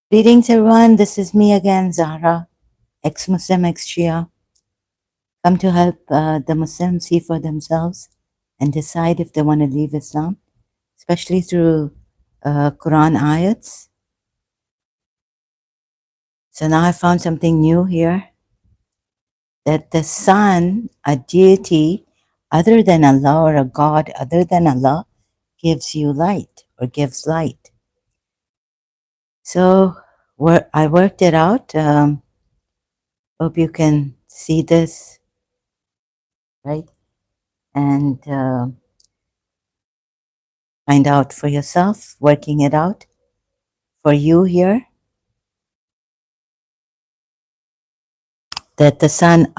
Greetings, everyone. This is me again, Zahra, ex-Muslim, ex-Shia. Come to help the Muslims see for themselves and decide if they want to leave Islam, especially through Quran ayats. So now I found something new here, that the sun, a deity other than Allah or a god other than Allah, gives you light or gives light. So I worked it out. Hope you can see this, right? And find out for yourself, working it out for you here, that the sun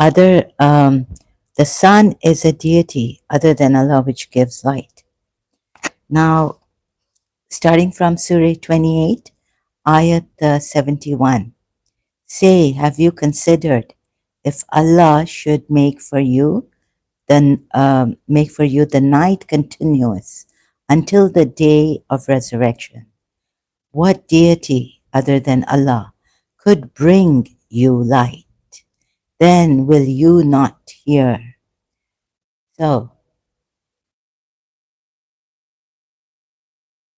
is a deity other than Allah which gives light. Now, starting from Surah 28, Ayat 71, say, have you considered if Allah should make for you the night continuous until the day of resurrection? What deity other than Allah could bring you light? Then will you not hear? So,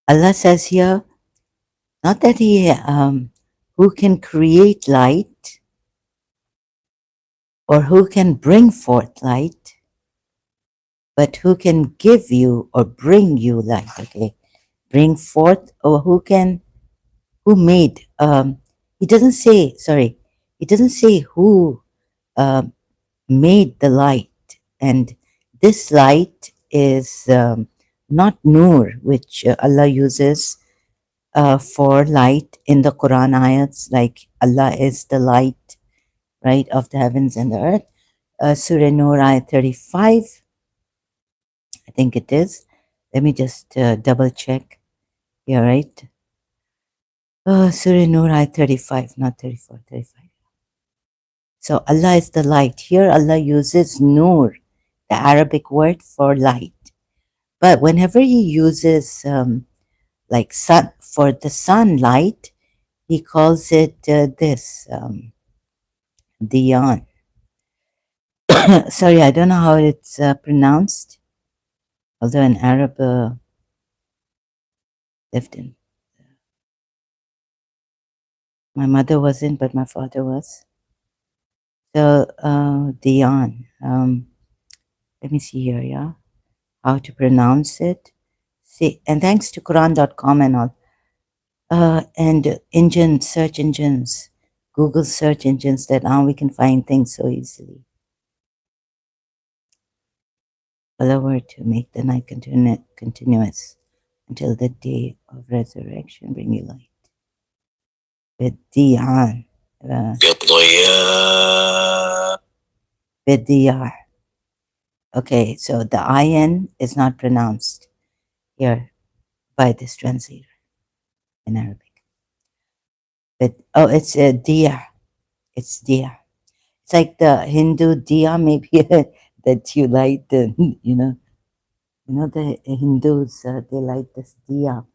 Allah says here, not that who can create light or who can bring forth light, but who can give you or bring you light, okay? Bring forth, or who made, he doesn't say who made the light. And this light is not nur, which Allah uses for light in the Quran ayats, like Allah is the light, right, of the heavens and the earth. Surah Nur ayat 35, I think it is. Let me just double check here, right? Surah Nur ayat 35, not 34, 35. So Allah is the light. Here Allah uses nur, the Arabic word for light. But whenever he uses like sun, for the sunlight, he calls it this, diyan. Sorry, I don't know how it's pronounced, although in Arab lived in. My mother wasn't, but my father was. So diyan. Let me see here, yeah, how to pronounce it. See, and thanks to Quran.com and all. And search engines, Google search engines, that now we can find things so easily. Allah were to make the night continuous until the day of resurrection, bring you light. Bidiyan. Bidiyar. Okay, so the ayin is not pronounced here by this translator in Arabic. But it's a diya. It's diya. It's like the Hindu diya, maybe that you light the, the Hindus, they light this diya.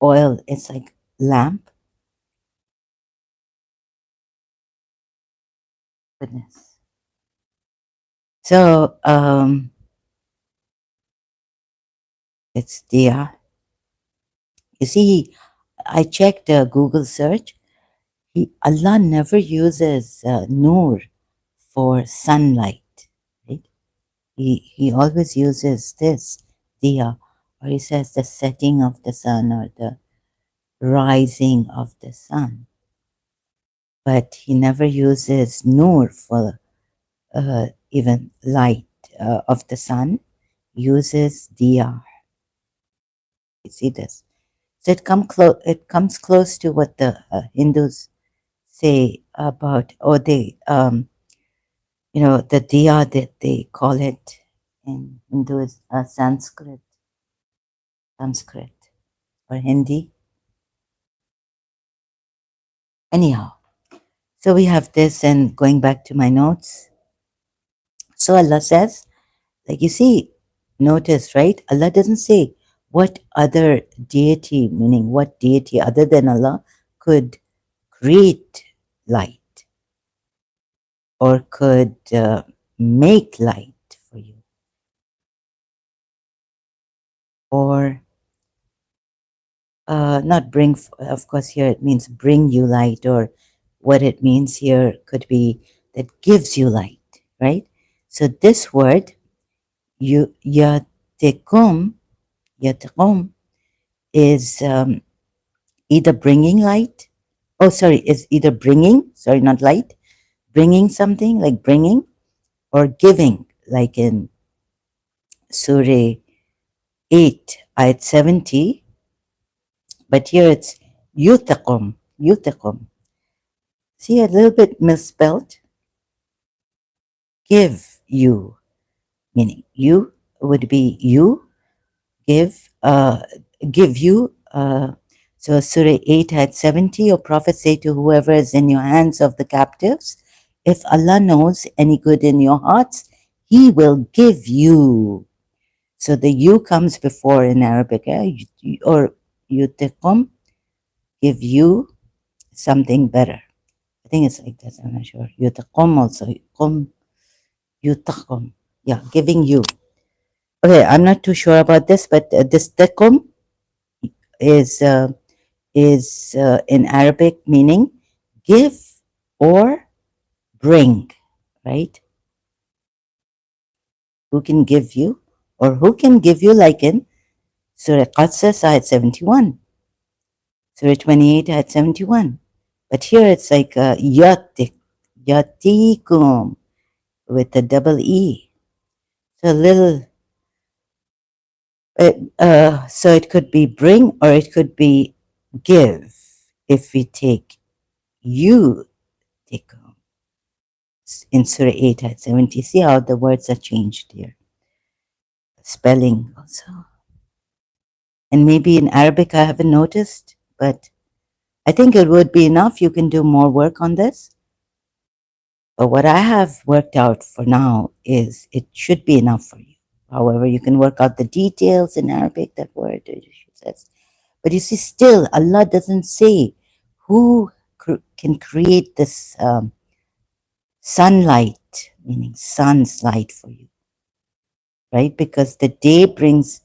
Oil, it's like lamp. Goodness. So, it's diya. You see, I checked Google search. Allah never uses nur for sunlight, right? He always uses this diya or he says the setting of the sun or the rising of the sun. But he never uses nur for even light of the sun, uses diya. You see this? So it comes close to what the Hindus say about, or they, the diya that they call it in Hindu is Sanskrit or Hindi. Anyhow, so we have this, and going back to my notes. So Allah says, like you see, notice, right? Allah doesn't say what other deity, meaning what deity other than Allah could create light or could make light for you, or not bring, of course, here it means bring you light, or what it means here could be that gives you light, right? So this word, yatikum, yatikum, is either bringing light, oh, sorry, is either bringing, sorry, not light, bringing something, like bringing, or giving, like in Surah 8, ayat 70, but here it's yutakum, yutakum. See, a little bit misspelled. Give you, meaning you would be you, give you. So Surah 8 ayat 70, your prophet say to whoever is in your hands of the captives, if Allah knows any good in your hearts, He will give you. So the you comes before in Arabic, or yutikum, give you something better. I think it's like this, I'm not sure. Yutikum also, yutakum, yeah, giving you. Okay, I'm not too sure about this, but this takum is in Arabic meaning give or bring, right? Who can give you, or who can give you, like in Surah Qasas ayat 71, Surah 28 ayat 71. But here it's like yatikum with a double E. So a little, so it could be bring or it could be give. If we take you, tikum, in Surah 8 at 70, see how the words are changed here. Spelling also. And maybe in Arabic I haven't noticed, but I think it would be enough. You can do more work on this. But what I have worked out for now is it should be enough for you. However, you can work out the details in Arabic, that word it says. But you see, still, Allah doesn't say who can create this sunlight, meaning sun's light for you, right? Because the day brings,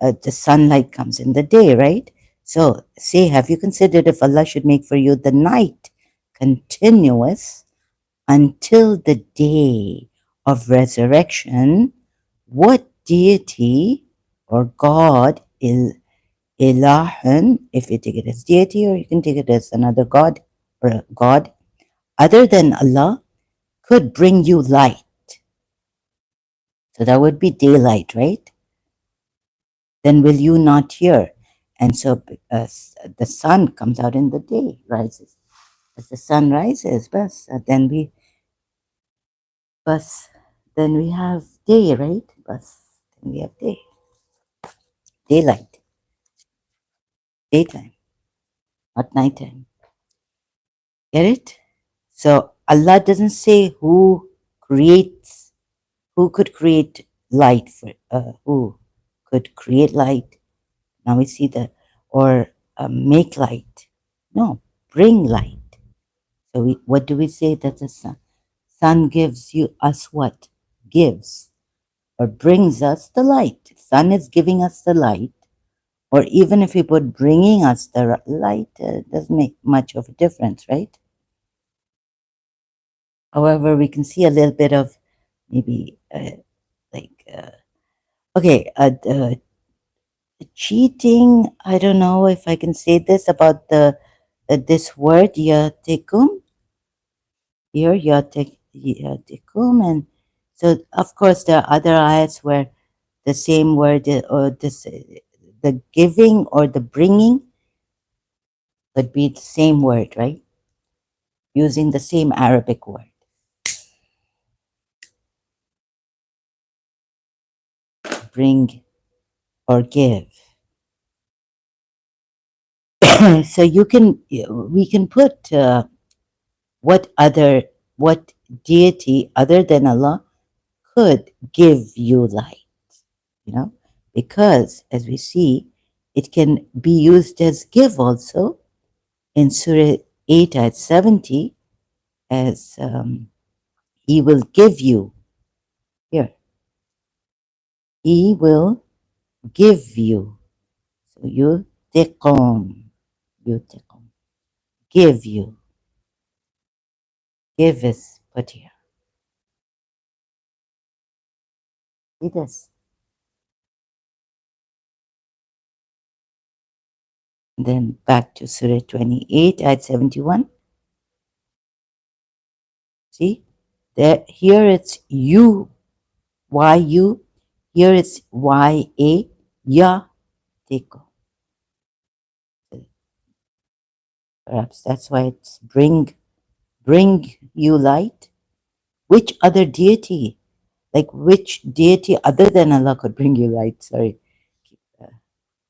the sunlight comes in the day, right? So say, have you considered if Allah should make for you the night continuous until the day of resurrection, what deity or God, ilahun, if you take it as deity, or you can take it as another God or a God other than Allah, could bring you light? So that would be daylight, right? Then will you not hear? And so the sun comes out in the day, rises. As the sun rises, then we have day, right? Then we have day, daylight, daytime, not nighttime. Get it? So Allah doesn't say who could create light for, who could create light. Now we see the, or make light. No, bring light. So what do we say that the sun? Sun gives us what? Gives or brings us the light. Sun is giving us the light, or even if we put bringing us the light, it doesn't make much of a difference, right? However, we can see a little bit of maybe okay, cheating. I don't know if I can say this about the this word yatikum here, yatikum, and so of course there are other ayats where the same word or this the giving or the bringing could be the same word, right? Using the same Arabic word, bring or give. So you can we can put what deity other than Allah could give you light, you know, because as we see, it can be used as give also in Surah 8 at 70 as He will give you here. He will give you. So yutiqum, give you. Give is put here. See this. Then back to Surah 28 at 71. See? There here it's you, Y-U. Here it's Y-A, ya, teko. Perhaps that's why it's bring you light. Which other deity? Like which deity other than Allah could bring you light? Sorry.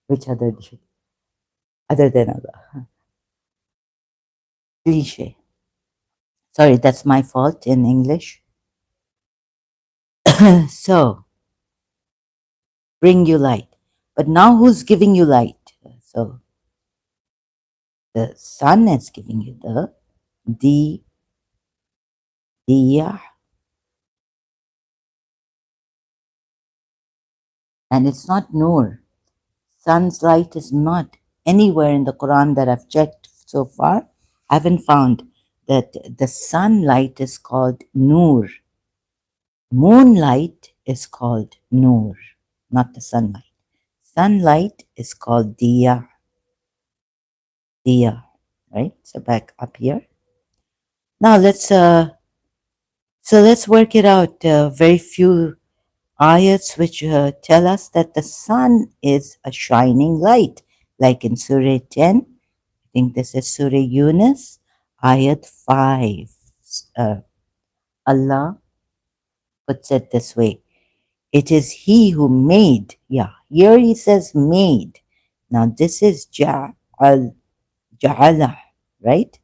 Which other deity other than Allah? Cliche. Sorry, that's my fault in English. So, bring you light. But now who's giving you light? So, the sun is giving you the diya, and it's not nur. Sun's light is not anywhere in the Quran that I've checked so far. I haven't found that the sunlight is called nur. Moonlight is called nur, not the sunlight. Sunlight is called diya, right? So back up here. Now let's work it out. Very few ayats which tell us that the sun is a shining light, like in Surah 10. I think this is Surah Yunus, ayat 5. Allah puts it this way. It is He who made. Yeah, here He says made. Now this is ja'ala, right?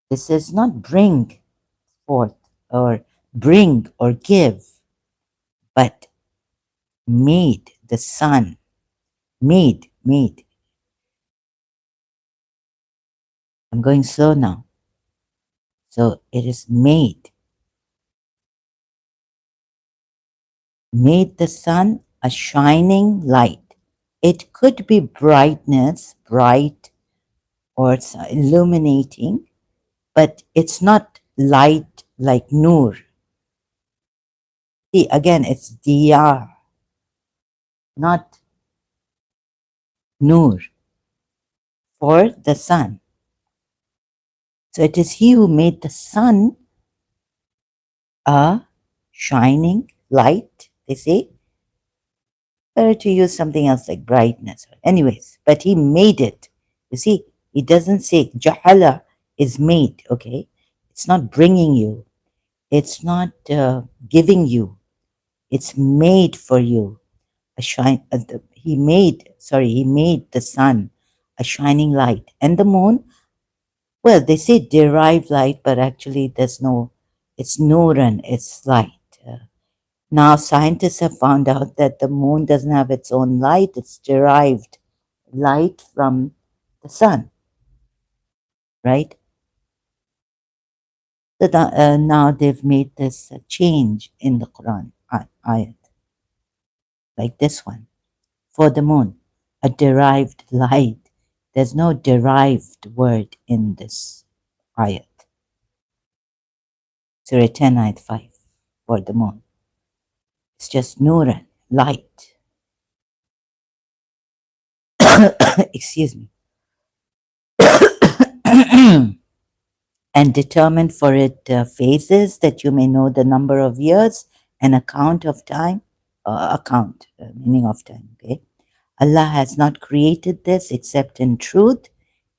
This is not bring forth or bring or give, but made the sun. Made. I'm going slow now. So it is made the sun a shining light. It could be brightness, bright or illuminating, but it's not light like nur. See, again, it's diyar, not nur, for the sun. So it is He who made the sun a shining light, they say. Better to use something else like brightness. Anyways, but He made it. You see, He doesn't say jahala is made, okay? It's not bringing you. It's not giving you. It's made for you. He made the sun a shining light. And the moon, well, they say derived light, but actually it's nuran, it's light. Now scientists have found out that the moon doesn't have its own light, it's derived light from the sun, right? So now they've made this change in the Quran ayat, like this one, for the moon, a derived light. There's no derived word in this ayat. Surah 10 ayat 5, for the moon. It's just nuran, light. excuse me, and determine for it phases that you may know the number of years and account of time, meaning of time, okay? Allah has not created this except in truth.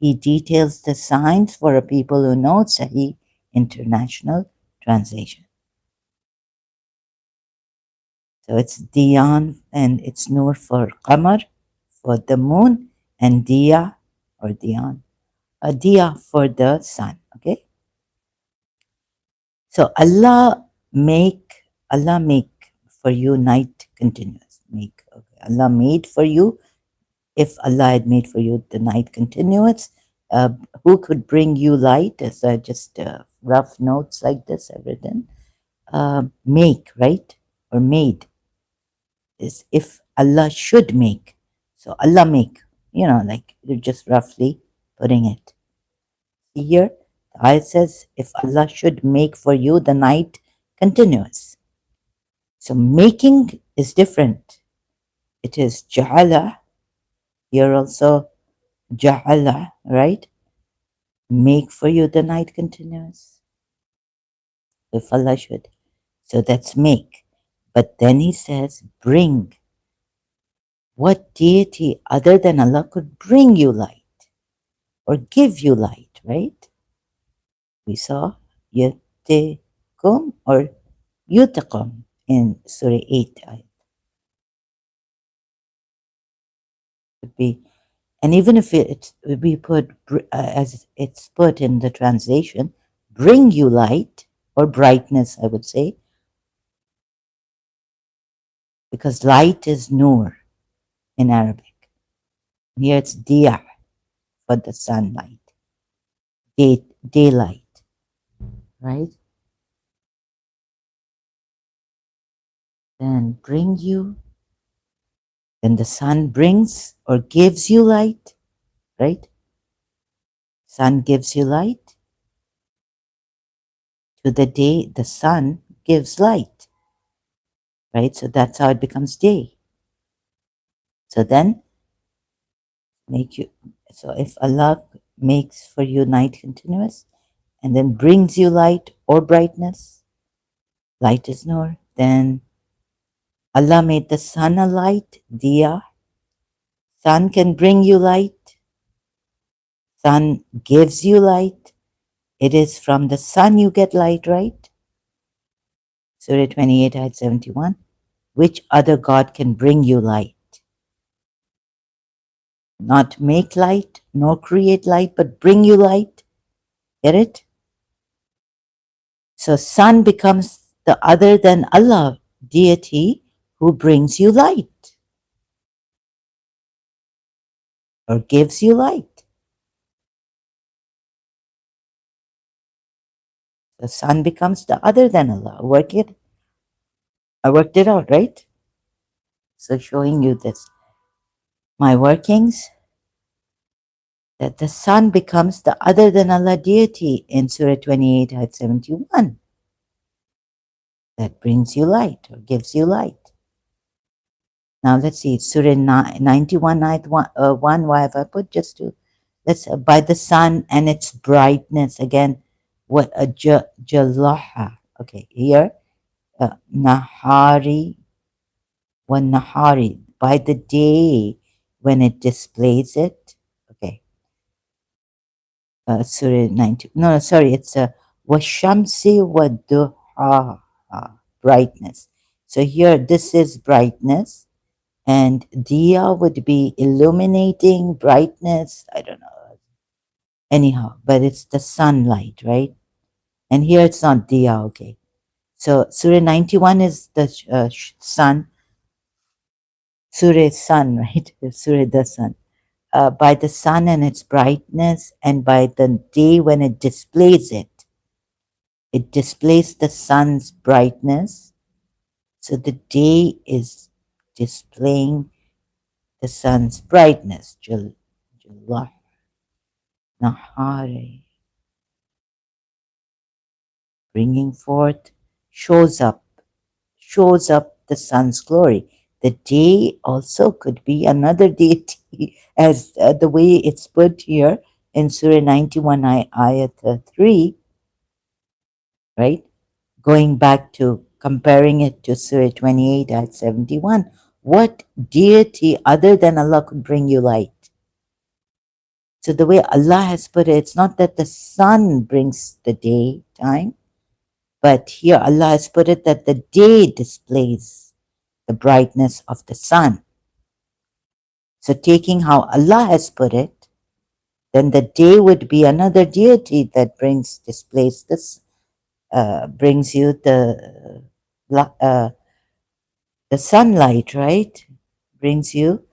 He details the signs for a people who know. Sahih International Translation. So it's Diyan and it's Nur for Qamar, for the moon, and Diya or Diyan, Diya for the sun. Okay. So Allah make for you night continuous. Make, okay. Allah made for you. If Allah had made for you the night continuous, uh, who could bring you light? As just rough notes like this I've written. Make, right? Or made is if Allah should make. So Allah make, like you're just roughly putting it. See here, the ayat says, if Allah should make for you the night continuous. So making is different. It is ja'ala. Here also ja'ala, right? Make for you the night continuous. If Allah should. So that's make. But then he says, bring. What deity other than Allah could bring you light or give you light, right? We saw yatikum or yutakum in Surah 8. Would be, and even if it would be put as it's put in the translation, bring you light or brightness, I would say, because light is nur in Arabic. Here it's diya for the sunlight, daylight, right? Then bring you, then the sun brings or gives you light, right? Sun gives you light. To the day, the sun gives light, right? So that's how it becomes day. So then make you, so if Allah makes for you night continuous and then brings you light or brightness, light is nur, then Allah made the sun a light, diya. Sun can bring you light. Sun gives you light. It is from the sun you get light, right? Surah 28, ayat 71. Which other God can bring you light? Not make light, nor create light, but bring you light. Get it? So sun becomes the other than Allah deity who brings you light or gives you light. The sun becomes the other than Allah. I worked it out, right? So showing you this, my workings, that the sun becomes the other than Allah deity in Surah 28, ayat 71. That brings you light or gives you light. Now let's see, Surah 91, ayat 1, why have I put just to, let's, by the sun and its brightness, again, what a jalaha. Okay, here, nahari, one nahari, by the day when it displays it. Okay, Surah 90, no, sorry, it's washamsi waduha, brightness. So here, this is brightness. And diya would be illuminating, brightness, I don't know. Anyhow, but it's the sunlight, right? And here it's not diya, okay. So Surah 91 is the sun. Surah sun, right? Surah the sun. By the sun and its brightness, and by the day when it displays it. It displays the sun's brightness. So the day is displaying the sun's brightness. July. Nahari, bringing forth, shows up the sun's glory. the day also could be another deity, as the way it's put here in Surah 91, ayat 3, right? Going back to comparing it to Surah 28, ayat 71, what deity other than Allah could bring you light? So the way Allah has put it, it's not that the sun brings the daytime, but here Allah has put it that the day displays the brightness of the sun. So taking how Allah has put it, then the day would be another deity that displays this, brings you the sunlight, right? Brings you,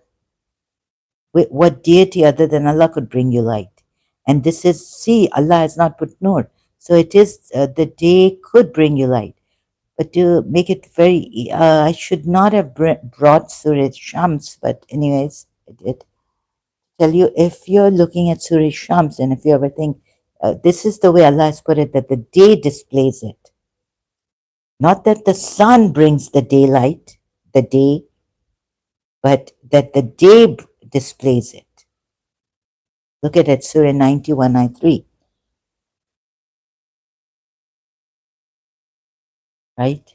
what deity other than Allah could bring you light? And this is, see, Allah has not put nur. So it is, the day could bring you light. But to make it very, I should not have brought Surah Shams, but anyways, I did. Tell you, if you're looking at Surah Shams and if you ever think, this is the way Allah has put it, that the day displays it. Not that the sun brings the daylight, the day, but that the day displays it. Look at it, Surah 91, ayat 3, right?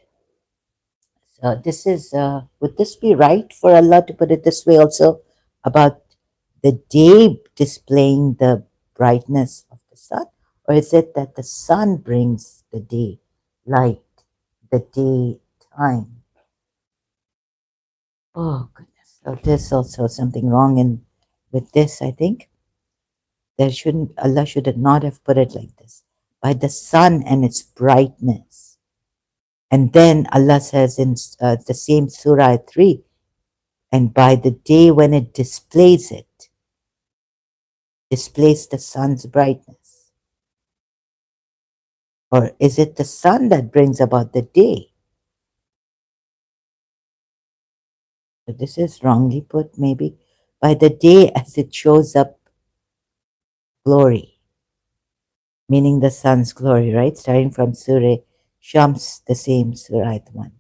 So this is, would this be right for Allah to put it this way also about the day displaying the brightness of the sun? Or is it that the sun brings the day light, the daytime? Oh, goodness. So there's also something wrong with this, I think. Allah should not have put it like this. By the sun and its brightness. And then Allah says in the same Surah 3, and by the day when it displays the sun's brightness. Or is it the sun that brings about the day? So this is wrongly put, maybe. By the day as it shows up glory, meaning the sun's glory, right? Starting from Surah Shams, the same Surah 1.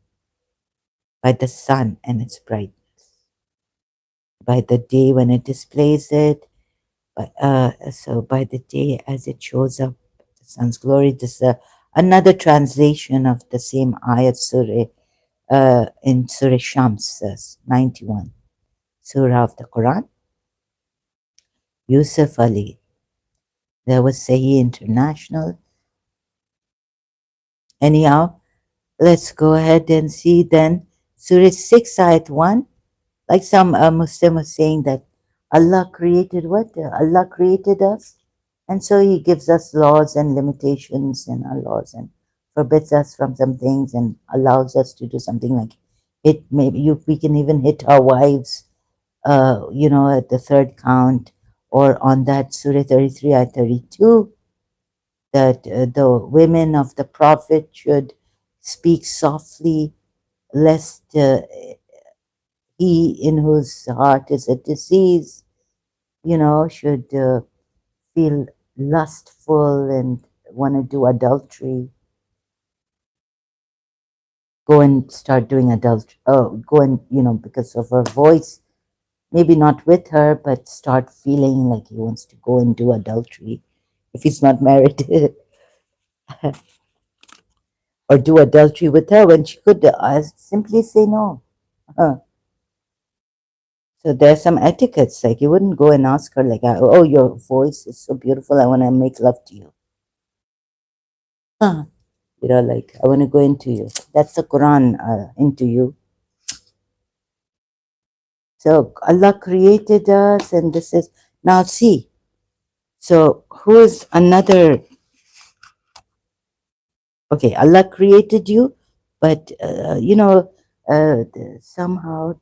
By the sun and its brightness. By the day when it displays it, so by the day as it shows up, the sun's glory. This is another translation of the same ayat surah in Surah Shams, 91, Surah of the Quran. Yusuf Ali. There was Sahih International. Anyhow, let's go ahead and see then Surah 6, ayat 1. Like some Muslim was saying that Allah created what? Allah created us. And so He gives us laws and limitations in our laws and forbids us from some things and allows us to do something like it. Maybe we can even hit our wives, at the third count, or on that Surah 33, ayat 32, that the women of the Prophet should speak softly, lest he in whose heart is a disease, should feel lustful and want to do adultery, go and start doing adultery. Oh, go and, because of her voice, maybe not with her, but start feeling like he wants to go and do adultery if he's not married, or do adultery with her when she could simply say no. Uh, so there's some etiquettes, like you wouldn't go and ask her like, oh, your voice is so beautiful, I want to make love to you. Like, I want to go into you. That's the Quran, into you. So Allah created us, and this is, now see, so who is another, okay, Allah created you, but, somehow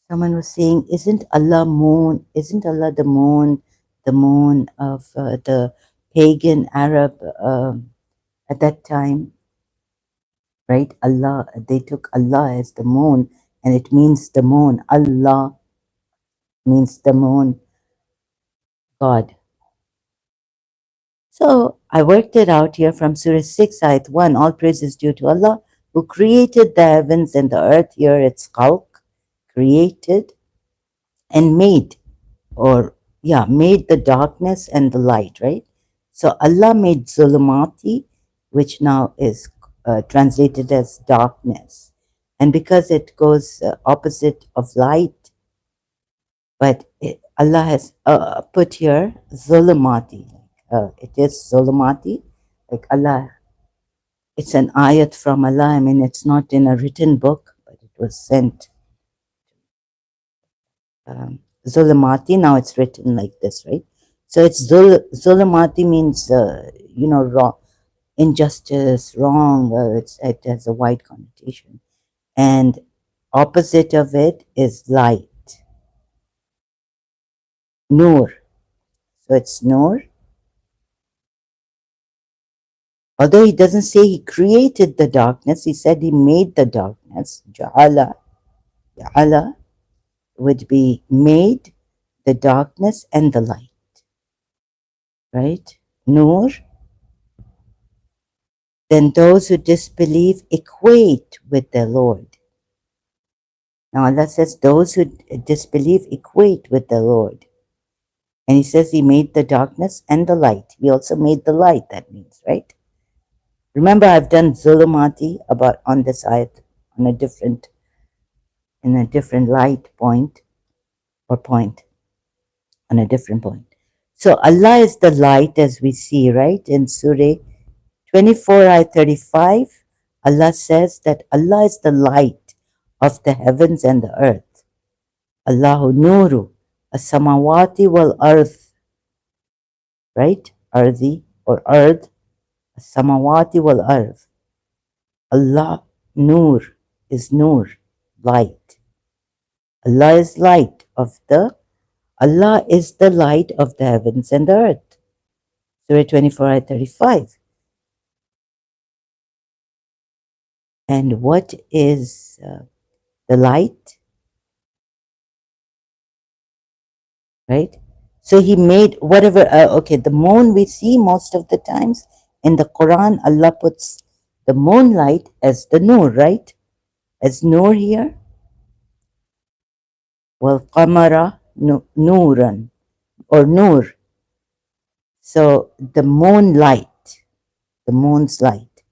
someone was saying, isn't Allah the moon of the pagan Arab at that time, right? Allah, they took Allah as the moon, and it means the moon. Allah means the moon, God. So I worked it out here from Surah 6, ayat 1. All praise is due to Allah, who created the heavens and the earth. Here it's khalq, created and made, or yeah, made the darkness and the light, right? So Allah made zulumati, which now is translated as darkness. And because it goes opposite of light, but Allah has put here zulumati. It is zulumati, like Allah. It's an ayat from Allah. I mean, it's not in a written book, but it was sent zulumati. Now it's written like this, right? So it's zulumati means wrong, injustice, wrong. It has a wide connotation, and opposite of it is light, nur. So it's nur. Although he doesn't say he created the darkness, he said he made the darkness. Ja'ala would be made the darkness and the light, right? Nur. Then those who disbelieve equate with their Lord. Now Allah says those who disbelieve equate with their Lord. And he says he made the darkness and the light. He also made the light, that means, right? Remember, I've done zulumati about on this ayat on in a different light point or point on a different point. So Allah is the light, as we see, right? In Surah 24, ayat 35, Allah says that Allah is the light of the heavens and the earth. Allahu nuru as-samawati wal earth, right? Ardi or earth, as-samawati wal earth. Allah nur is nur, light. Allah is light of the Allah is the light of the heavens and the earth. Surah 24, ayat 35. And what is the light? Right? So he made whatever, okay, the moon we see most of the times in the Quran, Allah puts the moonlight as the nur, right? As nur here. Well, qamara nuran or nur. So the moonlight, the moon's light.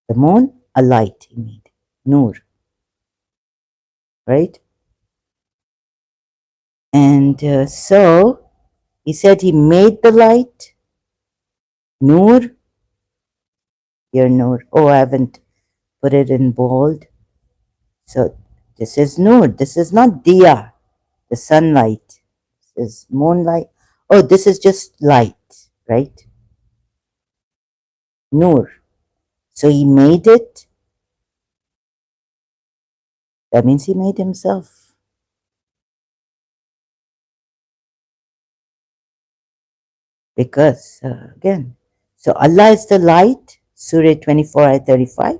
The moon, a light he made, nur, right? And so he said he made the light, nur, here nur. Oh, I haven't put it in bold. So this is nur. This is not diya, the sunlight. This is moonlight. Oh, this is just light, right? Nur. So he made it. That means he made himself. Because, again, so Allah is the light, Surah 24, ayat 35,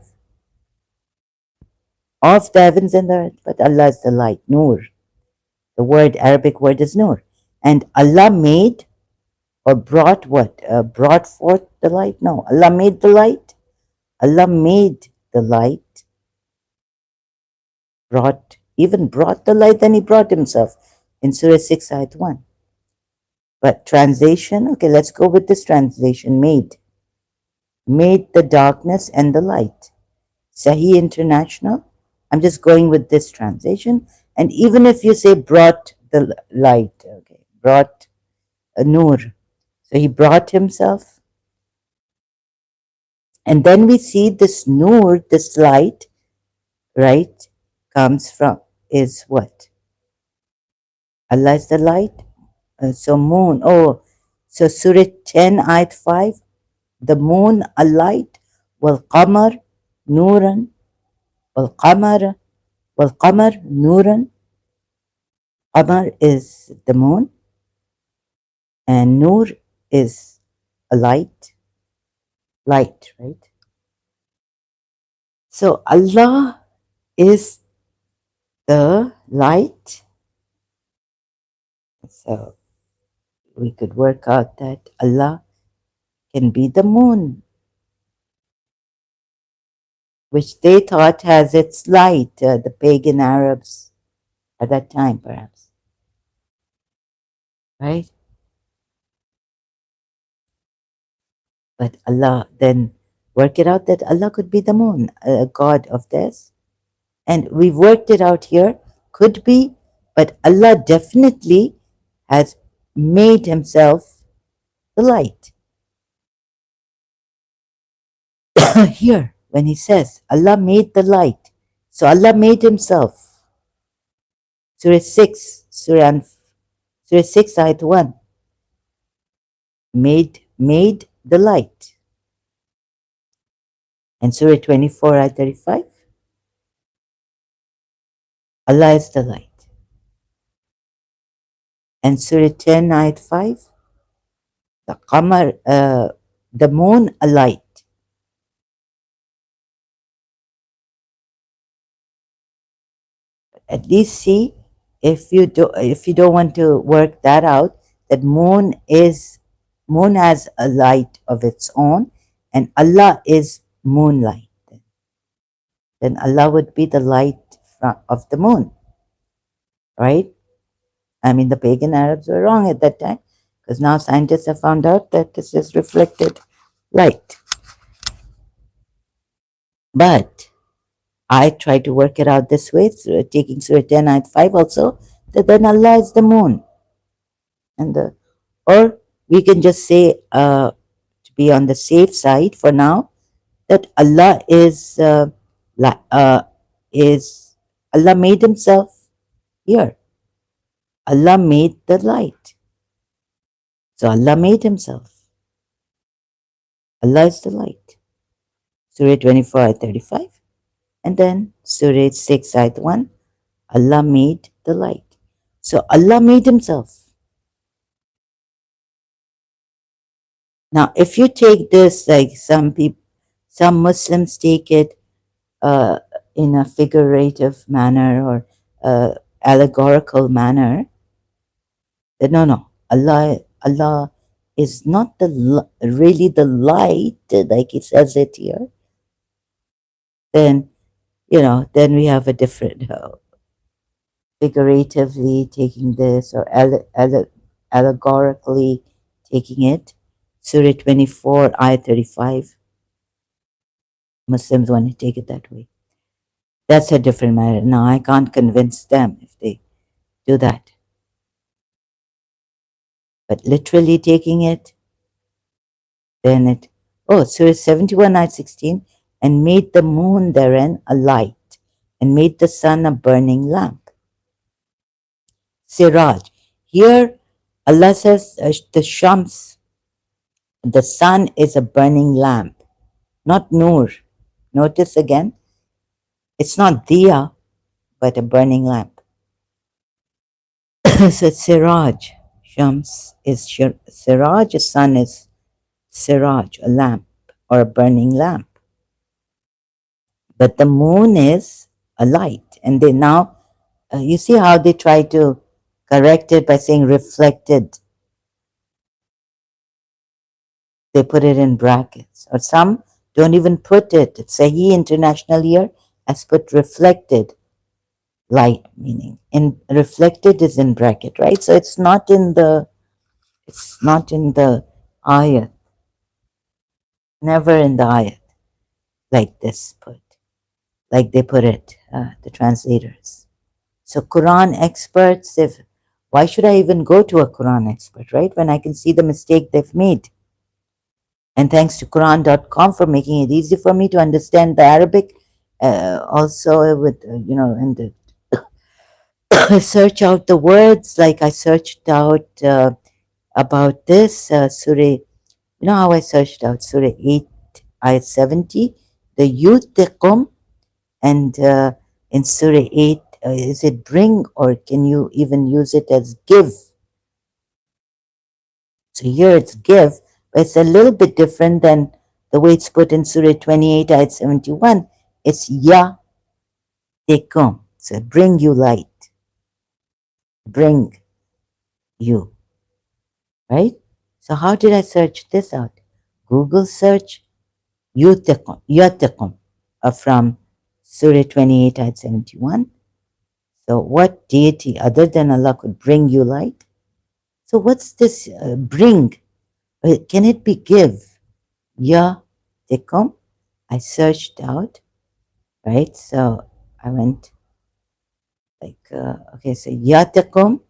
of the heavens and the earth. But Allah is the light, nur. The word, Arabic word is nur. And Allah made or brought what? Brought forth the light? No. Allah made the light. Allah made the light. Even brought the light, then he brought himself in Surah 6, ayat 1. But translation, okay, let's go with this translation. Made the darkness and the light. Sahih International. I'm just going with this translation. And even if you say brought the light, okay, brought a nur. So he brought himself. And then we see this nur, this light, right, comes from, is what? Allah is the light. So moon, oh, so Surah 10, ayat 5, the moon, a light, wal qamar, nuran, wal qamar, nuran. Qamar is the moon, and nur is a light, right? So Allah is the light. So we could work out that Allah can be the moon. which they thought has its light, the pagan Arabs at that time, perhaps, right? But Allah then work it out that Allah could be the moon, a god of this. And we've worked it out here, could be, but Allah definitely has made himself the light. Here, when he says Allah made the light, so Allah made himself. Surah 6, Surah 6, Ayat 1, made the light. And Surah 24, Ayat 35, Allah is the light. And Surah 10, Ayat 5, the Qamar, the moon, a light. At least see, if you don't want to work that out, that moon has a light of its own, and Allah is moonlight. Then Allah would be the light of the moon, right? I mean, the pagan Arabs were wrong at that time, because now scientists have found out that this is reflected light. But I try to work it out this way, taking Surah 10, Ayat 5 also, that then Allah is the moon. And or we can just say, to be on the safe side for now, that Allah is Allah made himself here. Allah made the light. So Allah made himself. Allah is the light. Surah 24, ayat 35. And then Surah 6, ayat 1. Allah made the light. So Allah made himself. Now, if you take this, like some Muslims take it in a figurative manner or allegorical manner, then no. Allah is not really the light, like he says it here. Then then we have a different figuratively taking this, or allegorically taking it. Surah 24, ayat 35. Muslims want to take it that way. That's a different matter. Now, I can't convince them if they do that. But literally taking it, then Surah 71, ayat 16, and made the moon therein a light, and made the sun a burning lamp. Siraj. Here, Allah says the Shams, the sun is a burning lamp, not Nur. Notice again, it's not Diya, but a burning lamp. So Siraj, Shams is Siraj, the sun is Siraj, a lamp or a burning lamp. But the moon is a light. And they now, you see how they try to correct it by saying reflected. They put it in brackets. Or some don't even put it. Sahih International here has put reflected light, meaning in reflected is in bracket, right? So it's not in the ayat, never in the ayat, like this put, like they put it, the translators. So Quran experts, why should I even go to a Quran expert, right? When I can see the mistake they've made. And thanks to Quran.com for making it easy for me to understand the Arabic, also with, and the search out the words, like I searched out about this Surah. You know how I searched out Surah 8, Ayat 70, the yutiqum, and in Surah 8, is it bring, or can you even use it as give? So here it's give, but it's a little bit different than the way it's put in Surah 28, Ayat 71. It's yatiqum, so bring you light, bring you, right? So how did I search this out? Google search yutiqum. from Surah 28 ayat 71. So what deity other than Allah could bring you light? So what's this bring? Can it be give? Ya tekum. I searched out, right? So I went like, okay, so ya tekum,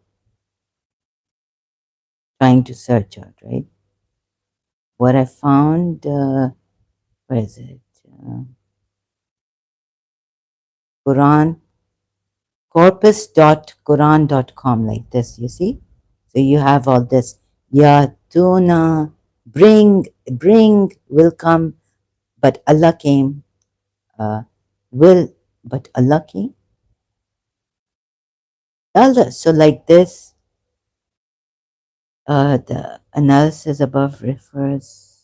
trying to search out, right? What I found, where is it? Quran, corpus.quran.com, like this, you see? So you have all this, ya tuna, bring, will come, but Allah came, will, but Allah came. Allah. So like this, the analysis above refers,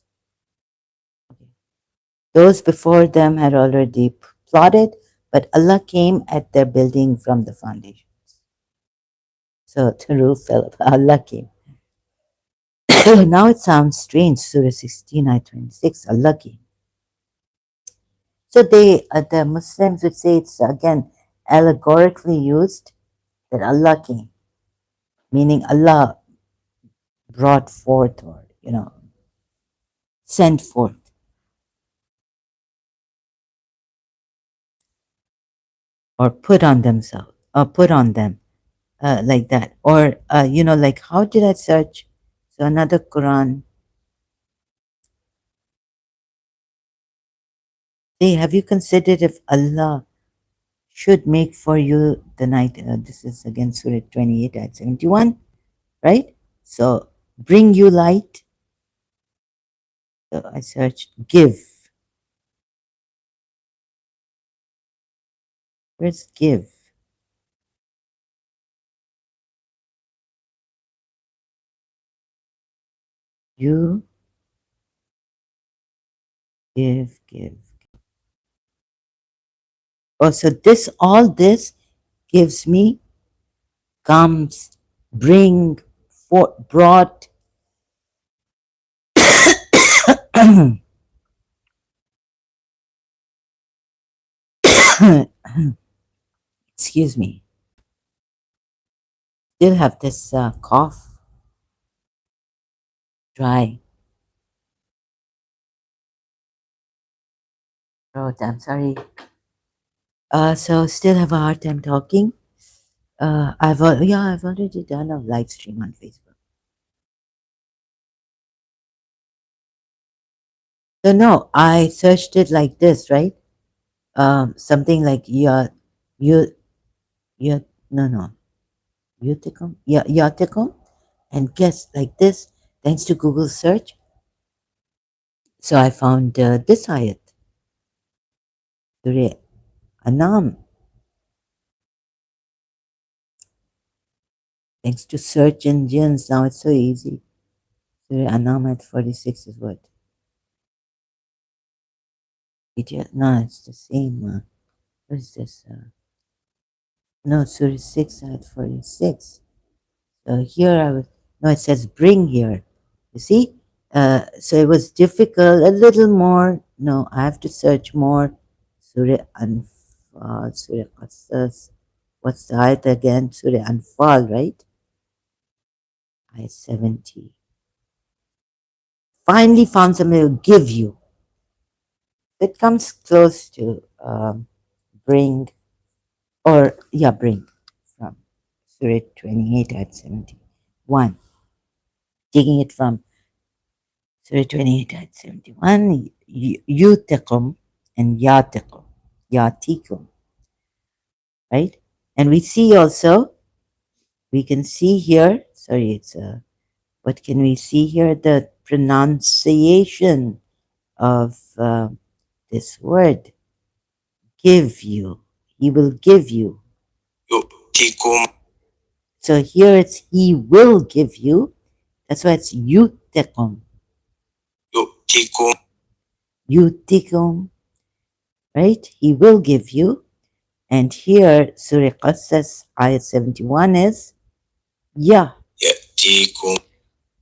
those before them had already plotted, but Allah came at their building from the foundation. So the roof fell apart. Allah came. Now it sounds strange. Surah 16, ayat 26, Allah came. So the Muslims would say it's again allegorically used that Allah came, meaning Allah brought forth or, sent forth. Or put on themselves, or put on them, like that. Or, like, how did I search? So another Quran. Hey, have you considered if Allah should make for you the night? This is again Surah 28 at 71, right? So bring you light. So I searched give. Where's give? You give. Oh, so all this gives me, comes, bring, for, brought. Excuse me. Still have this cough, dry throat. I'm sorry. So still have a hard time talking. I've already done a live stream on Facebook. So no, I searched it like this, right? Something like you, no, Utikum, Yatikum, and guess like this, thanks to Google search. So I found this ayat, Surah Anam. Thanks to search engines, now it's so easy. Surah Anam at 46 is what? No, it's the same. What is this? No, Surah 6 at 46. So here no, it says bring here. You see? So it was difficult, a little more. No, I have to search more. Surah Anfal, Surah Qasas. What's the ayat again? Surah Anfal, right? Ayat 70. Finally found something to give you. It comes close to bring, or bring, from Surah 28 at 71. Taking it from Surah 28 at 71, yutikum and yatikum, right? And we see also, we can see here, sorry, what can we see here? The pronunciation of this word, give you. He will give you. So here it's he will give you. That's why it's yutikum. Yutikum, right? He will give you. And here, Surah Qasas, ayat 71 is,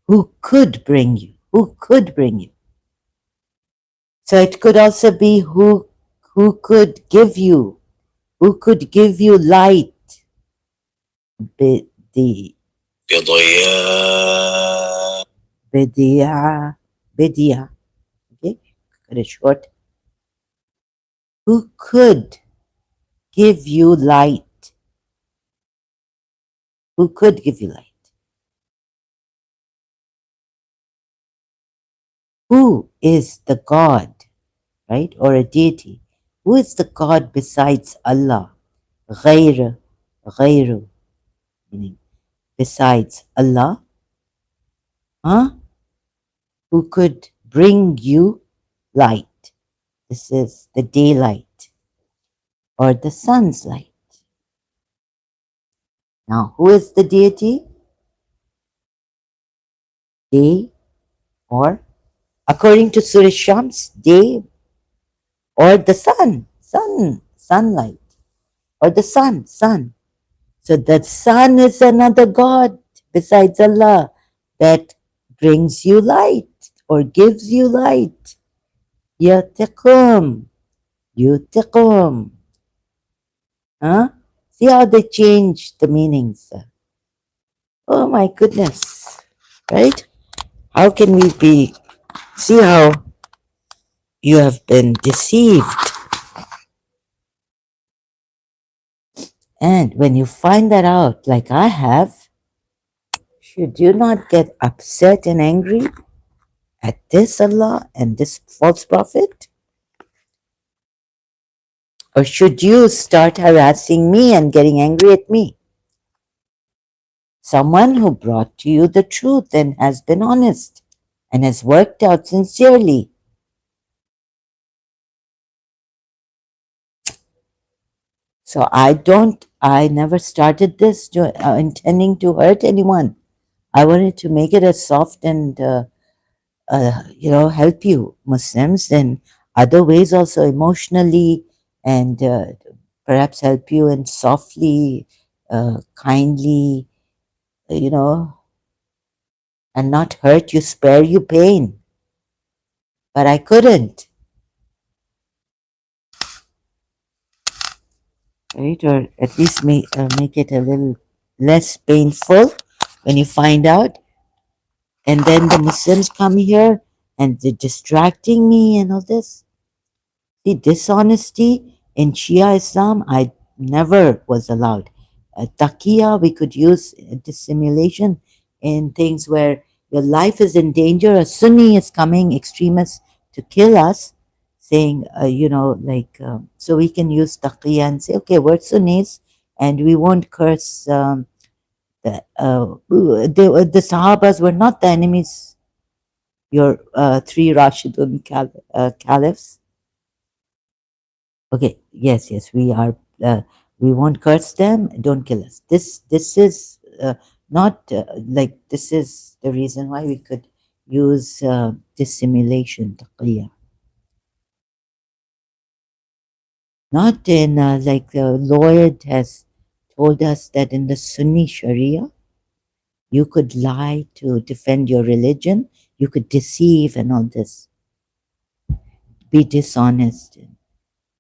who could bring you? Who could bring you? So it could also be who Who could give you? Who could give you light? Bidi. Bidia. Bidia. Okay, cut it short. Who could give you light? Who could give you light? Who is the God, right? Or a deity? Who is the God besides Allah? غير, غير, meaning besides Allah, huh? Who could bring you light? This is the daylight or the sun's light. Now, who is the deity? Day or, according to Surah Shams, day or the sunlight or the sun. So the sun is another God besides Allah that brings you light or gives you light. Yatiqum, yutiqum. Huh? See how they change the meanings. Oh my goodness. Right? How can we be, see how you have been deceived. And when you find that out, like I have, should you not get upset and angry at this Allah and this false prophet? Or should you start harassing me and getting angry at me? Someone who brought to you the truth and has been honest and has worked out sincerely. So I never started this intending to hurt anyone. I wanted to make it as soft and help you Muslims in other ways also emotionally and perhaps help you in softly, kindly, you know, and not hurt you, spare you pain. But I couldn't, right? Or at least make it a little less painful when you find out. And then the Muslims come here and they're distracting me and all this. See, dishonesty in Shia Islam, I never was allowed. Taqiyya, we could use dissimulation in things where your life is in danger. A Sunni is coming, extremists, to kill us, saying, so we can use taqiyya and say, okay, we're Sunnis and we won't curse. The Sahabas were not the enemies, your three Rashidun caliphs. Okay, yes, we are. We won't curse them. Don't kill us. This is not like this is the reason why we could use dissimulation, taqiyya. Not in like Lloyd has told us that in the Sunni Sharia, you could lie to defend your religion. You could deceive and all this, be dishonest.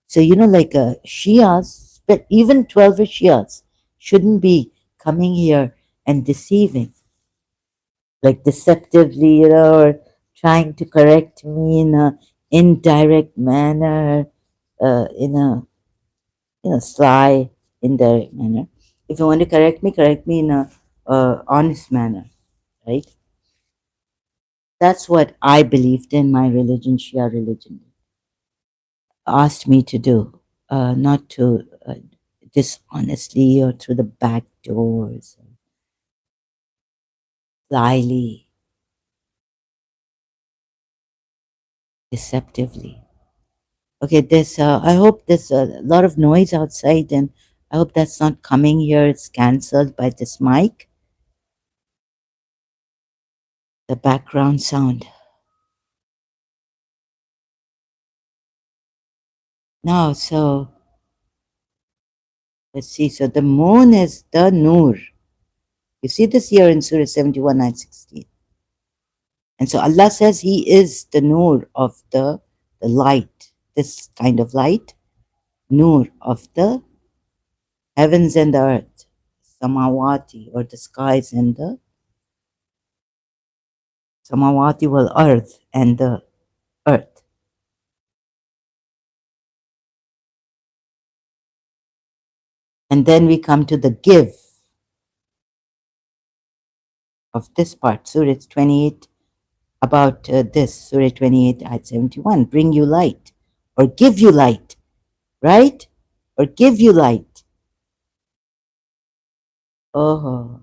So, like Shias, but even 12 Shias shouldn't be coming here and deceiving, like deceptively, or trying to correct me in a indirect manner, in a sly, indirect manner. If you want to correct me in a honest manner, right? That's what I believed in my religion, Shia religion. Asked me to do, not to dishonestly or through the back doors, slyly, deceptively. Okay, there's. I hope there's a lot of noise outside, and I hope that's not coming here. It's cancelled by this mic. The background sound. Now, so let's see. So the moon is the Noor. You see this here in Surah 71, 916. And so Allah says He is the Noor of the light, this kind of light. Nur of the heavens and the earth, samawati, or the skies and the samawati, well, earth and the earth. And then we come to the give of this part, Surah 28, about this, Surah 28, Ayat 71, bring you light or give you light, right? Or give you light. Oh,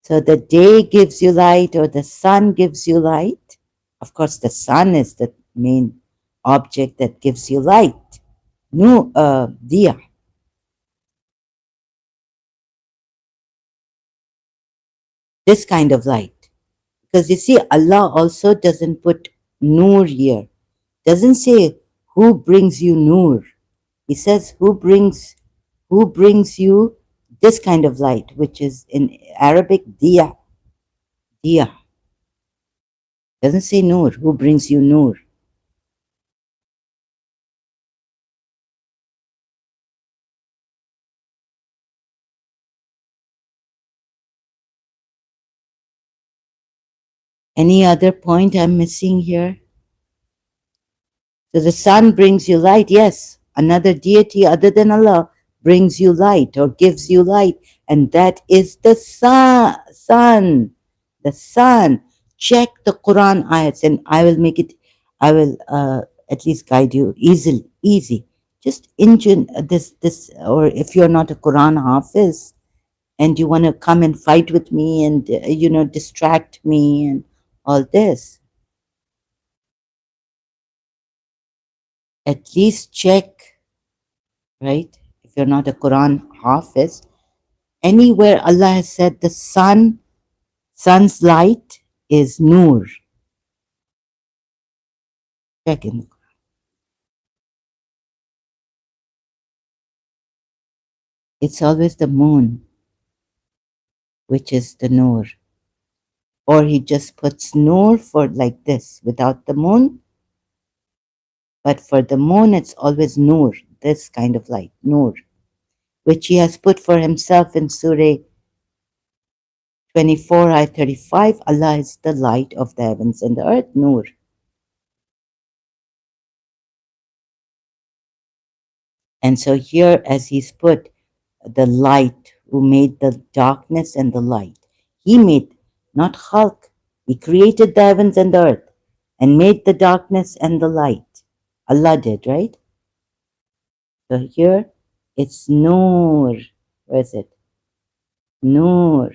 so the day gives you light or the sun gives you light. Of course, the sun is the main object that gives you light. No, diya. This kind of light. Because you see, Allah also doesn't put nur here. Doesn't say who brings you nur. He says who brings you this kind of light, which is in Arabic diya. Diya. Doesn't say nur. Who brings you nur? Any other point I'm missing here? So the sun brings you light. Yes, another deity other than Allah brings you light or gives you light, and that is the sun. Sun, the sun. Check the Quran ayats, and I will make it. I will at least guide you easy. Just engine this, or if you're not a Quran hafiz and you want to come and fight with me and distract me and all this, at least check, right? If you're not a Quran hafiz, anywhere Allah has said the sun's light is nur. Check in. It's always the moon, which is the nur. Or he just puts nur for like this without the moon. But for the moon, it's always nur, this kind of light, nur, which he has put for himself in Surah 24, ayat 35. Allah is the light of the heavens and the earth, nur. And so here, as he's put, the light who made the darkness and the light. He made, not Khalq. He created the heavens and the earth and made the darkness and the light. Allah did, right? So here it's Noor. Where is it? Noor.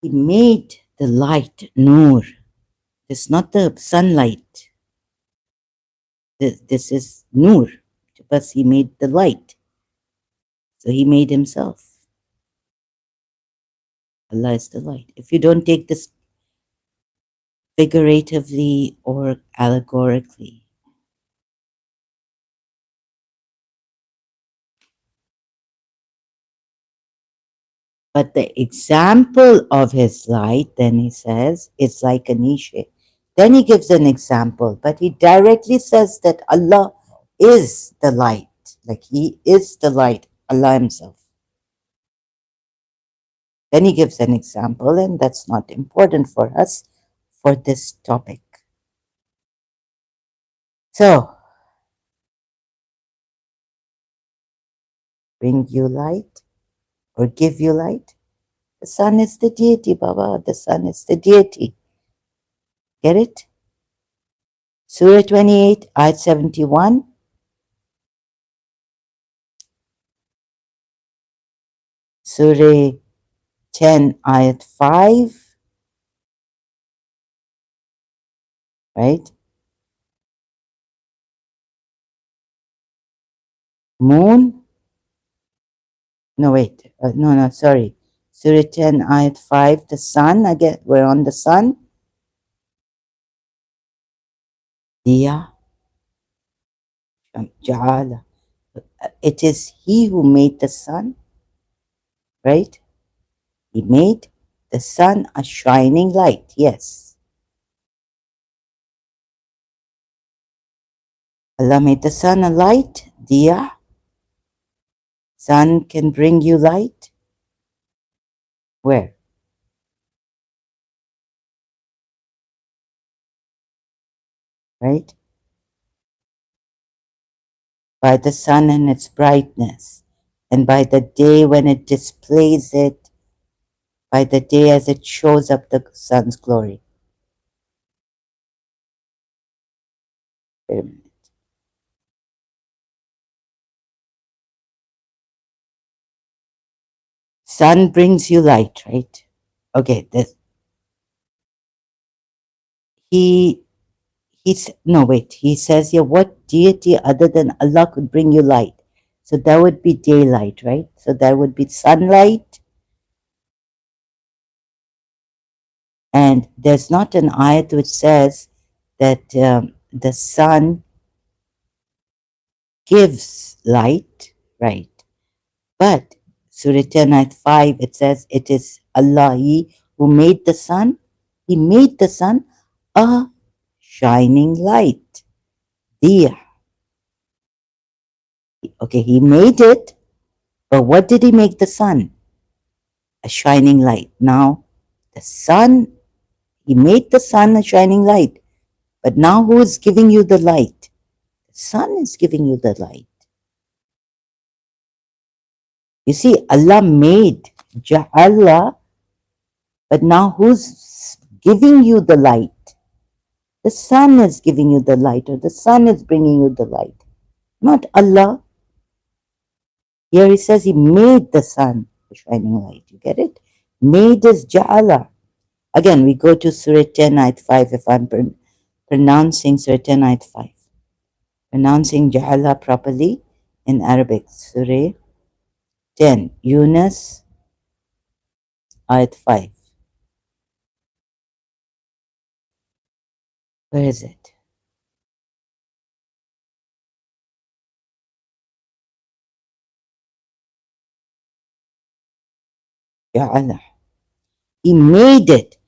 He made the light Noor. It's not the sunlight. This is Noor. Because he made the light. So he made himself. Allah is the light. If you don't take this figuratively or allegorically. But the example of his light, then he says, is like a niche. Then he gives an example, but he directly says that Allah is the light, like he is the light, Allah himself. Then he gives an example, and that's not important for us for this topic. So, bring you light or give you light. The sun is the deity, Baba. The sun is the deity. Get it? Surah 28, Ayat 71. Surah 10, Ayat 5. Right? Moon. No, wait. No, sorry. Surah 10, Ayat 5. The sun. Again, we're on the sun. Diya. Ja'ala. It is he who made the sun. Right? He made the sun a shining light. Yes. Allah made the sun a light, diya. Sun can bring you light. Where? Right? By the sun and its brightness, and by the day when it displays it, by the day as it shows up the sun's glory. Wait a minute. Sun brings you light, right? Okay, he no, wait, he says here, what deity other than Allah could bring you light? So that would be daylight, right? So that would be sunlight. And there's not an ayat which says that the sun gives light, right? But Surah 10 ayat 5, it says it is Allah, He who made the sun. He made the sun a shining light. Diya. Okay, He made it, but what did He make the sun? A shining light. Now, the sun, He made the sun a shining light, but now who is giving you the light? The sun is giving you the light. You see, Allah made Ja'ala, but now who's giving you the light? The sun is giving you the light, or the sun is bringing you the light, not Allah. Here He says He made the sun a shining light. You get it? Made is Ja'ala. Again, we go to Surah 10, ayat 5, if I'm pronouncing Surah 10, ayat 5. Pronouncing Ja'ala properly in Arabic. Surah 10, Yunus, ayat 5. Where is it? Ja'ala. He made it,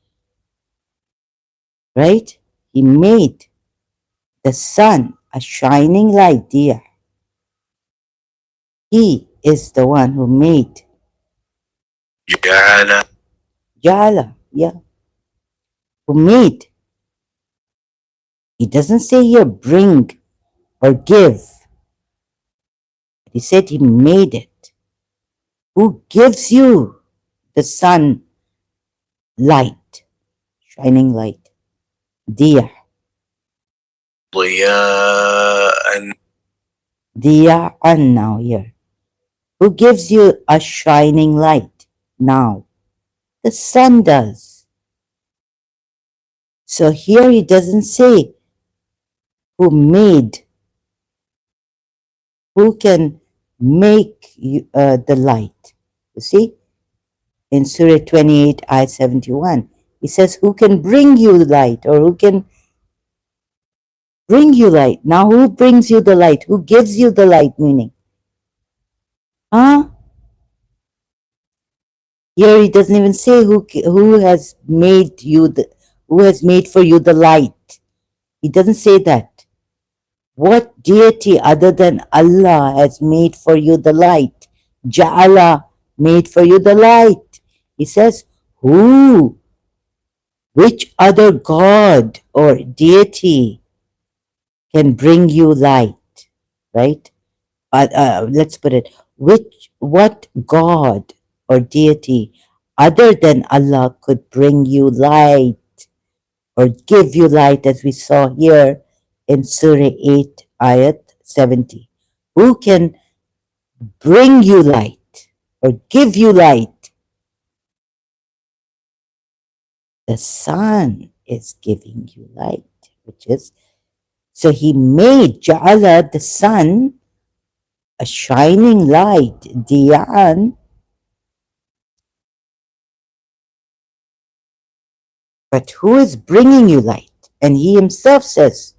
right? He made the sun a shining light, dear. He is the one who made Ja'ala. Ja'ala, yeah. Who made. He doesn't say here bring or give. He said He made it. Who gives you the sun light, shining light? Diya. Diya'an. Diya'an now here. Who gives you a shining light now? The sun does. So here He doesn't say who made, who can make you, the light. You see, in Surah 28, ayat 71, He says, who can bring you light, or who can bring you light? Now, who brings you the light? Who gives you the light, meaning? Huh? Here He doesn't even say who has made you who has made for you the light. He doesn't say that. What deity other than Allah has made for you the light? Ja'ala made for you the light. He says, who? Which other God or deity can bring you light? Right? Let's put it. What God or deity other than Allah could bring you light or give you light, as we saw here in Surah 8, ayat 70? Who can bring you light or give you light? The sun is giving you light, which is, so He made Ja'ala, the sun, a shining light, Diyan, but who is bringing you light? And He Himself says,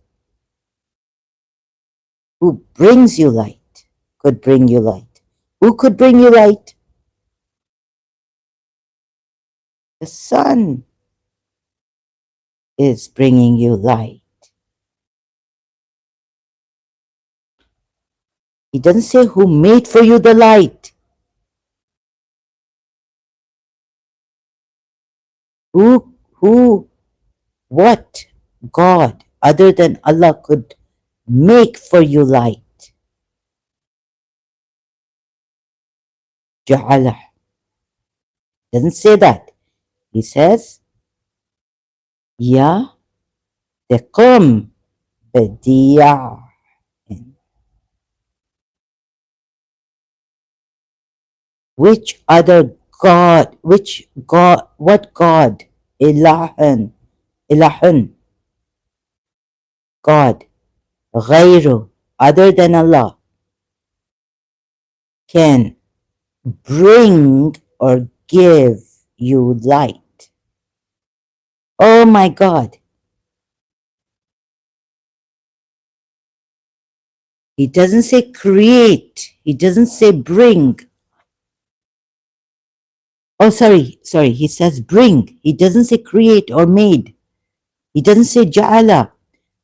who brings you light could bring you light. Who could bring you light? The sun is bringing you light. He doesn't say who made for you the light. Who, what God other than Allah could make for you light? Ja'ala. Doesn't say that. He says, Ya tequm badiya. Which other God, which God, what God, Ilahun, Ilahun, God, Ghayru, other than Allah, can bring or give you light. Oh my God. He doesn't say create. He doesn't say bring. Oh, sorry. He says bring. He doesn't say create or made. He doesn't say ja'ala,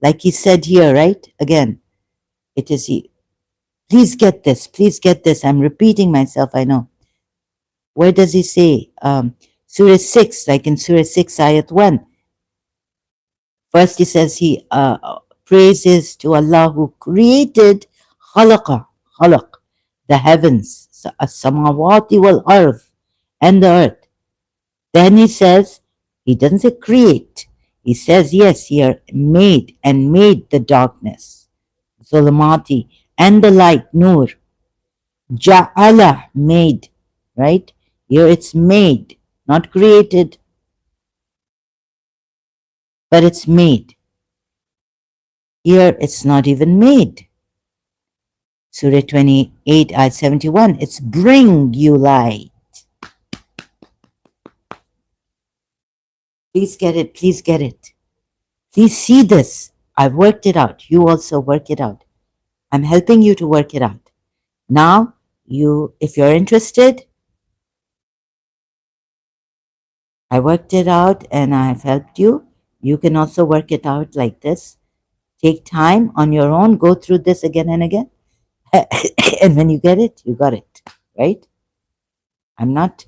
like he said here, right? Again, it is he. Please get this. Please get this. I'm repeating myself, I know. Where does he say? Surah 6, like in Surah 6, Ayat 1. First he says he praises to Allah who created khalaqa, khalaq, the heavens, as-samawati wal arth, and the earth. Then he says, he doesn't say create. He says, yes, he made and made the darkness, zulumati, and the light, nur. Ja'ala, made, right? Here it's made, not created, but it's made. Here it's not even made. Surah 28, ayat 71, it's bring you light. Please get it, please get it. Please see this. I've worked it out. You also work it out. I'm helping you to work it out. Now, if you're interested, I worked it out and I've helped you. You can also work it out like this. Take time on your own, go through this again and again. And when you get it, you got it, right? I'm not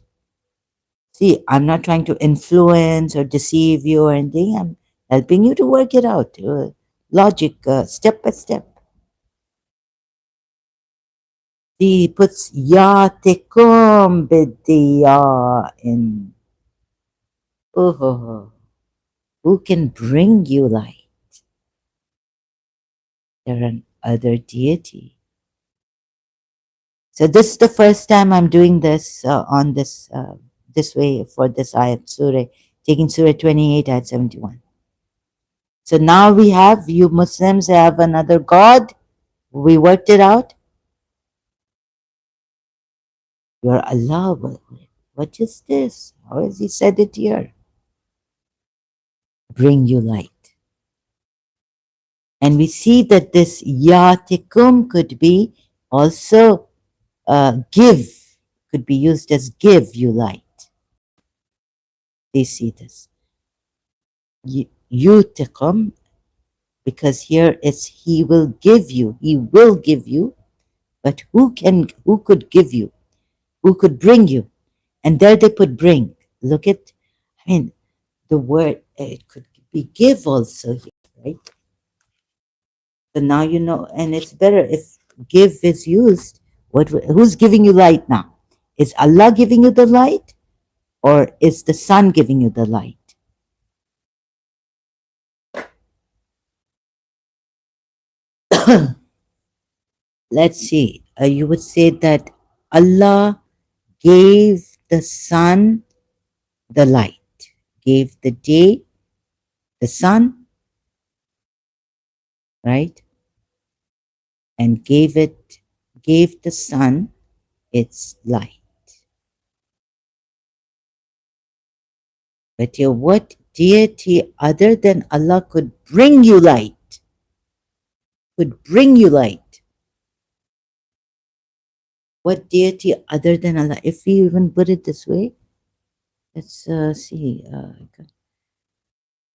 trying to influence or deceive you or anything. I'm helping you to work it out. Logic, step by step. He puts ya tekum bidiya in. Oh, who can bring you light? There are other deity. So this is the first time I'm doing this on this way for this ayat surah, taking surah 28 ayat 71. So now we have, you Muslims have another God. We worked it out. You're Allah. What is this? How has he said it here? Bring you light. And we see that this yatikum could be also give, could be used as give you light. They see this. Yutikum, because here it's he will give you, but who could give you? Who could bring you? And there they put bring. Look at, I mean, the word, it could be give also here, right? So now you know, and it's better if give is used. Who's giving you light now? Is Allah giving you the light, or is the sun giving you the light? Let's see. You would say that Allah gave the sun the light, gave the day the sun, right? And gave the sun its light. But here, what deity other than Allah could bring you light? Could bring you light? What deity other than Allah? If we even put it this way, let's see.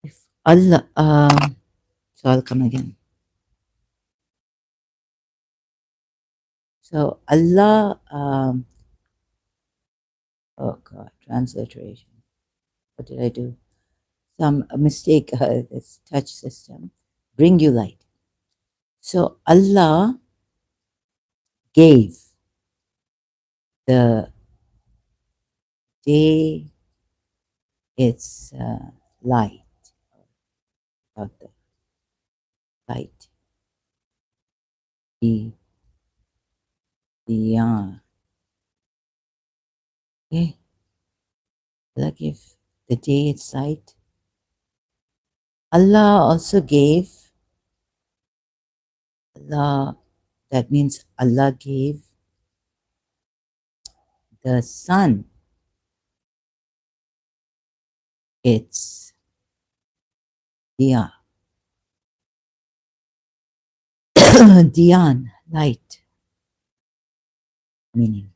If Allah, so I'll come again. So Allah, oh God, transliteration. What did I do? Some mistake, this touch system. Bring you light. So Allah gave the day its light, not the light, the, okay, Allah gave the day its light. Allah also gave, Allah, that means Allah gave the sun its diya, diyan, light, meaning.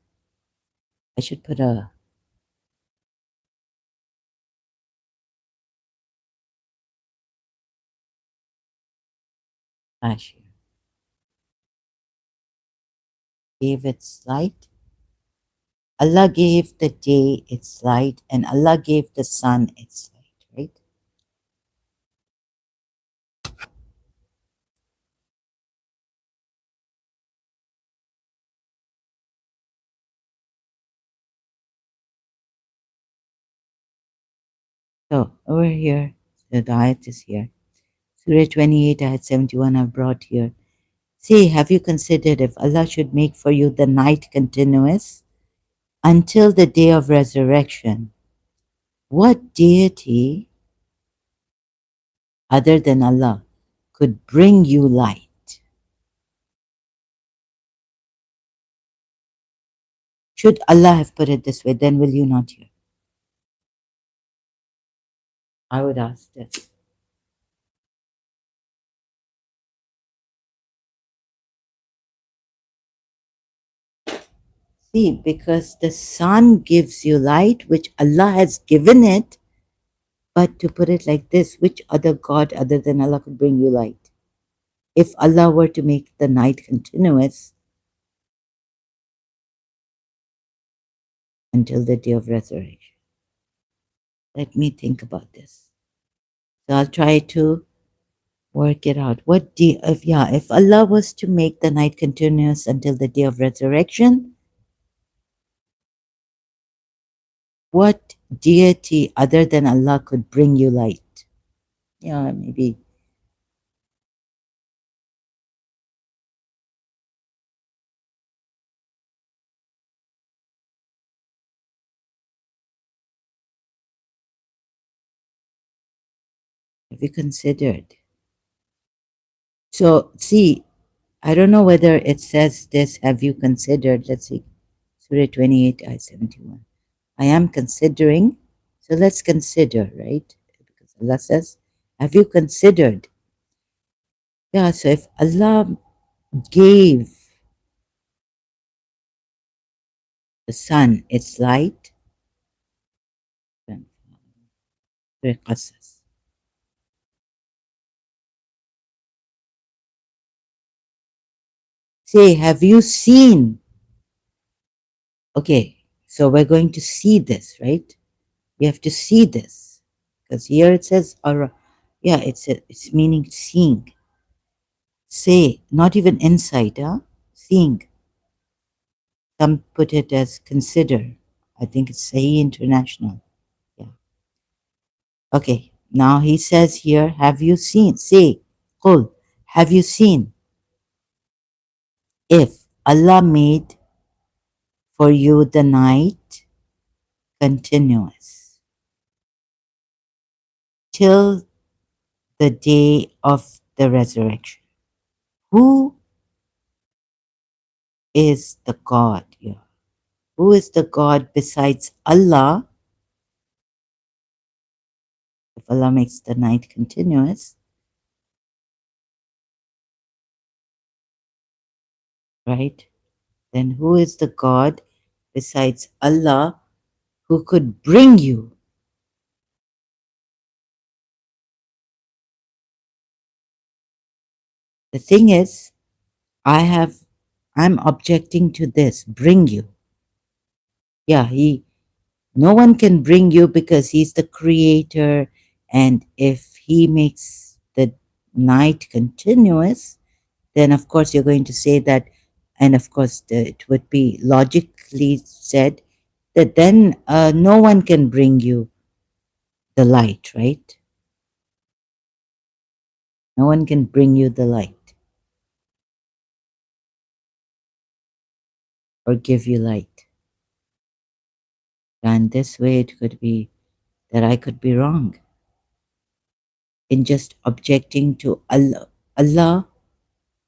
I should put a flash here. Gave its light. Allah gave the day its light, and Allah gave the sun its light, right? So over here, the ayat is here. Surah 28, ayat 71 I've brought here. Say, have you considered if Allah should make for you the night continuous until the day of resurrection? What deity other than Allah could bring you light? Should Allah have put it this way, then will you not hear? I would ask this. See, because the sun gives you light, which Allah has given it, but to put it like this, which other God other than Allah could bring you light? If Allah were to make the night continuous until the day of resurrection. Let me think about this. So I'll try to work it out. If Allah was to make the night continuous until the day of resurrection, what deity other than Allah could bring you light? Yeah, maybe. Have you considered? So see, I don't know whether it says this, have you considered? Let's see. Surah 28, ayah 71. I am considering. So let's consider, right? Because Allah says, have you considered? Yeah, so if Allah gave the sun its light, then say, have you seen? Okay, so we're going to see this, right? We have to see this. Because here it says, yeah, it's meaning seeing. Say, not even insight, huh? Seeing. Some put it as consider. I think it's Sahih International. Yeah. Okay. Now he says here, have you seen? Say, Qul, have you seen? If Allah made for you the night continuous till the day of the resurrection. Who is the God here? Who is the God besides Allah? If Allah makes the night continuous, right? Then who is the God besides Allah who could bring you? The thing is, I I'm objecting to this. Bring you. Yeah, no one can bring you because he's the creator. And if he makes the night continuous, then of course you're going to say that, and of course it would be logically said that then no one can bring you the light, right? No one can bring you the light or give you light. And this way it could be that I could be wrong in just objecting to Allah. Allah,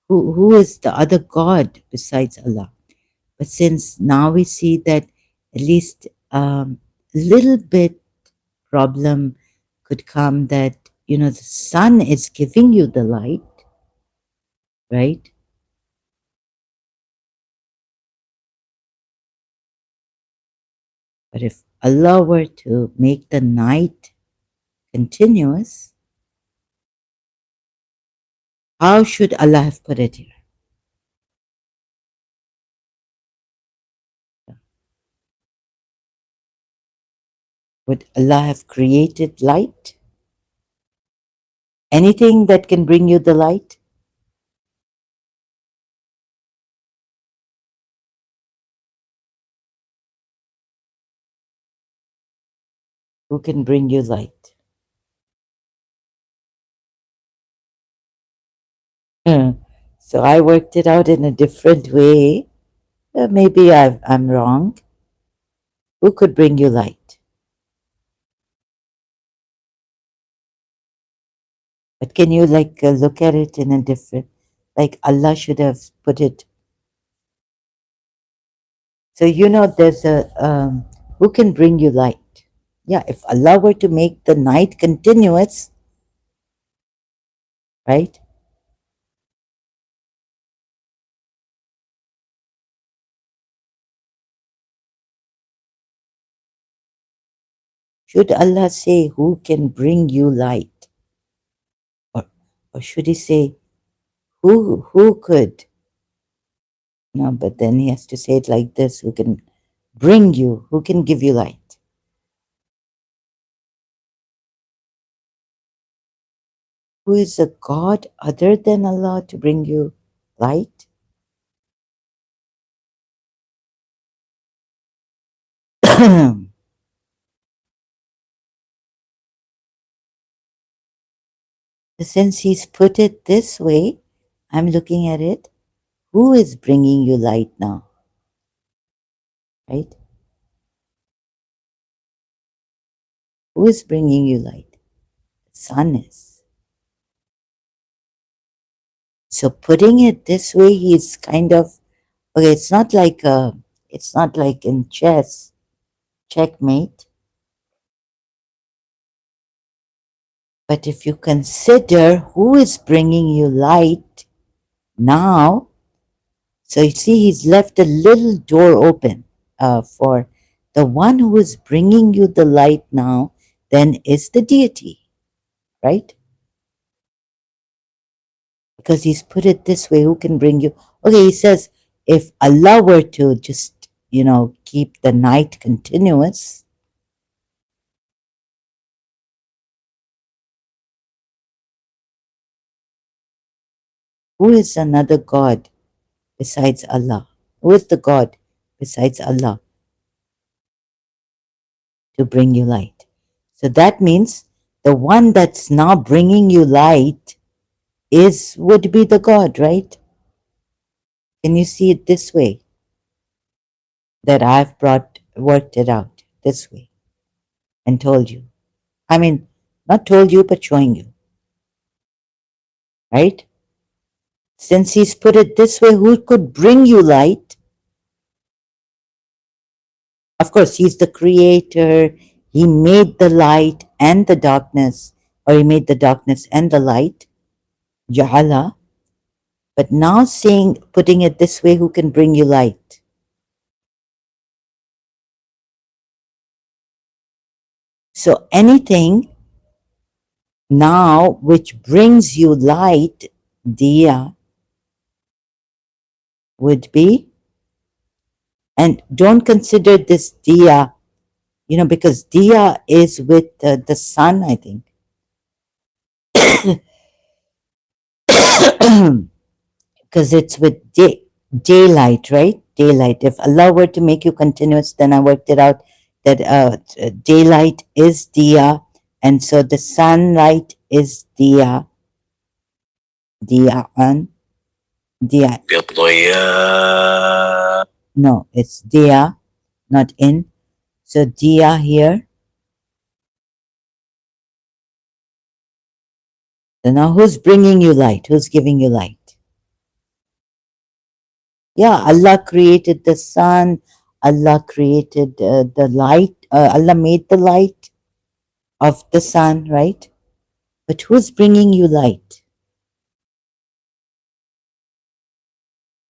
who is the other God besides Allah? But since now we see that at least a little bit problem could come, that the sun is giving you the light, right? But if Allah were to make the night continuous, how should Allah have put it here? Would Allah have created light? Anything that can bring you the light? Who can bring you light? So I worked it out in a different way. Maybe I'm wrong. Who could bring you light? But can you look at it in a different, like Allah should have put it. So there's a who can bring you light? Yeah, if Allah were to make the night continuous, right? Should Allah say who can bring you light? Or or should he say who could? No, but then he has to say it like this, who can bring you, who can give you light? Who is a God other than Allah to bring you light? Since he's put it this way, I'm looking at it. Who is bringing you light now? Right? Who is bringing you light? The sun is. So putting it this way, he's kind of okay. It's not like in chess, checkmate. But if you consider who is bringing you light now, so you see, he's left a little door open for the one who is bringing you the light now, then is the deity, right? Because he's put it this way, who can bring you? Okay, he says, if Allah were to just, keep the night continuous, who is another God besides Allah? Who is the God besides Allah to bring you light? So that means the one that's now bringing you light would be the God, right? Can you see it this way? That I've worked it out this way and told you. I mean, not told you, but showing you, right? Since he's put it this way, who could bring you light? Of course, he's the creator. He made the light and the darkness, or he made the darkness and the light, Ja'ala. But now putting it this way, who can bring you light? So anything now which brings you light, diya, would be, and don't consider this diya, because diya is with the sun, I think. Because it's with daylight, right? Daylight. If Allah were to make you continuous, then I worked it out that daylight is diya, and so the sunlight is diya, diyaan, diya. No, it's diya, not in. So diya here. So now who's bringing you light? Who's giving you light? Yeah, Allah created the sun. Allah created the light. Allah made the light of the sun, right? But who's bringing you light?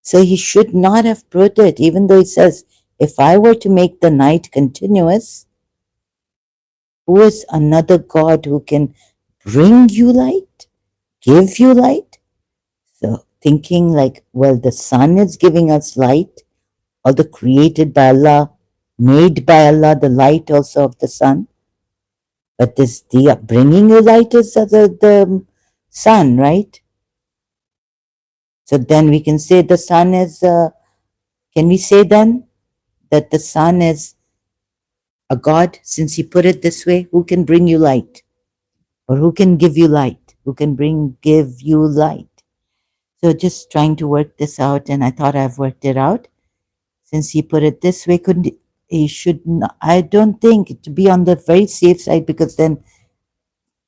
So he should not have put it, even though he says, if I were to make the night continuous, who is another God who can bring you light, give you light? So thinking like, well, the sun is giving us light, although created by Allah, made by Allah, the light also of the sun. But this diya bringing you light is the sun, right? So then we can say the sun is, can we say then that the sun is a God, since he put it this way? Who can bring you light? Or who can give you light? Who can give you light? So just trying to work this out, and I thought I've worked it out. Since he put it this way, couldn't he should not, I don't think, to be on the very safe side, because then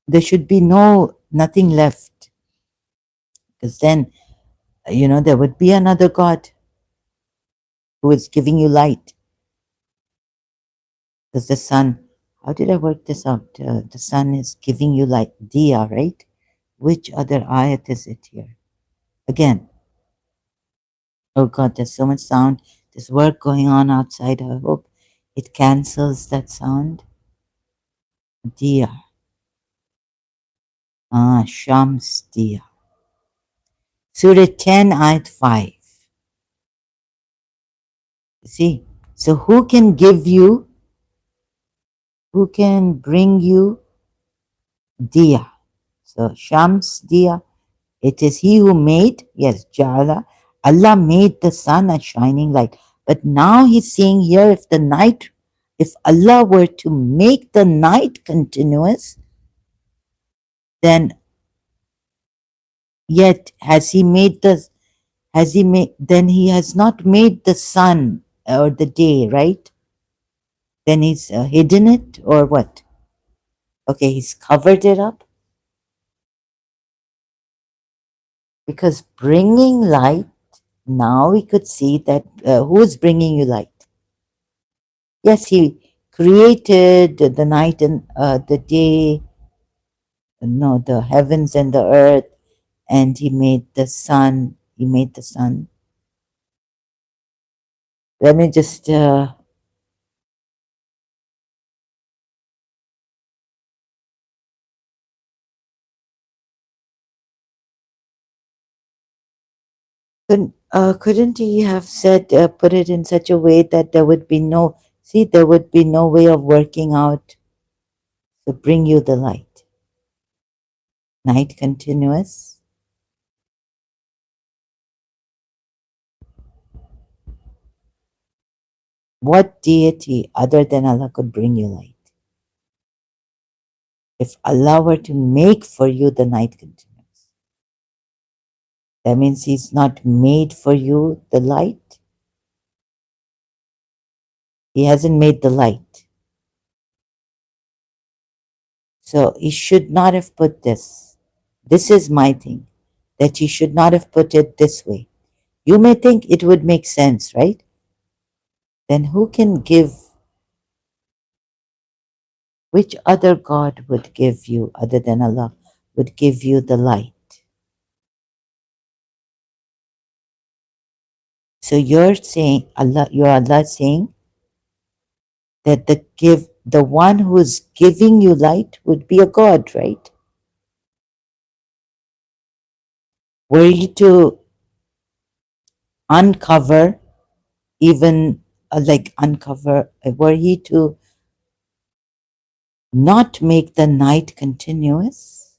there should be nothing left. Because then, there would be another God who is giving you light. Because the sun, how did I work this out? The sun is giving you light, diya, right? Which other ayat is it here? Again, oh God, there's so much sound. There's work going on outside. I hope it cancels that sound. Diya. Shams diya. Surah 10, ayat 5. See, so who can bring you diya? So Shams diya, it is he who made, yes, Jala. Allah made the sun a shining light. But now he's saying here, if Allah were to make the night continuous, then yet then he has not made the sun or the day, right? Then he's hidden it or what? Okay, he's covered it up. Because bringing light, now we could see that who is bringing you light? Yes, he created the night and the day, no, the heavens and the earth, and he made the sun. He made the sun. Let me just couldn't he have said, put it in such a way that there would be no way of working out to bring you the light? Night continuous. What deity other than Allah could bring you light? If Allah were to make for you the night continuous, that means He's not made for you the light. He hasn't made the light. So He should not have put this. This is my thing, that He should not have put it this way. You may think it would make sense, right? Then who can give, which other God would give you, other than Allah, would give you the light? So you're saying, Allah saying that the one who is giving you light would be a God, right? Were you to uncover, even like uncover, were he to not make the night continuous,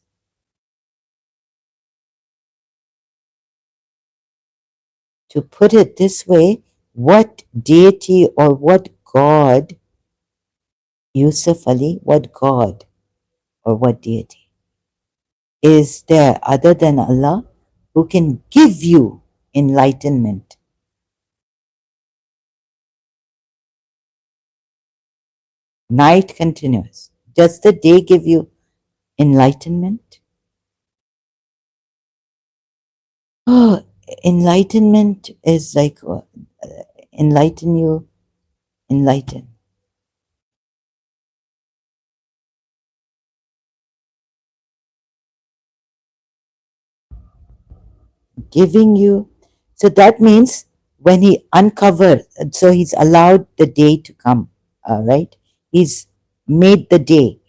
to put it this way, what deity or what God, Yusuf Ali, what God or what deity is there other than Allah who can give you enlightenment? Night continuous. Does the day give you enlightenment? Oh, enlightenment is like enlighten you, enlighten. Giving you. So that means when he uncovered, so he's allowed the day to come, right? He's made the day.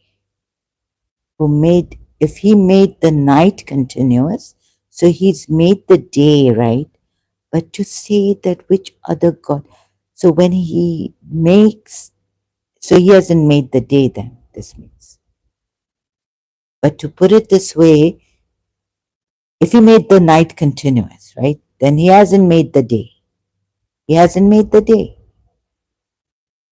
Who made, if he made the night continuous, so he's made the day, right? But to say that which other God, so when he makes, so he hasn't made the day then, this means. But to put it this way, if he made the night continuous, right, then he hasn't made the day. He hasn't made the day.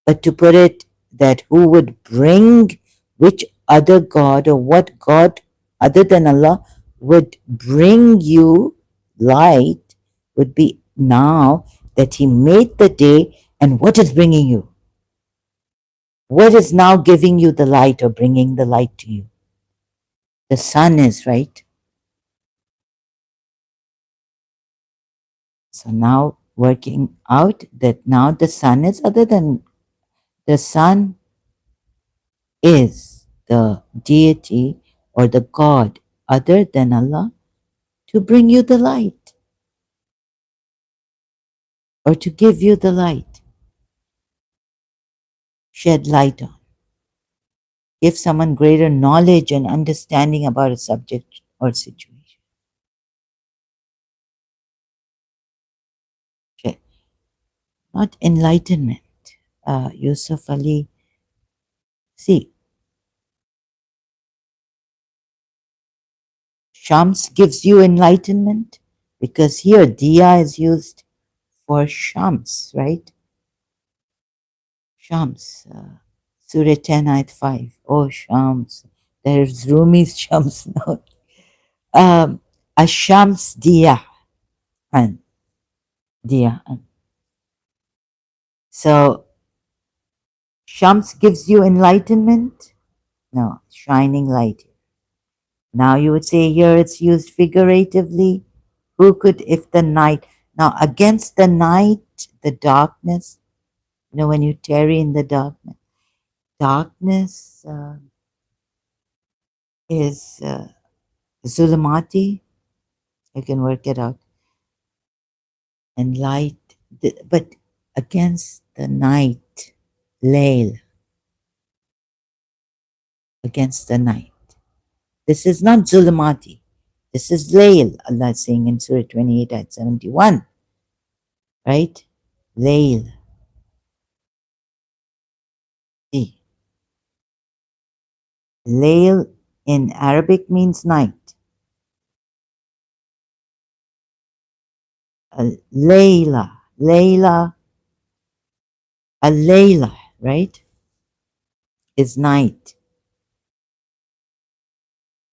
But to put it that who would bring, which other God or what God other than Allah would bring you light, would be now that he made the day, and what is bringing you? What is now giving you the light or bringing the light to you? The sun is, right? So now working out that now the sun is other than, the sun is the deity or the God other than Allah to bring you the light or to give you the light, shed light on, give someone greater knowledge and understanding about a subject or situation. Okay. Not enlightenment. Yusuf Ali, see, Shams gives you enlightenment because here Diya is used for Shams, right? Shams, Surah 10, Ayat 5. Oh, Shams. There's Rumi's Shams now. Ashams Diya. And Diya. So, Shams gives you enlightenment? No, shining light. Now you would say here it's used figuratively. Who could, if the night, now against the night, the darkness, when you tarry in the darkness, darkness is zulumati, you can work it out, and light, but against the night, layl, against the night. This is not zulumati. This is layl, Allah is saying in Surah 28 at 71, right? Layl. See, layl in Arabic means night. Layla, Layla, a Layla, right, is night.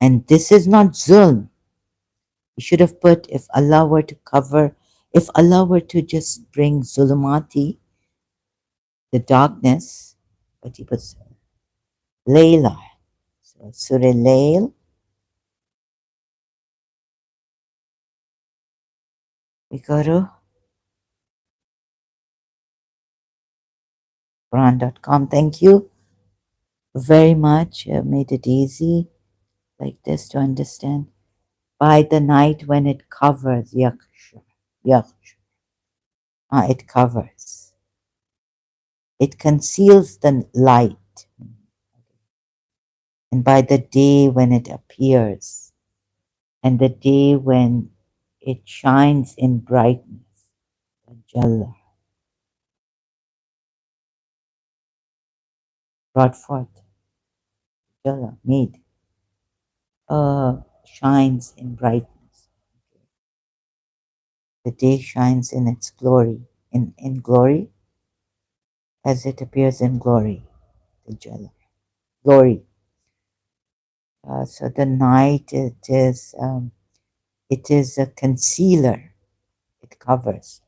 And this is not zulm. You should have put if Allah were to cover, if Allah were to just bring zulumati, the darkness, but he puts Layla. So Surah Layl, we go to Quran.com. Thank you very much. You have made it easy like this to understand. By the night when it covers, yakhsh, it covers. It conceals the light. And by the day when it appears, and the day when it shines in brightness. Jalla, brought forth, Jalla, made, shines in brightness. The day shines in its glory, in glory, as it appears in glory, the Jalla. Glory. So the night, it is a concealer. It covers.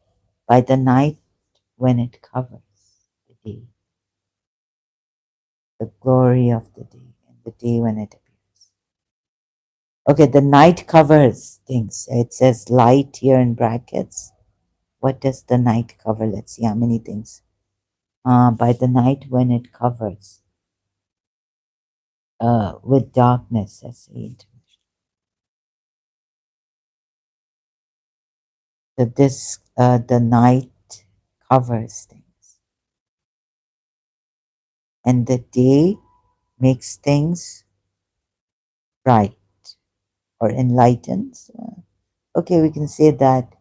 By the night, when it covers the day, the glory of the day, and the day when it appears. Okay, the night covers things. It says light here in brackets. What does the night cover? Let's see how many things. By the night when it covers with darkness, let's see. So this, the night covers things, and the day makes things bright or enlightens. Okay, we can say that.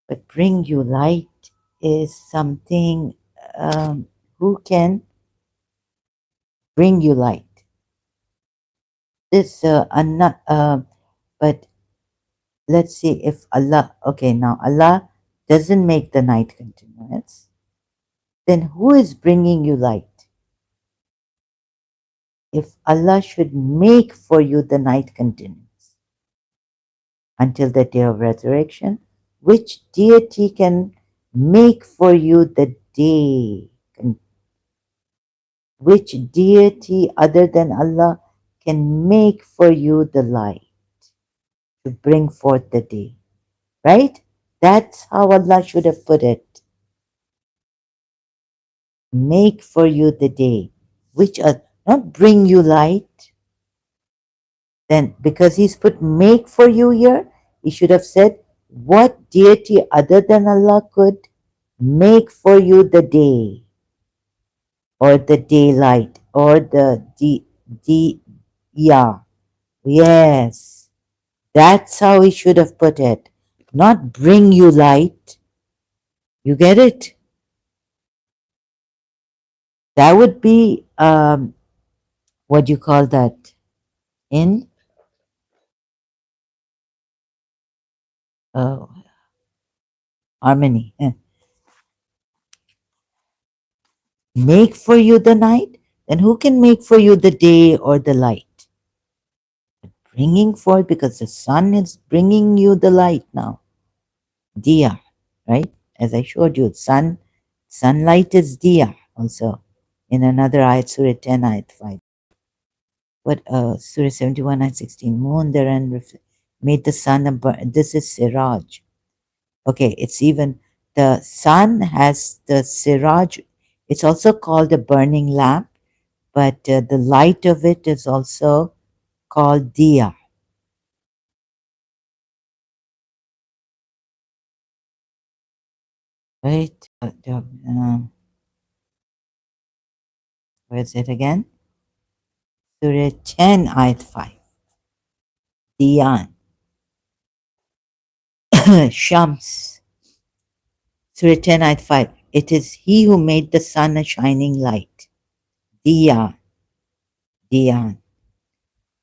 But bring you light is something, who can bring you light? This, but let's see if Allah, okay, now Allah doesn't make the night continuous, then who is bringing you light? If Allah should make for you the night continuous until the day of resurrection, which deity can make for you the day? Which deity other than Allah can make for you the light to bring forth the day? Right? That's how Allah should have put it. Make for you the day, which are not bring you light. Then, because He's put make for you here, He should have said, what deity other than Allah could make for you the day, or the daylight, or yeah, yes, that's how He should have put it. Not bring you light. You get it? That would be, what do you call that? In uh, harmony. Make for you the night, then who can make for you the day or the light? Bringing forth, because the sun is bringing you the light now. Diya, right? As I showed you, sunlight is diya also. In another ayat, Surah 10, ayat 5. What, Surah 71, ayat 16. Moon therein made the sun, this is Siraj. Okay, it's even, the sun has the Siraj. It's also called a burning lamp, but the light of it is also called diya. Right? Where is it again? Surah 10, ayat 5. Diyan. Shams. Surah 10, ayat 5. It is He who made the sun a shining light. Diyan. Diyan.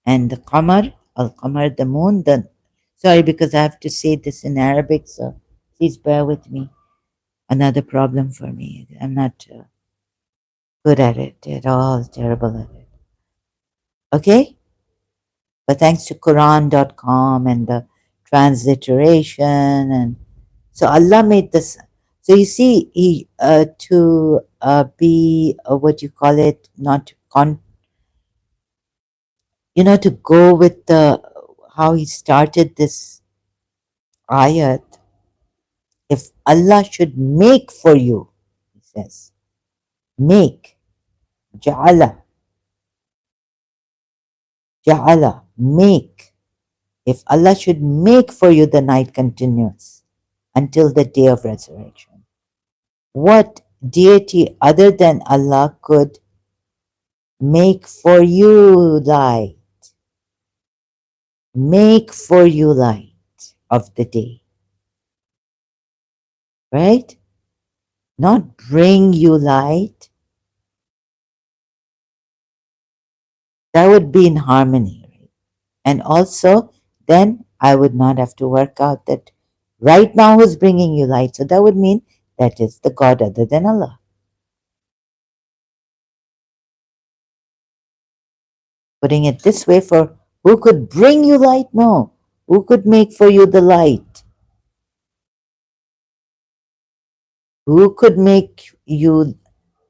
And the Qamar, Al-Qamar, the moon, sorry, because I have to say this in Arabic, so please bear with me. Another problem for me. I'm not good at it at all, terrible at it. Okay? But thanks to Quran.com and the transliteration, and so Allah made this. So you see, He to be what you call it, not to go with the how He started this ayat. If Allah should make for you, He says, make, ja'ala, ja'ala, make. If Allah should make for you the night continuous until the day of resurrection, what deity other than Allah could make for you light? Make for you light of the day. right? Not bring you light. That would be in harmony, right? And also, then I would not have to work out that right now who's bringing you light. So that would mean that is the God other than Allah. Putting it this way, for who could bring you light? No. Who could make for you the light? Who could make you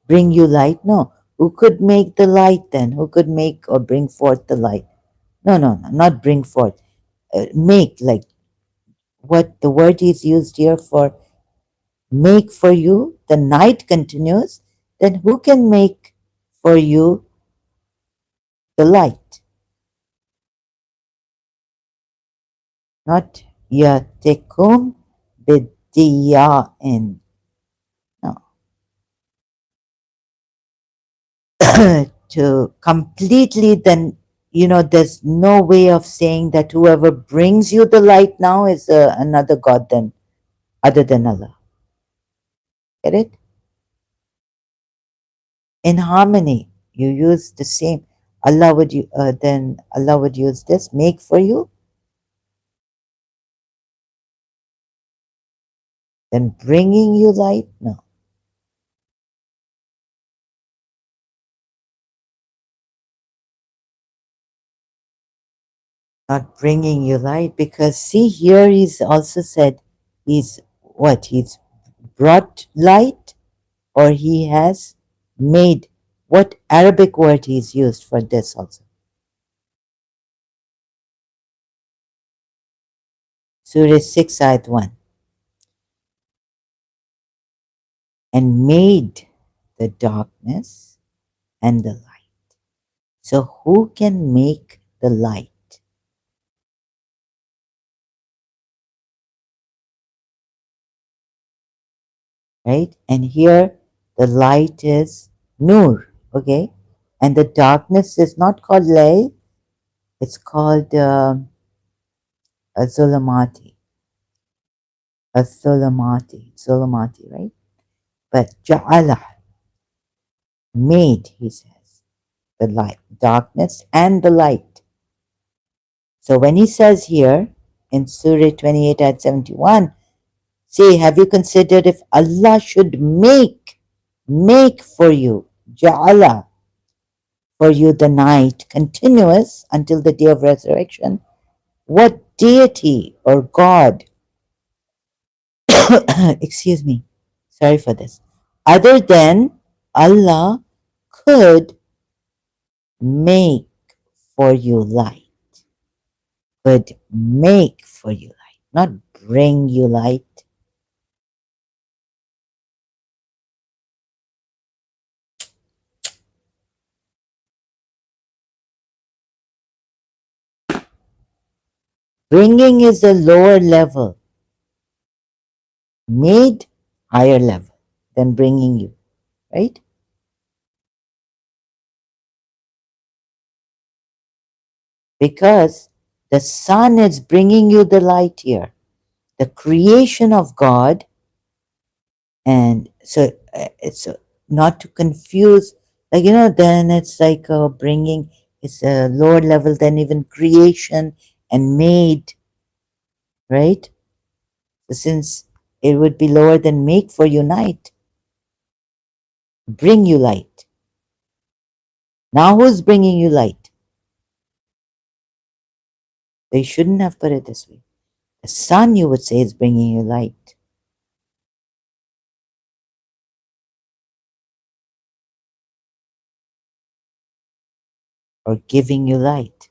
bring you light? No. Who could make the light then? Who could make or bring forth the light? No, no, no, not bring forth. Make, like what the word is used here for make for you. The night continues. Then who can make for you the light? Not yatikum bidiya'in. No. To completely, then, there's no way of saying that whoever brings you the light now is another God then, other than Allah. Get it? In harmony, you use the same. Then Allah would use this, make for you, then bringing you light. No, not bringing you light, because see here he's also said he's what? He's brought light, or he has made. What Arabic word he's used for this also? Surah 6 ayat 1. And made the darkness and the light. So who can make the light? Right? And here the light is Nur, okay? And the darkness is not called Layl, it's called Zulumati. Zulumati, right? But Ja'ala, made, he says, the light, darkness and the light. So when he says here in Surah 28 at 71, say, have you considered if Allah should make for you, Ja'ala, for you the night continuous until the day of resurrection, what deity or God, excuse me, sorry for this, other than Allah could make for you light, could make for you light, not bring you light. Bringing is a lower level, made higher level than bringing you, right? Because the sun is bringing you the light here, the creation of God. And so it's not to confuse, like, then it's like bringing, it's a lower level than even creation and made, right? So since it would be lower than make for you night, bring you light. Now who's bringing you light? They shouldn't have put it this way. The sun, you would say, is bringing you light. Or giving you light.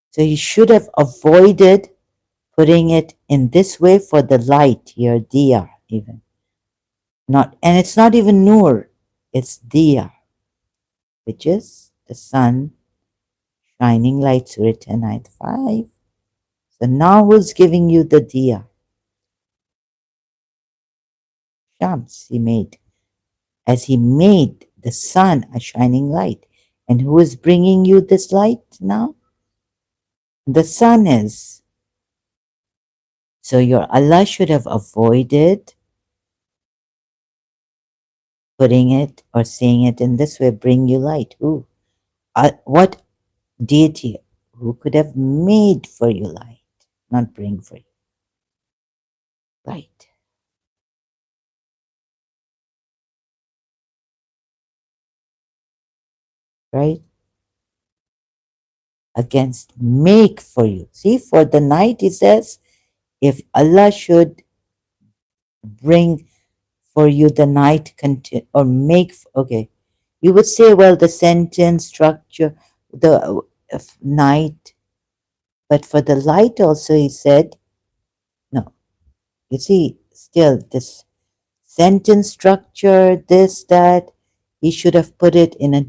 So you should have avoided putting it in this way for the light here, diya even. Not, and it's not even nur, it's diya, which is the sun shining light, Surah 10, ayat 5. So now who's giving you the diya? Shams, he made. As he made the sun a shining light. And who is bringing you this light now? The sun is. So your Allah should have avoided putting it or saying it in this way, bring you light. Who? What deity who could have made for you light, not bring for you light? Right? Against make for you. See, for the night, he says, if Allah should bring for you the night or make, okay, you would say, well, the sentence structure, the night, but for the light also, he said, no. You see, still this sentence structure, this, that, he should have put it in a,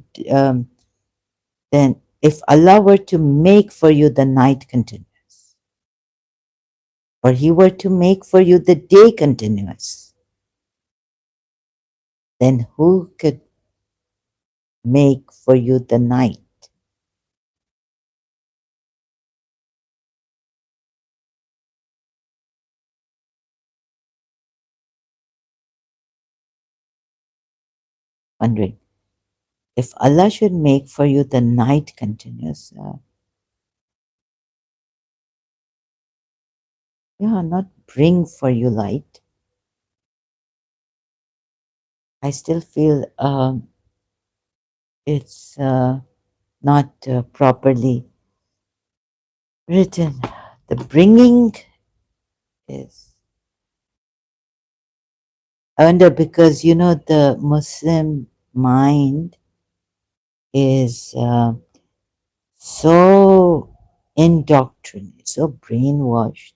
then if Allah were to make for you the night continuous, or he were to make for you the day continuous, then who could make for you the night? Wondering, if Allah should make for you the night continuous, yeah, not bring for you light, I still feel it's not properly written. The bringing is, I wonder, because you know the Muslim mind is so indoctrinated, so brainwashed.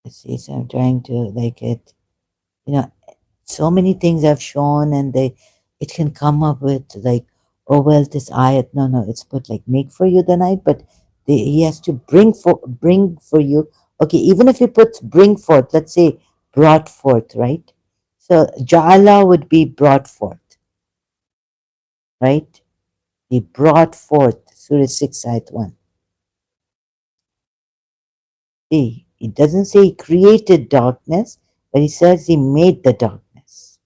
See, so I'm trying to like it, you know, so many things I've shown, and it can come up with like, oh well, this ayat, no, it's put like make for you the night, but he has to bring for you. Okay, even if he puts bring forth, let's say brought forth, right? So ja'ala would be brought forth, right? He brought forth, Surah 6, ayat 1. See, it doesn't say he created darkness, but he says he made the darkness.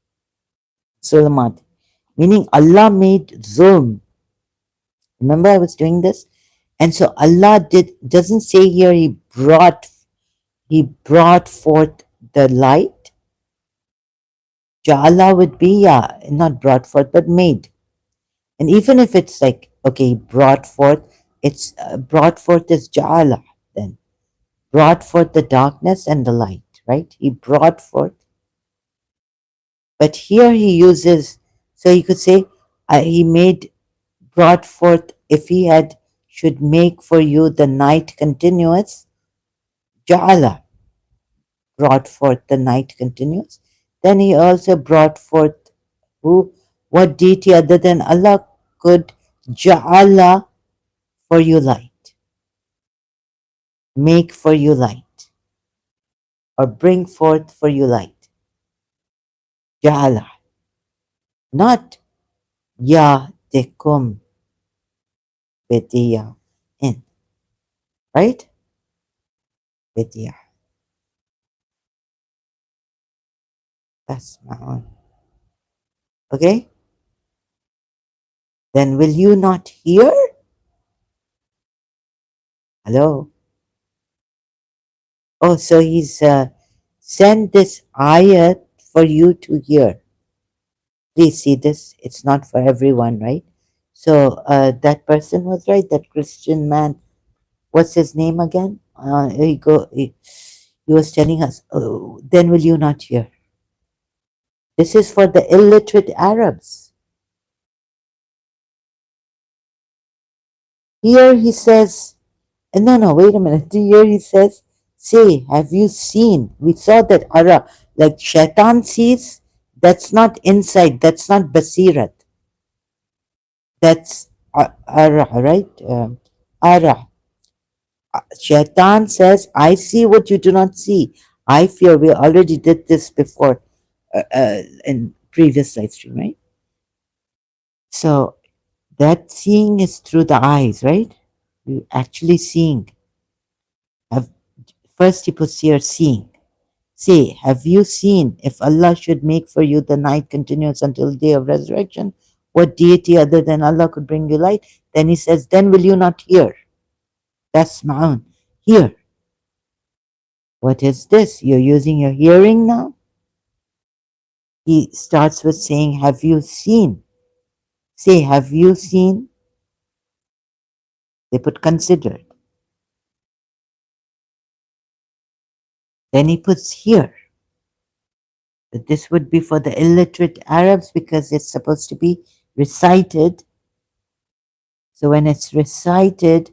Sulamat, meaning Allah made zulm. Remember I was doing this? And so Allah doesn't say here he brought forth the light. Ja'ala would be, yeah, not brought forth, but made. And even if it's like, okay, he brought forth, it's brought forth is Ja'ala then. Brought forth the darkness and the light, right? He brought forth. But here he uses, so he could say, brought forth, if he should make for you the night continuous, Ja'ala, brought forth the night continuous. Then he also brought forth who, what deity other than Allah could Ja'ala for you light, make for you light, or bring forth for you light. Ja'ala, not Ya tekum bediya in, right? Bediya. That's my own. Okay? Then will you not hear? Hello? Oh, so he's sent this ayat for you to hear. Please see this. It's not for everyone, right? So that person was right, that Christian man. What's his name again? He was telling us, oh, then will you not hear? This is for the illiterate Arabs. Here he says, no, wait a minute. Here he says, say, have you seen? We saw that ara, like shaitan sees, that's not insight, that's not basirat. That's ara, right? Ara. Shaitan says, I see what you do not see. I fear. We already did this before in previous live stream, right? So that seeing is through the eyes, right? You actually seeing. Have, first he puts here seeing. Say, have you seen if Allah should make for you the night continuous until the day of resurrection? What deity other than Allah could bring you light? Then he says, then will you not hear? That's ma'un. Hear. What is this? You're using your hearing now? He starts with saying, have you seen? Say, have you seen? They put considered. Then he puts here. But this would be for the illiterate Arabs because it's supposed to be recited. So when it's recited,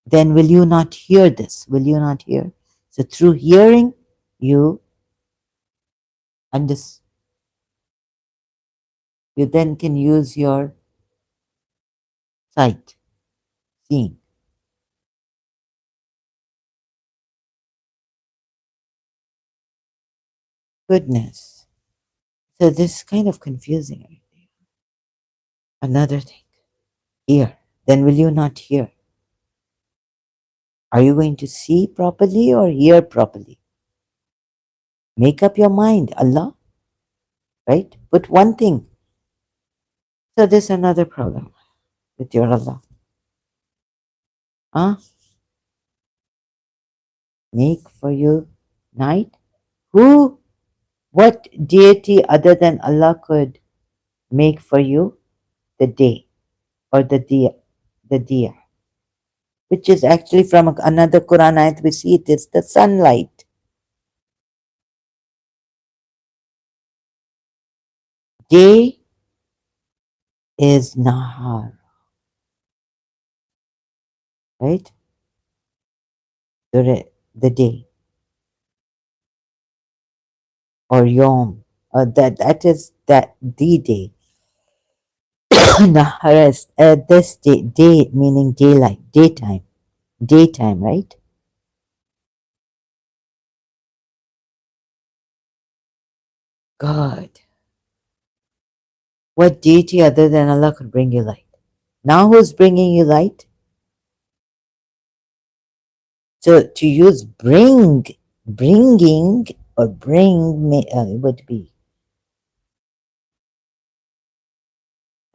then will you not hear this? Will you not hear? So through hearing, you understand. You then can use your sight, seeing. Goodness. So this is kind of confusing. Another thing. Hear. Then will you not hear? Are you going to see properly or hear properly? Make up your mind, Allah. Right? Put one thing. So there's another problem with your Allah. Huh? Make for you night. Who, what deity other than Allah could make for you the day or the dia, which is actually from another Quran ayat. We see it is the sunlight. Day is nahar, right? The day or yom, that is that the day. Nahar is this day meaning daylight, daytime, right? God, what deity other than Allah could bring you light? Now who's bringing you light? So to use bringing or bring would be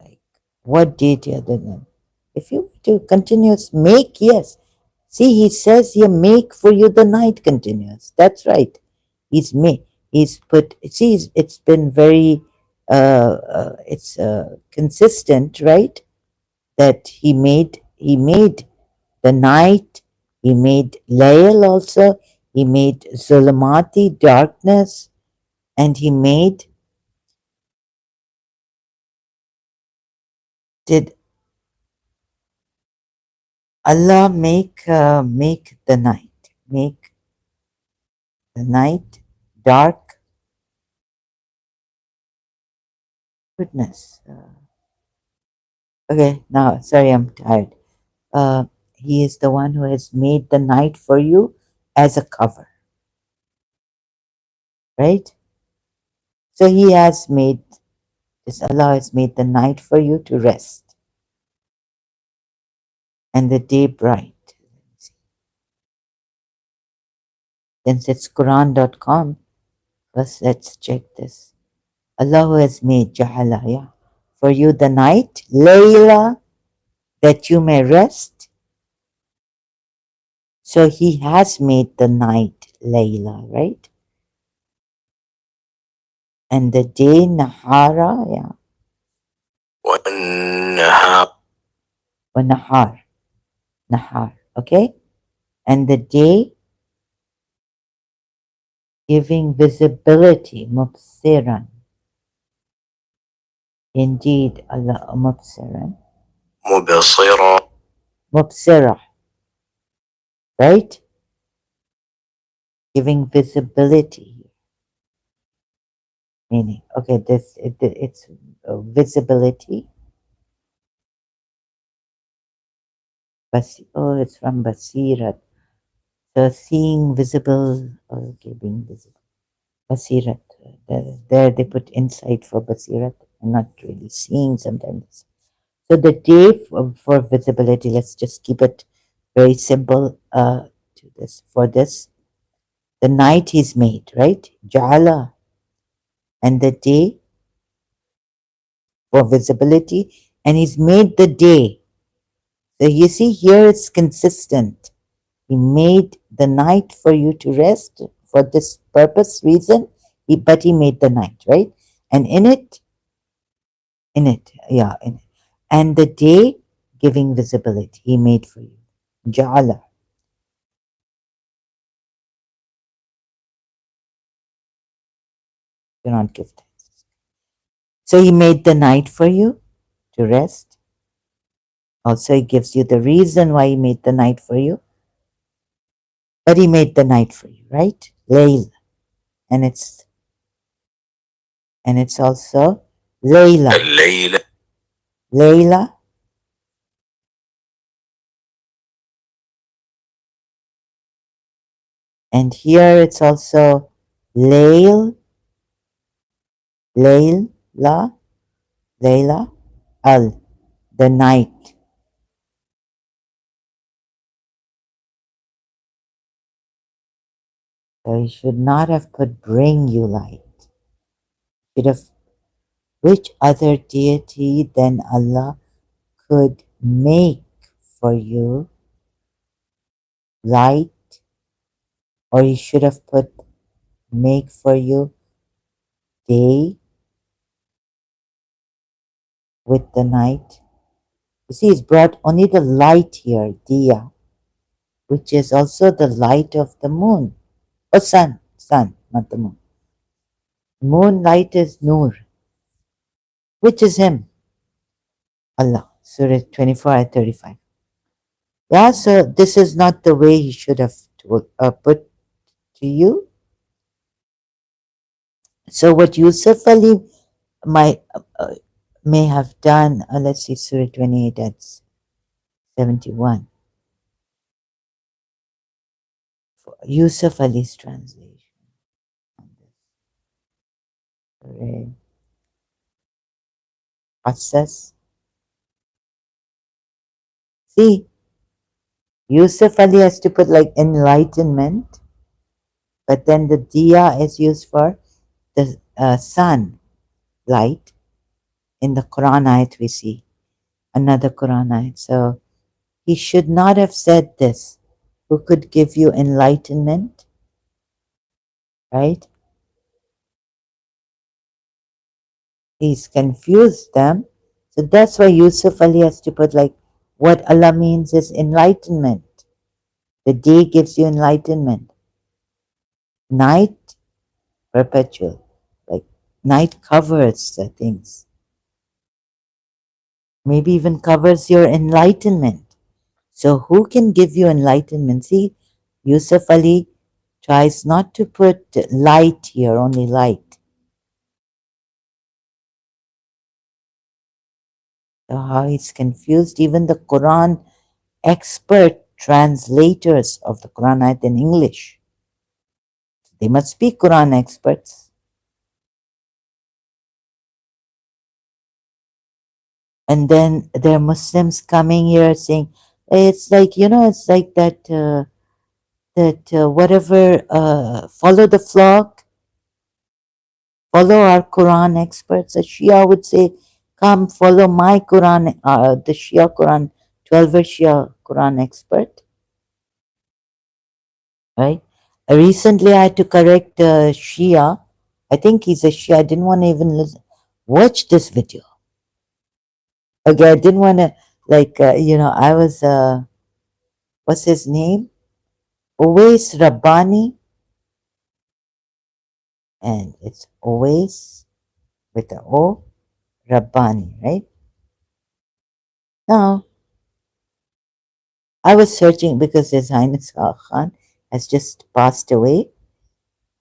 like what deity other than? If you were to continuous make, yes. See, he says here, make for you the night continuous. That's right. He's made. He's put. See, it's been very. It's consistent, right? That he made. He made the night. He made Layl also. He made Zulumati, darkness, and he made. Did Allah make the night? Make the night dark? Goodness. Okay, now sorry, I'm tired. He is the one who has made the night for you as a cover, right? So he has made this. Allah has made the night for you to rest and the day bright. Since it's Quran.com, first let's check this. Allah who has made Jahala, yeah, for you the night, Layla, that you may rest. So he has made the night Layla, right? And the day Nahara, yeah. Nahar, Nahar, okay? And the day giving visibility, Mubsiran. Indeed, Allah, Mubsiran. Mubsirah, right? Giving visibility, meaning, okay, it's visibility. Oh, it's from Basirat. So seeing visible, okay, being visible. Basirat. There they put insight for Basirat. I'm not really seeing sometimes. So the day for visibility, let's just keep it very simple to this. For this, the night he's made, right? Jala. And the day for visibility, and he's made the day. So you see here it's consistent. He made the night for you to rest for this purpose, reason, but he made the night, right? And in it, yeah, in it. And the day giving visibility, he made for you. Jala. Do not give thanks. So he made the night for you to rest. Also, he gives you the reason why he made the night for you. But he made the night for you, right? Layl. And it's also Layla. Layla. And here it's also Layl, Layla, Layla, Al, the night. So he should not have put bring you light. Should have, which other deity than Allah could make for you light? Or he should have put make for you day with the night. You see, he's brought only the light here, diya, which is also the light of the moon. Oh, sun, not the moon. Moonlight is Noor, which is him, Allah. Surah 24 ayat 35. Yeah, so this is not the way he should have put to you. So what Yusuf Ali might, may have done, let's see, Surah 28 at 71. For Yusuf Ali's translation. Surah Qasas. See, Yusuf Ali has to put like enlightenment, but then the diya is used for the sun, light. In the Quran ayat we see another Quran ayat. So he should not have said this. Who could give you enlightenment, right? He's confused them. So that's why Yusuf Ali has to put like what Allah means is enlightenment. The day gives you enlightenment. Night, perpetual. Like night covers the things. Maybe even covers your enlightenment. So who can give you enlightenment? See, Yusuf Ali tries not to put light here, only light. So how he's confused. Even the Quran expert translators of the Quran ayat in English, they must be Quran experts. And then there are Muslims coming here saying, it's like, it's like that, whatever, follow the flock, follow our Quran experts. A Shia would say, come follow my Quran, the Shia Quran, 12 Shia Quran expert, right? Recently I had to correct Shia. I think he's a Shia. I didn't want to even watch this video. Okay, I didn't want to, like, I was, what's his name? Always Rabbani, and it's always with the O, Rabbani, right? Now, I was searching because His Highness Shah Khan has just passed away.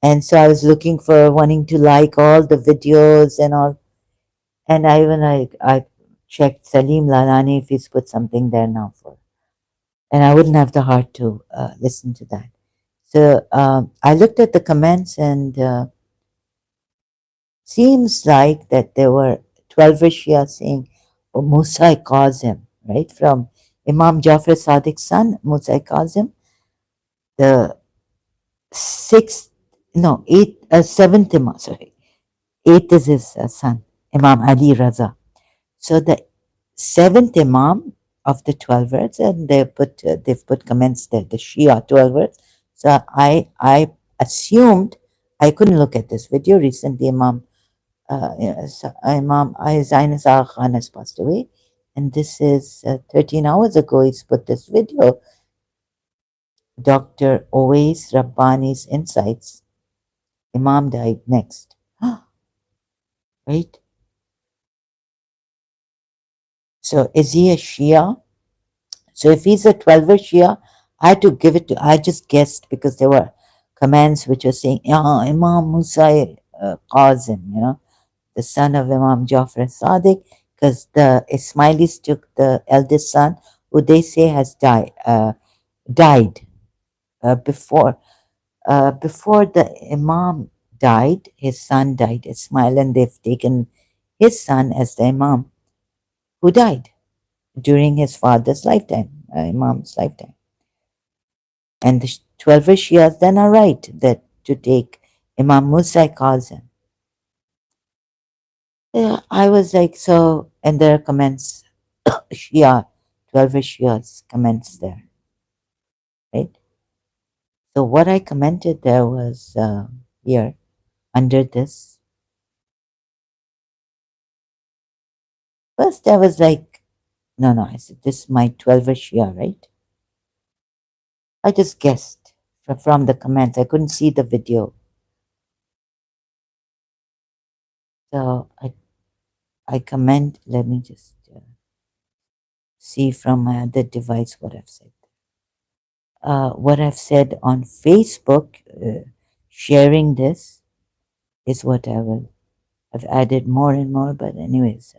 And so I was looking for wanting to like all the videos and all. And I checked Salim Lalani if he's put something there now for. And I wouldn't have the heart to listen to that. So I looked at the comments and seems like that there were 12 Shia saying, oh, Musa Kazim, right? From Imam Jafar Sadiq's son, Musa Kazim, the sixth, no, seventh Imam, sorry. Eighth is his son, Imam Ali Raza. So the seventh Imam of the 12 words, and they've put comments there, the Shia 12 words. So I assumed, I couldn't look at this video recently. Imam Zainis Agha Khan has passed away, and this is 13 hours ago. He's put this video. Dr. Owais Rabbani's insights. Imam died next. Right? So is he a Shia? So if he's a 12er Shia, I had to give it to, I just guessed because there were comments which were saying, yeah, Imam Musa Qazim, the son of Imam Jafar Sadiq, because the Ismailis took the eldest son, who they say has died before. Before the Imam died, his son died, Ismail, and they've taken his son as the Imam who died during his father's lifetime, Imam's lifetime. And the 12 Shias then are right that to take Imam Musa Kazim. Yeah, I was like, so, and there are comments, Shia, 12 Shias comments there, right? So what I commented there was here under this. First, I was like, no, I said, this is my 12 Shia, right? I just guessed from the comments. I couldn't see the video. So I comment, let me just see from my other device what I've said. What I've said on Facebook, sharing this is what I've added more and more, but anyways.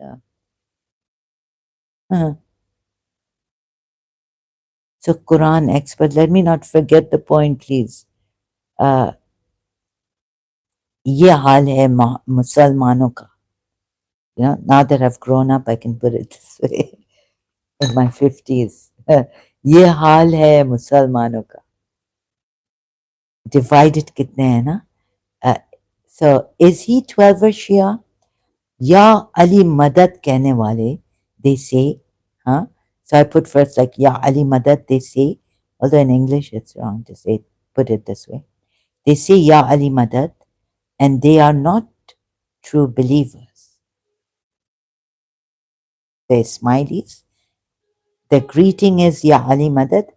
So Quran expert, let me not forget the point, please. ये हाल है मुसलमानों का. Now that I've grown up, I can put it this way. In my 50s. ये हाल है मुसलमानों का. Divided कितने हैं ना? So is he 12 Shia? Ya Ali Madad कहने वाले, they say, huh? So I put first like Ya Ali Madad, they say, although in English it's wrong to say, put it this way. They say Ya Ali Madad, and they are not true believers. They're smileys. The greeting is Ya Ali Madad,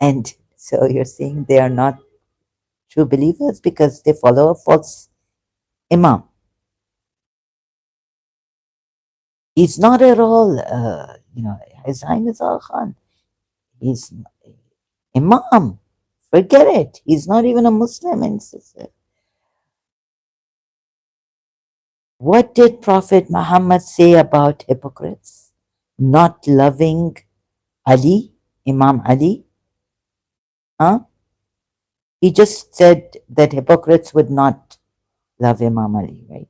and so you're saying they are not true believers because they follow a false imam. He's not at all, His Highness Al Khan. He's imam. Forget it. He's not even a Muslim. And what did Prophet Muhammad say about hypocrites? Not loving Ali, Imam Ali? Huh? He just said that hypocrites would not love Imam Ali, right?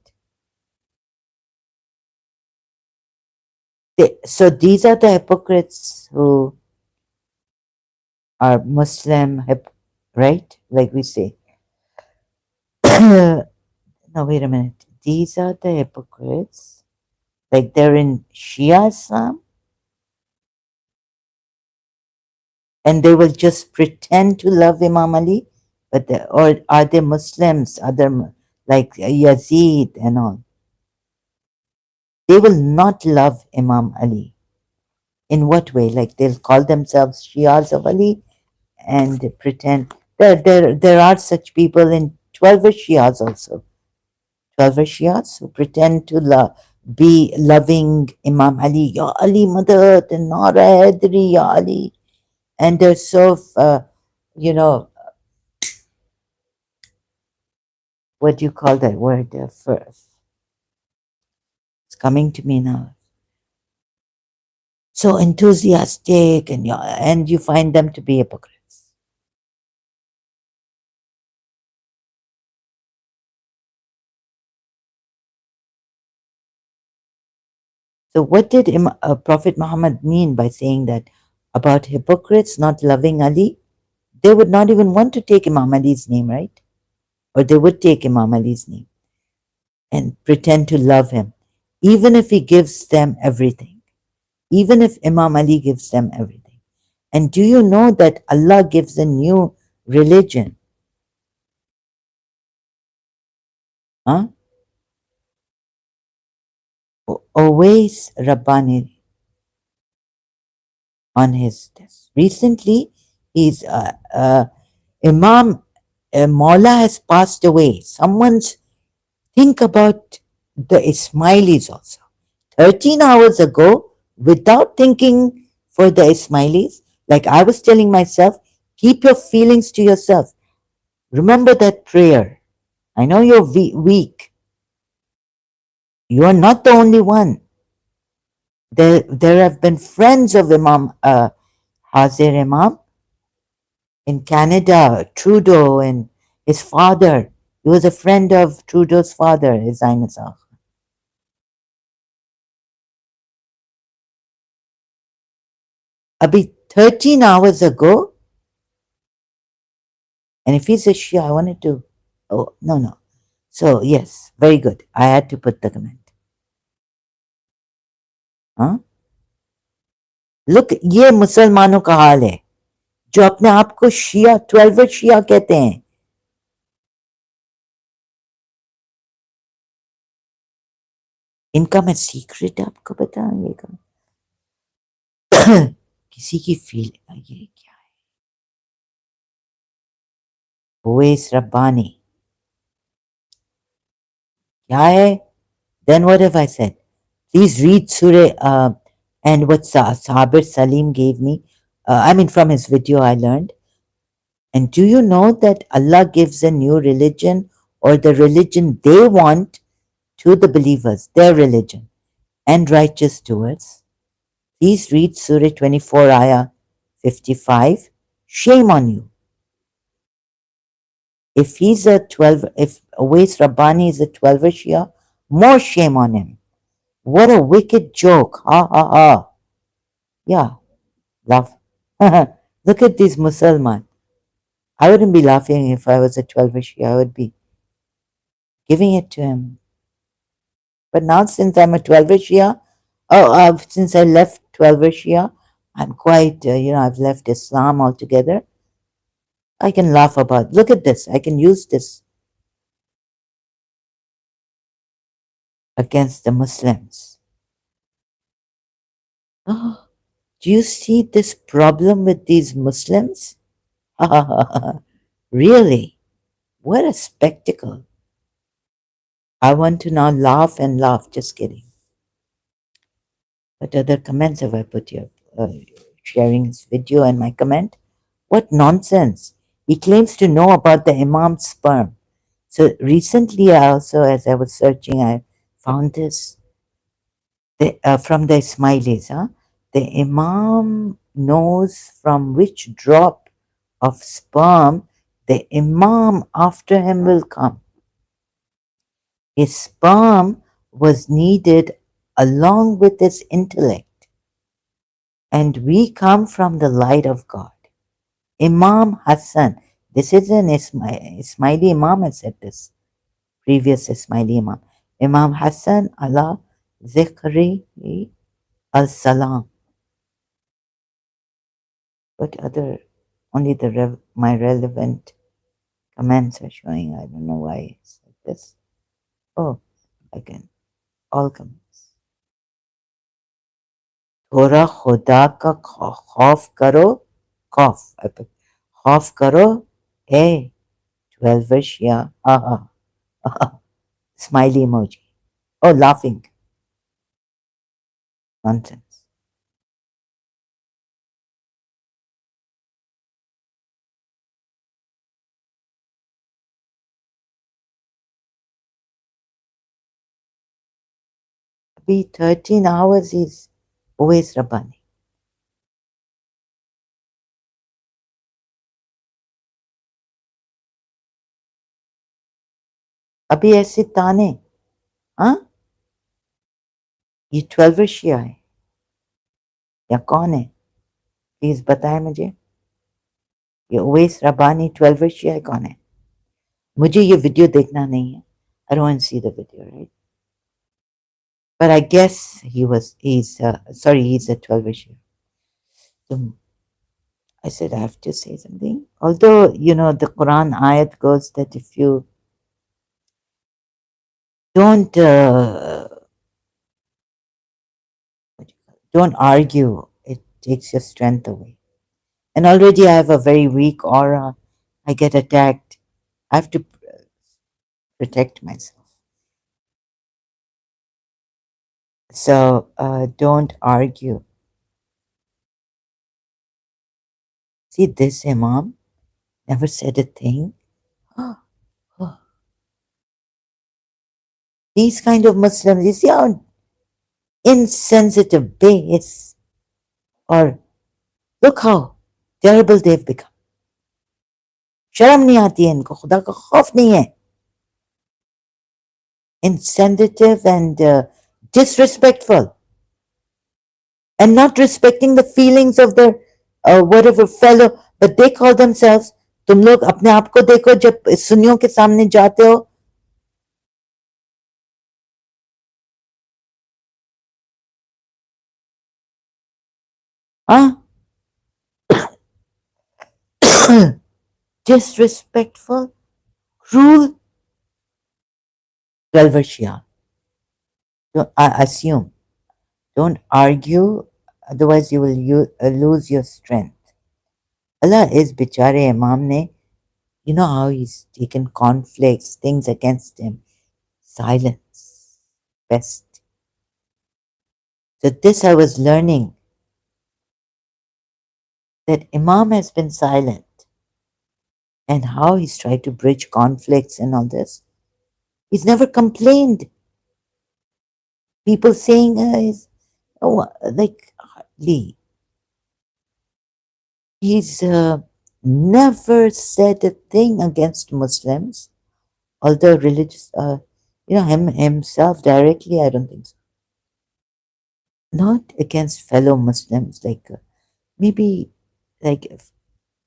So these are the hypocrites who are Muslim, right? Like we say. No, wait a minute. These are the hypocrites. Like they're in Shia Islam and they will just pretend to love Imam Ali, but or are they Muslims? Other like Yazid and all. They will not love Imam Ali. In what way? Like they'll call themselves Shias of Ali and pretend. There are such people in 12 Shias also. 12 Shias who pretend to be loving Imam Ali. Ya Ali Madad and Nara Hadri, Ya Ali. And they're so, you know, what do you call that word? It's coming to me now. So enthusiastic, and you find them to be hypocrites. So, what did Prophet Muhammad mean by saying that about hypocrites not loving Ali? They would not even want to take Imam Ali's name, right? Or they would take Imam Ali's name and pretend to love him, even if he gives them everything, even if Imam Ali gives them everything. And do you know that Allah gives a new religion? Huh? Always Rabbani on his desk. Recently, he's Imam Maula has passed away. Someone's think about the Ismailis also. 13 hours ago, without thinking for the Ismailis, like I was telling myself, keep your feelings to yourself. Remember that prayer. I know you're weak. You are not the only one. There have been friends of Imam Hazir Imam in Canada, Trudeau and his father. He was a friend of Trudeau's father, His Highness. Abhi 13 hours ago, and if he's a Shia, I wanted to. Oh, no, no. So, yes, very good. I had to put the comment. हाँ? Look, ये मुसलमानों का हाल है जो अपने आप को शिया 12 शिया कहते हैं. इनका मैं सीक्रेट आपको बताऊंगा. किसी की फील ये क्या है? ओएस रब्बानी क्या है? Then what have I said? Please read Surah and what Sabir Salim gave me. I mean, from his video, I learned. And do you know that Allah gives a new religion or the religion they want to the believers, their religion, and righteous doers? Please read Surah 24, Ayah 55. Shame on you. If he's a 12, if Awais Rabbani is a 12 Shia, more shame on him. What a wicked joke. Ha ha ha. Yeah, laugh. Look at these Musalman. I wouldn't be laughing if I was a 12 Shia. I would be giving it to him. But now, since I'm a 12 Shia, since I left 12 Shia, I'm quite, I've left Islam altogether. I can laugh about. Look at this. I can use this against the Muslims. Oh, do you see this problem with these Muslims? Really? What a spectacle. I want to now laugh and laugh. Just kidding. What other comments have I put here? Sharing his video and my comment? What nonsense. He claims to know about the Imam's sperm. So recently, I also, as I was searching, I found this from the Ismailis. Huh? The Imam knows from which drop of sperm the Imam after him will come. His sperm was needed along with his intellect, and we come from the light of God. Imam Hassan, this is an Ismaili Imam has said this, previous Ismaili Imam. Imam Hassan Allah Zikri al Salam. What other, only my relevant comments are showing. I don't know why I said this. Oh, again, all comments. थोड़ा खुदा का खौफ करो खौफ करो ए 12 yeah smiley emoji. Oh, laughing. Nonsense. Be 13 hours is always Rabbani. अभी ऐसे ताने हाँ ये 12 शिया है या कौन है? प्लीज बताएं मुझे। ये ओवैस रब्बानी 12 शिया है, कौन है? मुझे ये वीडियो देखना नहीं है. I don't want to see the video, right? But I guess he's a 12 shia. So I said I have to say something. Although, the Quran ayat goes that if you don't don't argue, it takes your strength away. And already I have a very weak aura. I get attacked. I have to protect myself. So don't argue. See, this Imam never said a thing. These kind of Muslims, you see how insensitive base, or look how terrible they've become. शर्म नहीं आती है इनको, खुदा का खौफ नहीं है. Insensitive and disrespectful, and not respecting the feelings of their whatever fellow, but they call themselves. तुम लोग अपने आप को देखो जब सुन्नियों के सामने जाते हो. हाँ. Disrespectful, cruel, Shia. I assume. Don't argue, otherwise you will lose your strength. Allah is bichare Imam ne, you know how he's taken conflicts, things against him. Silence. Best. So this I was learning, that Imam has been silent, and how he's tried to bridge conflicts and all this. He's never complained. People saying, like, hardly. He's never said a thing against Muslims, although religious, himself directly, I don't think so. Not against fellow Muslims, like maybe, like,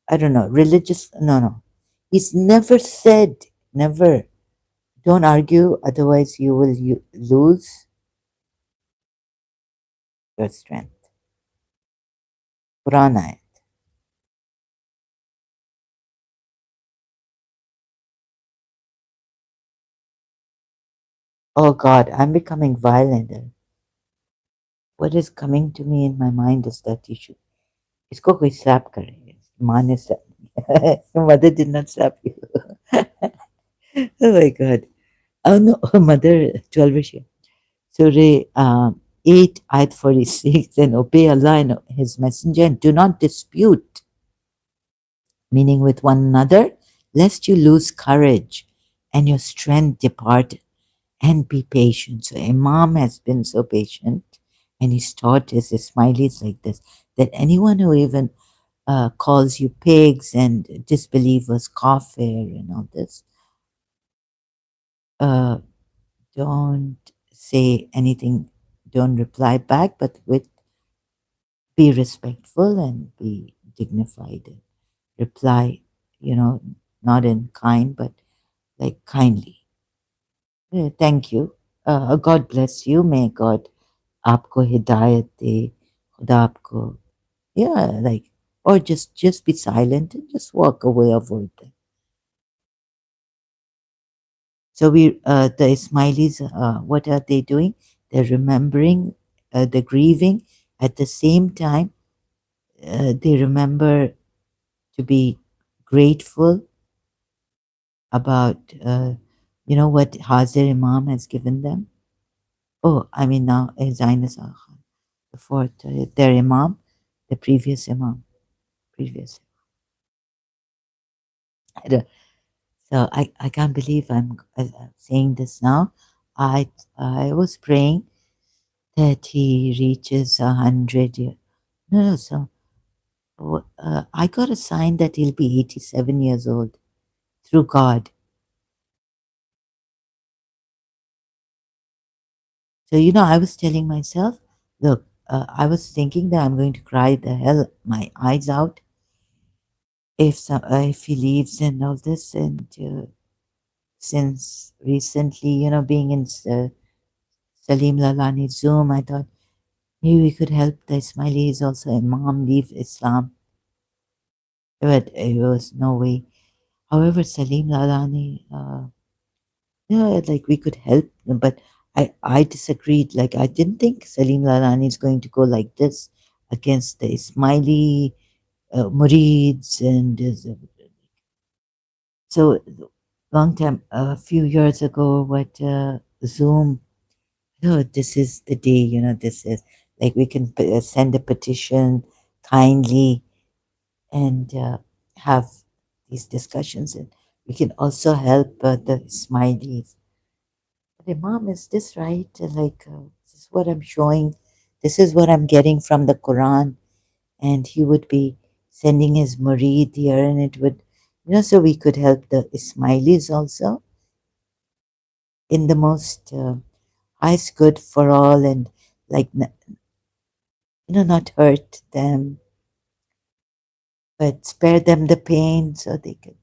I don't know, religious, no. He's never said, never. Don't argue, otherwise you will lose your strength. Quran ayat. Oh God, I'm becoming violent. What is coming to me in my mind is that you should, इसको कोई slap करे. माँ ने slap. Your mother did not slap you. Oh my God. Oh no, mother 12 years. Surah 8, ayat 46, and obey Allah and His Messenger and do not dispute, meaning with one another, lest you lose courage and your strength depart, and be patient. So Imam has been so patient, and he's taught his Ismailis like this, that anyone who even calls you pigs and disbelievers, kafir and all this, uh, don't say anything, don't reply back, but be respectful and be dignified and reply, not in kind, but like kindly. Thank you. God bless you. May God आपको हिदायत दे, खुदा आपको, yeah, like, or just be silent and just walk away, avoid them. So the Ismailis, what are they doing? They're remembering, the grieving. At the same time, they remember to be grateful about, what Hazir Imam has given them. Oh, I mean now His Highness Aga Khan, the fourth, their Imam, the previous Imam, previous. I don't, so I can't believe I'm saying this now. I was praying that he reaches 100 years. No, so I got a sign that he'll be 87 years old through God. So, I was telling myself, look, I was thinking that I'm going to cry the hell my eyes out if he leaves and all this. And since recently, being in Salim Lalani's Zoom, I thought maybe we could help the Ismailis also, Imam leave Islam. But it was no way. However, Salim Lalani, like we could help them, but I disagreed. Like I didn't think Salim Lalani is going to go like this against the Ismaili Murids and so long time, a few years ago, what Zoom. Oh, this is the day. This is like we can send a petition kindly and have these discussions, and we can also help the Ismailis. But Imam, is this right? Like, this is what I'm showing. This is what I'm getting from the Quran. And he would be sending his murid here, and it would, so we could help the Ismailis also in the most highest good for all, and like, not hurt them, but spare them the pain so they could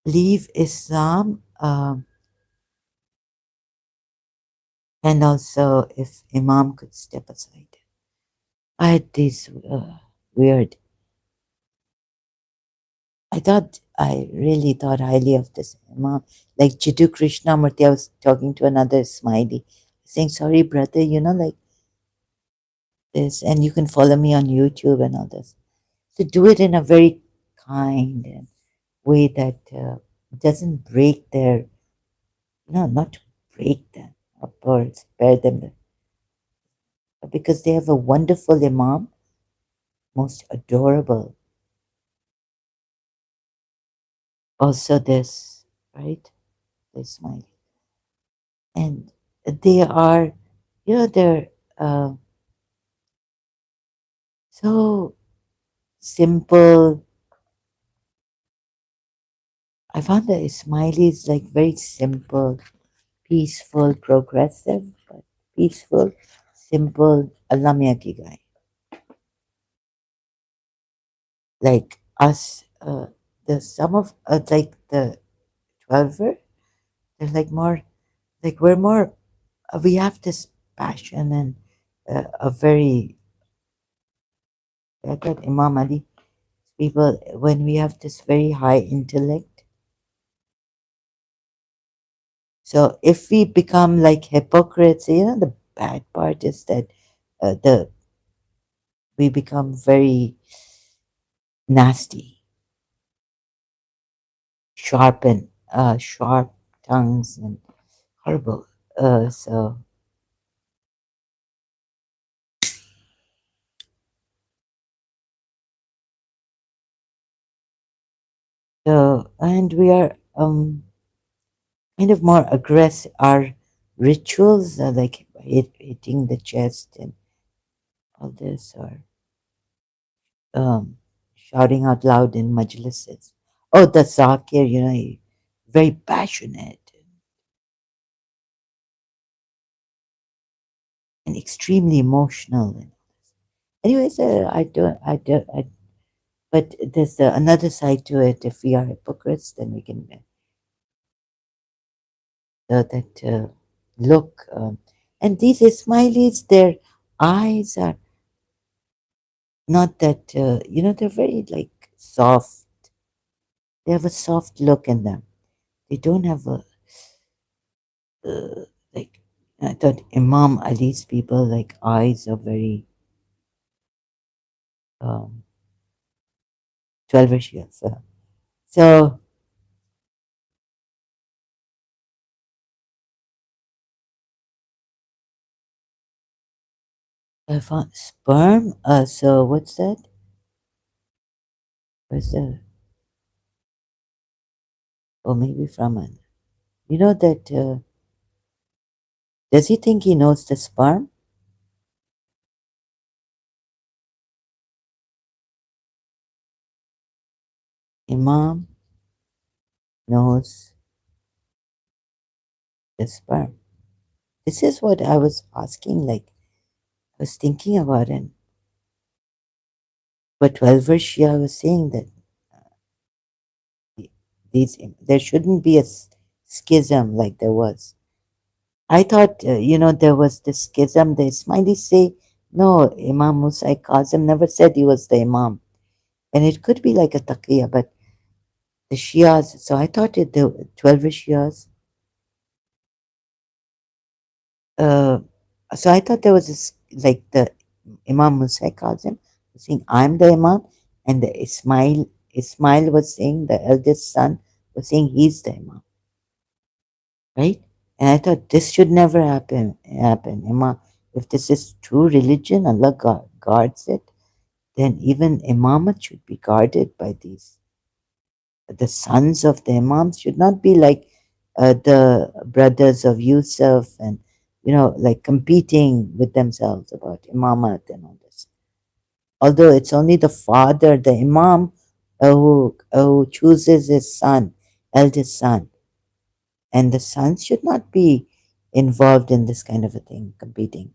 leave Islam. And also, if Imam could step aside. I had this weird. I really thought highly of this Imam. Like Jiddu Krishnamurti, I was talking to another Smiley, saying, sorry, brother, like this, and you can follow me on YouTube and all this. So do it in a very kind and way that doesn't break their, not to break them up or spare them, because they have a wonderful Imam, most adorable. Also, this, right? This Smiley. And they are, they're uh, so simple. I found that Smiley is like very simple, peaceful, progressive, but peaceful, simple, Allah Miyaki guy. Like us, the some of like the 12er, they're like more, like we're more, we have this passion and a very, like that Imam Ali, people, when we have this very high intellect. So if we become like hypocrites, the bad part is that the we become very nasty, sharp tongues and horrible. So and we are kind of more aggressive. Our rituals are like hitting the chest and all this, or um, shouting out loud in majlises. Oh, the zakir, very passionate and extremely emotional. And anyways, but there's another side to it. If we are hypocrites, then we can that look. And these Ismailis, their eyes are not that, they're very like soft. They have a soft look in them. They don't have a, like, I thought Imam Ali's people, like, eyes are very, 12ish years. So, I found sperm. So what's that? What's that? Or maybe from an. You know that, does he think he knows the sperm? Imam knows the sperm. This is what I was asking, like, I was thinking about it. But 12 verse Shia was saying that these there shouldn't be a schism like there was. I thought, there was this schism. The Ismailis say, no, Imam Musa Kazim never said he was the Imam. And it could be like a taqiyya, but the Shias, so I thought the 12 Shias, uh, so I thought there was this, like the Imam Musa Kazim was saying, I'm the Imam, and the Ismail was saying, the eldest son was saying he's the Imam, right? And I thought this should never happen. Imam, if this is true religion, Allah guards it, then even imamat should be guarded by these. The sons of the imams should not be like the brothers of Yusuf and, like competing with themselves about imamat and all this. Although it's only the father, the imam, who chooses his son, eldest son. And the sons should not be involved in this kind of a thing, competing.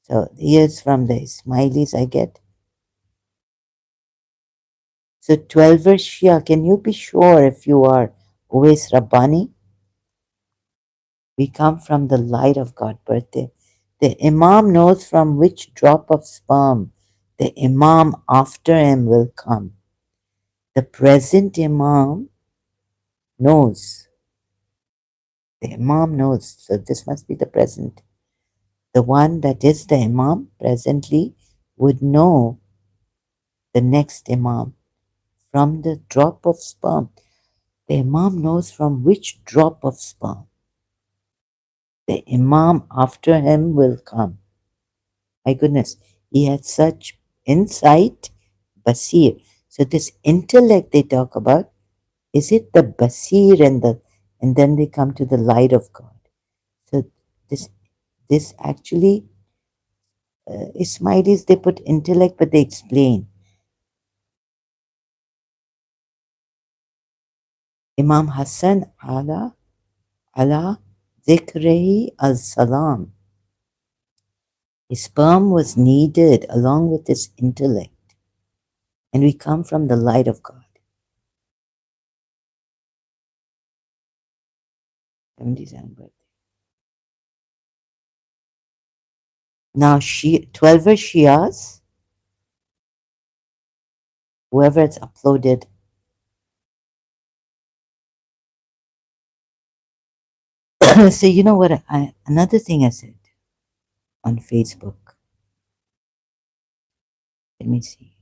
So here's from the Ismailis I get. So 12 verse Shia, can you be sure if you are Uwais Rabbani? We come from the light of God birthday. The Imam knows from which drop of sperm the Imam after him will come. The present Imam knows. The Imam knows. So this must be the present. The one that is the Imam presently would know the next Imam from the drop of sperm. The Imam knows from which drop of sperm the Imam after him will come. My goodness, he had such insight, basir. So this intellect they talk about, is it the basir and then they come to the light of God. So this this actually Ismailis they put intellect, but they explain. Imam Hassan ala Zikrehi al Salam. His sperm was needed along with his intellect, and we come from the light of God. 77 birthday. Now, 12er Shias, whoever it's uploaded, so you know what? Another thing I said on Facebook. Let me see.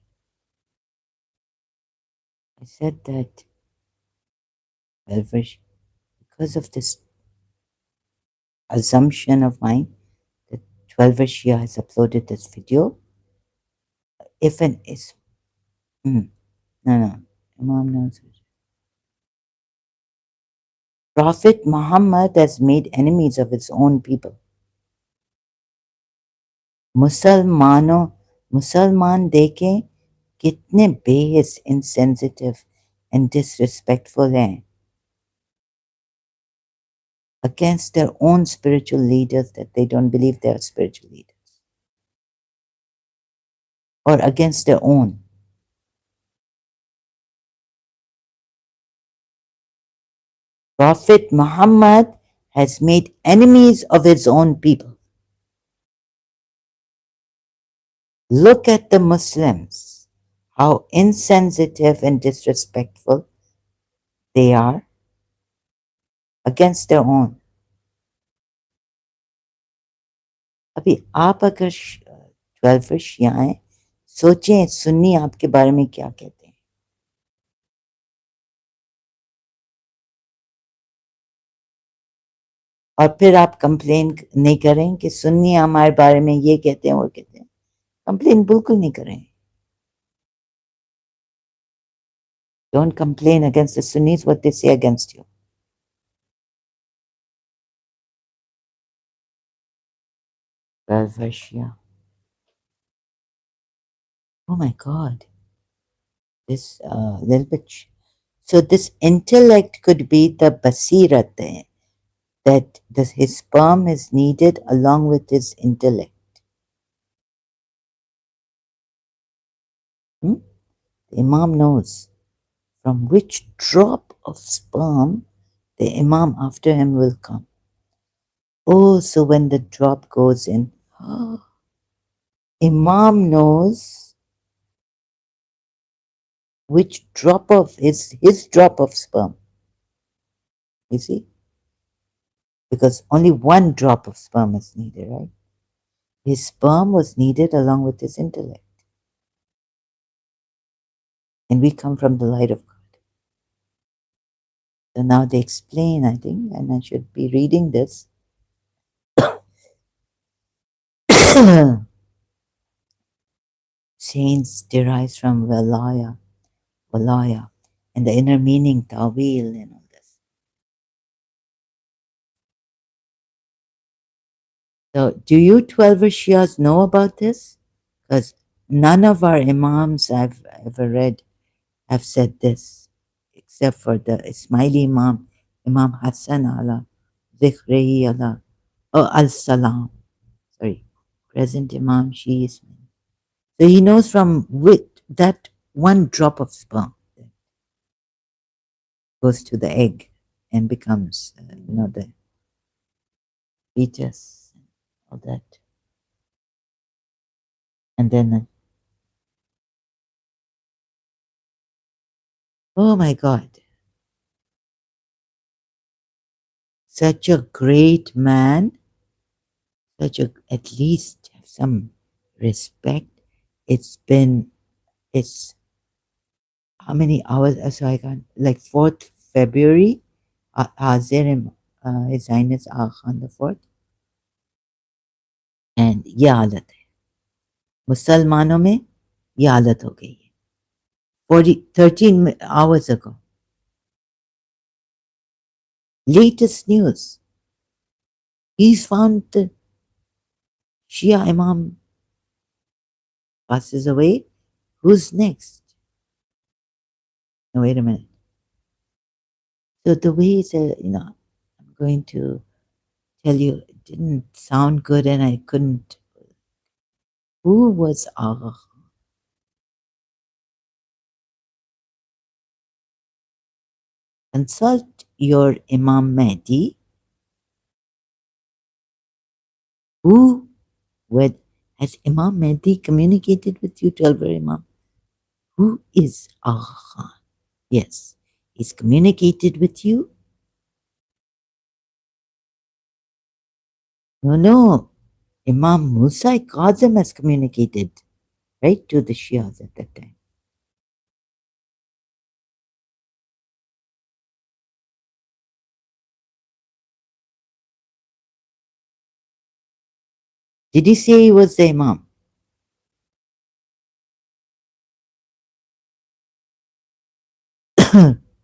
I said that 12er, because of this assumption of mine, that 12er Shia has uploaded this video. If an is, no, Imam knows. Prophet Muhammad has made enemies of his own people. मुसलमानों मुसलमान देखें कितने बेहिस insensitive and disrespectful हैं against their own spiritual leaders that they don't believe they are spiritual leaders or against their own. Prophet Muhammad has made enemies of his own people. Look at the Muslims, how insensitive and disrespectful they are against their own. अभी आप अगर 12 शिया हैं, सोचें सुन्नी आपके बारे में क्या कहते हैं. और फिर आप कंप्लेन नहीं करें कि सुन्नी हमारे बारे में ये कहते हैं वो कहते हैं. कंप्लेन बिल्कुल नहीं करें. Don't complain against the Sunnis what they say against you. Shia. Oh my God. This little bit. So this intellect could be the basirat. that his sperm is needed along with his intellect. Hmm? The Imam knows from which drop of sperm the Imam after him will come. Oh, so when the drop goes in, Imam knows which drop of his drop of sperm. You see? Because only one drop of sperm is needed, right? His sperm was needed along with his intellect. And we come from the light of God. So now they explain, I think, and I should be reading this. Saints derives from Valaya, and the inner meaning, Tawil, and all this. So, do you 12 Shias know about this? Because none of our Imams I've ever read have said this, except for the Ismaili Imam, Imam Hassan Allah, Zikhrihi Allah, oh, Al Salam, sorry, present Imam Shi. So he knows from with that one drop of sperm that goes to the egg and becomes, the fetus, all that. And then, oh my God, such a great man, at least have some respect. It's how many hours? So I can't, like 4th February, Hazir His Highness Aga Khan the 4th. And ये हालत है मुसलमानों में ये हालत हो गई है 13 hours ago. Latest news. He's found the Shia Imam passes away. Who's next? No, wait a minute. So the way it's, I'm going to tell you, it didn't sound good and I couldn't. Who was Aga? Consult your Imam Mahdi. Who with has Imam Mahdi communicated with you, 12 Imam? Who is Aga Khan? Yes, he's communicated with you. No. Imam Musa Kazim has communicated, right, to the Shias at that time. Did he say he was the Imam?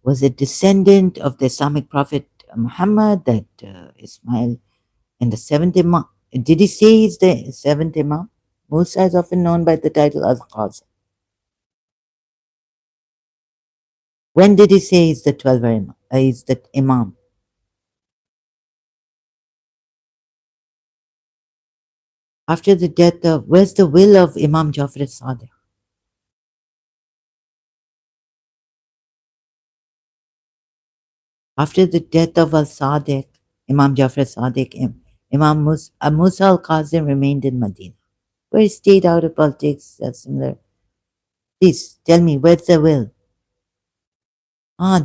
Was a descendant of the Islamic prophet Muhammad, that Ismail and the seventh Imam? Did he say he's the seventh Imam? Musa is often known by the title Al Qazim. When did he say he's the 12th Imam? He's the Imam? After the death of, where's the will of Imam Jafar Sadiq? After the death of Al Sadiq, Imam Jafar Sadiq, Imam Musa al Kazim remained in Medina, where he stayed out of politics. That's similar. Please tell me, where's the will?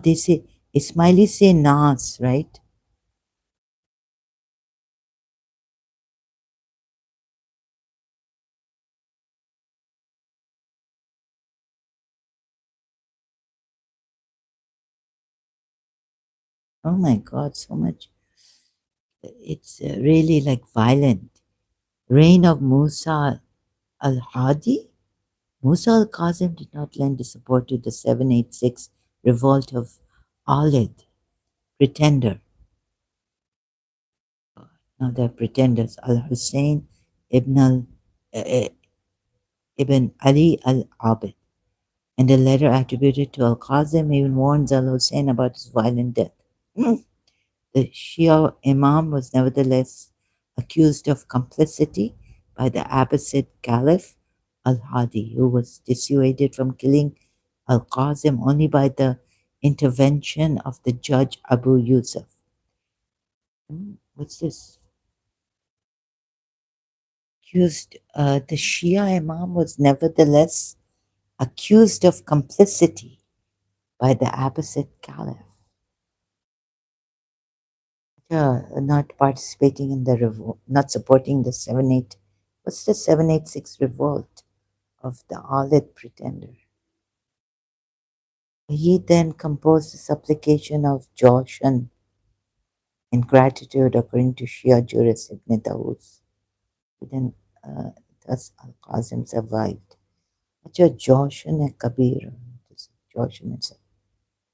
They say, Ismailis say Nas, right? Oh my God, so much. It's really like violent. Reign of Musa al Hadi? Musa al Kazim did not lend his support to the 786 revolt of Alid, pretender. Now they're pretenders. Al Hussein uh, ibn Ali al Abid. And a letter attributed to Al Qasim even warns Al Hussein about his violent death. The The Shia Imam was nevertheless accused of complicity by the Abbasid Caliph al-Hadi, who was dissuaded from killing al-Qasim only by the intervention of the judge Abu Yusuf. What's this? The Shia Imam was nevertheless accused of complicity by the Abbasid Caliph. Not participating in the revolt, not supporting the 7-8. What's the 786 revolt of the Alid pretender? He then composed a supplication of Joshan in gratitude according to Shia jurist Ibn Tawus. Then, thus Al-Qasim survived. Acha Joshan and Kabir. Joshan,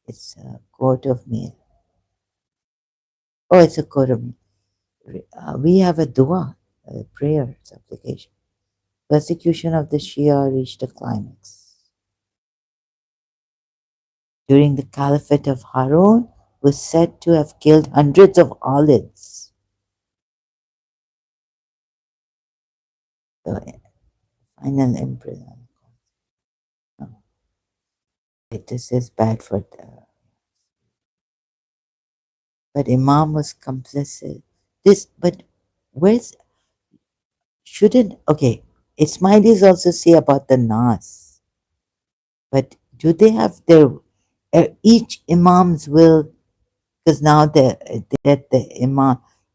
it's a coat of meal. Oh, it's a coat of meal. We have a dua, a prayer supplication. Persecution of the Shia reached a climax. During the caliphate of Harun, was said to have killed hundreds of Alids. The final emperor. No, this is bad for the. But Imam was complicit. But where's shouldn't okay? Ismailis also say about the Nas, but do they have their each Imam's will? Because now the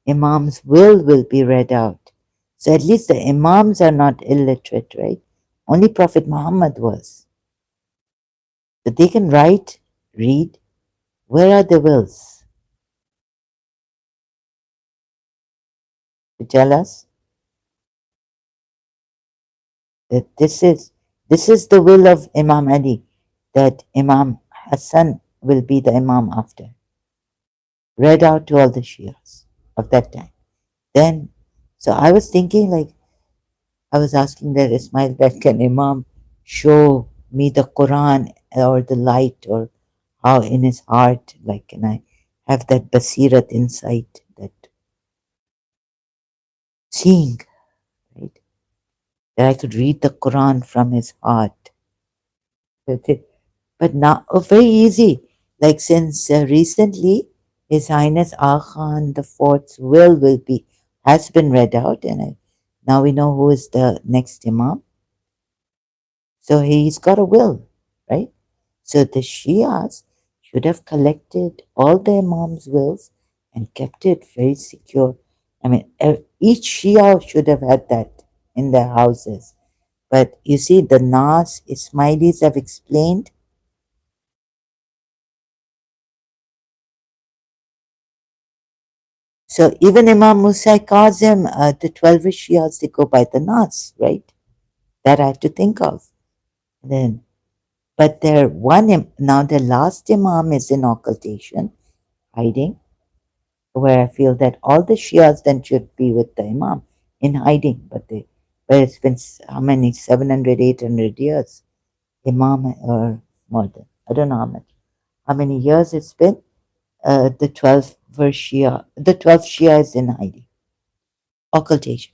Imam's will be read out. So at least the Imams are not illiterate, right? Only Prophet Muhammad was. But they can write, read. Where are the wills? To tell us that this is the will of Imam Ali, that Imam Hassan will be the Imam after. Read out to all the Shias of that time. Then, so I was thinking, like, I was asking that Ismail, that can Imam show me the Quran or the light, or how in his heart, like, can I have that basirat insight, that seeing, right? That I could read the Quran from his heart. But now, oh, very easy. Like, since recently, His Highness Aga Khan the Fourth's will be has been read out, and now we know who is the next Imam. So he's got a will, right? So the Shias should have collected all the Imam's wills and kept it very secure. I mean, each Shia should have had that in their houses. But you see, the Nas Ismailis have explained. So even Imam Musa Kazim, the 12 Shias, they go by the Nas, right? That I have to think of. Then, but now their last Imam is in occultation, hiding, where I feel that all the Shias then should be with the Imam in hiding, but it's been how many, 700, 800 years, Imam, or more than, I don't know how many years it's been. The 12 Shia is in hiding, occultation.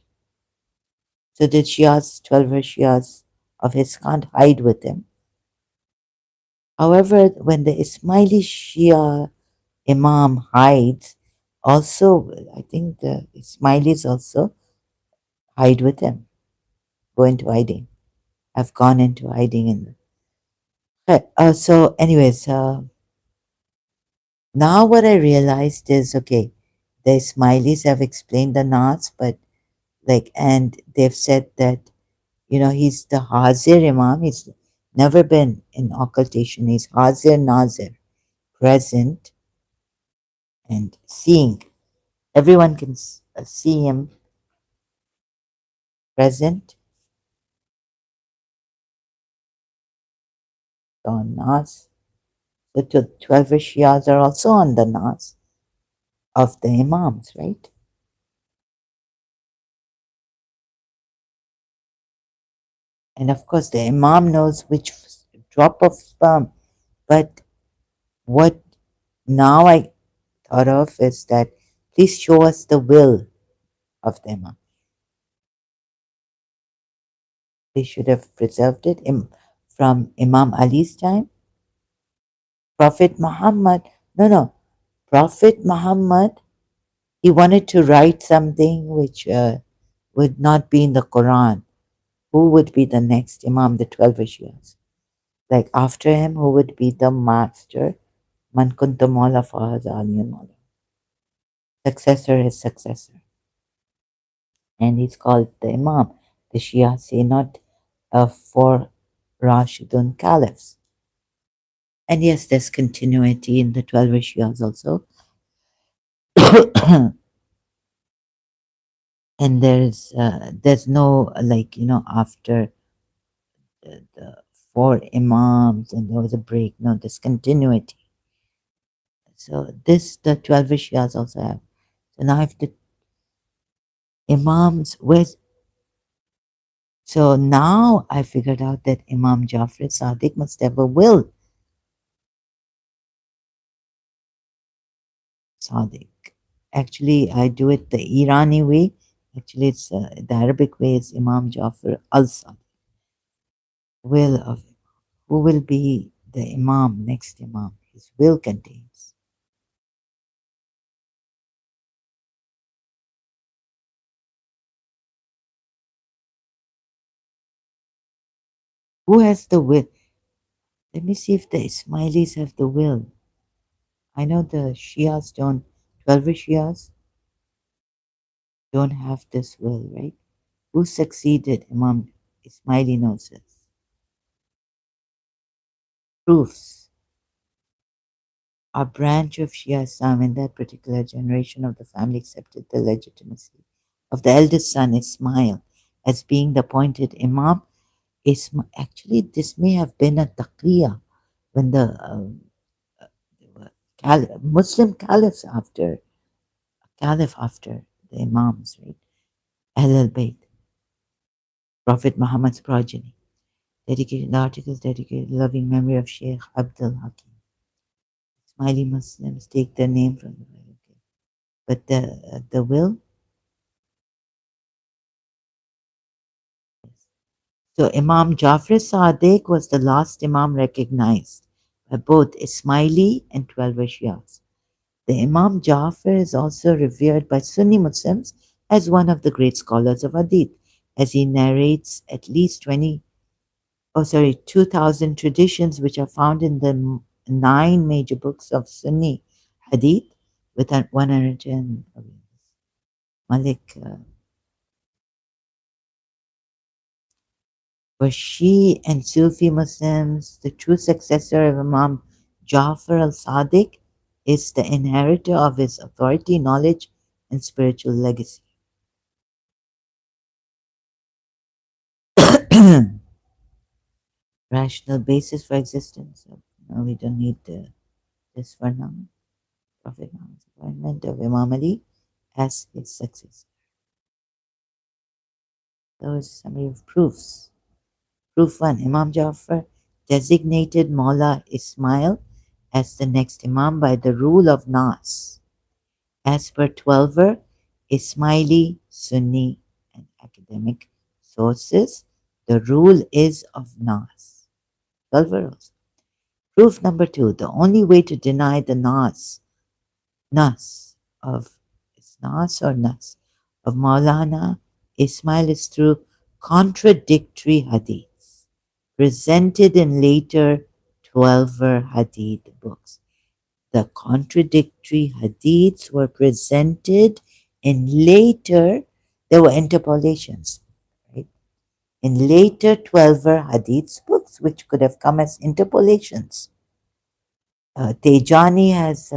So the Shias, 12 Shias of his can't hide with him. However, when the Ismaili Shia Imam hides, also, I think the Ismailis also hide with him, go into hiding. I've gone into hiding in. So, anyways, now what I realized is, okay, the Ismailis have explained the Nas, but and they've said that, he's the Hazir Imam. He's never been in occultation. He's Hazir Nazir, present and seeing. Everyone can see him present on Nas. The 12 Shiyas are also on the Nas of the Imams, right? And of course, the Imam knows which drop of sperm. But what now I thought of is that please show us the will of the Imam. They should have preserved it from Imam Ali's time. Prophet Muhammad, no, Prophet Muhammad, he wanted to write something which would not be in the Quran. Who would be the next Imam, the 12 Shiyas? Like after him, who would be the master? Man kunta mawla fahaza aliyun mawla. Successor is successor. And he's called the Imam. The Shia say not four Rashidun caliphs. And yes, there's continuity in the 12 Shiyas also. And there's no after the four imams and there was a break. No, there's continuity. So this the 12 Shiyas also have. So now if the imams where's so now I figured out that Imam Jafar Sadiq must have a will. Sadiq. Actually, I do it the Irani way. Actually, it's the Arabic way is Imam Jafar al Sadiq. Will of who will be the Imam, next Imam. His will contains. Who has the will? Let me see if the Ismailis have the will. I know the Shias don't, 12 Shias don't have this will, right? Who succeeded Imam Ismaili Noses? Proofs. A branch of Shia Islam in that particular generation of the family accepted the legitimacy of the eldest son Ismail as being the appointed Imam. Actually, this may have been a taqiyya when the Muslim caliph after the Imams, right? Ahl Bayt, Prophet Muhammad's progeny. Dedicated articles dedicated to loving memory of Sheikh Abdul Hakim. Smiley Muslims take their name from the Bible. Okay. But the will. So Imam Jafar Sadiq was the last Imam recognized by both Ismaili and 12 Shias. The Imam Jafar is also revered by Sunni Muslims as one of the great scholars of Hadith, as he narrates at least 2,000 traditions which are found in the 9 major books of Sunni Hadith with 110 Malik. For Shi and Sufi Muslims, the true successor of Imam Jafar al-Sadiq is the inheritor of his authority, knowledge, and spiritual legacy. Rational basis for existence. No, we don't need this for now. Prophet Muhammad's appointment of Imam Ali as his successor. Those summary of proofs. Proof 1. Imam Jafar designated Maula Ismail as the next Imam by the rule of Nas. As per Twelver, Ismaili, Sunni, and academic sources, the rule is of Nas. Twelver also. Proof number 2. The only way to deny the Nas of is Nas or Nas of Maulana Ismail is through contradictory hadiths presented in later Twelver hadith books. The contradictory hadiths were presented in later, there were interpolations, right? In later 12er hadiths books, which could have come as interpolations. Tejani has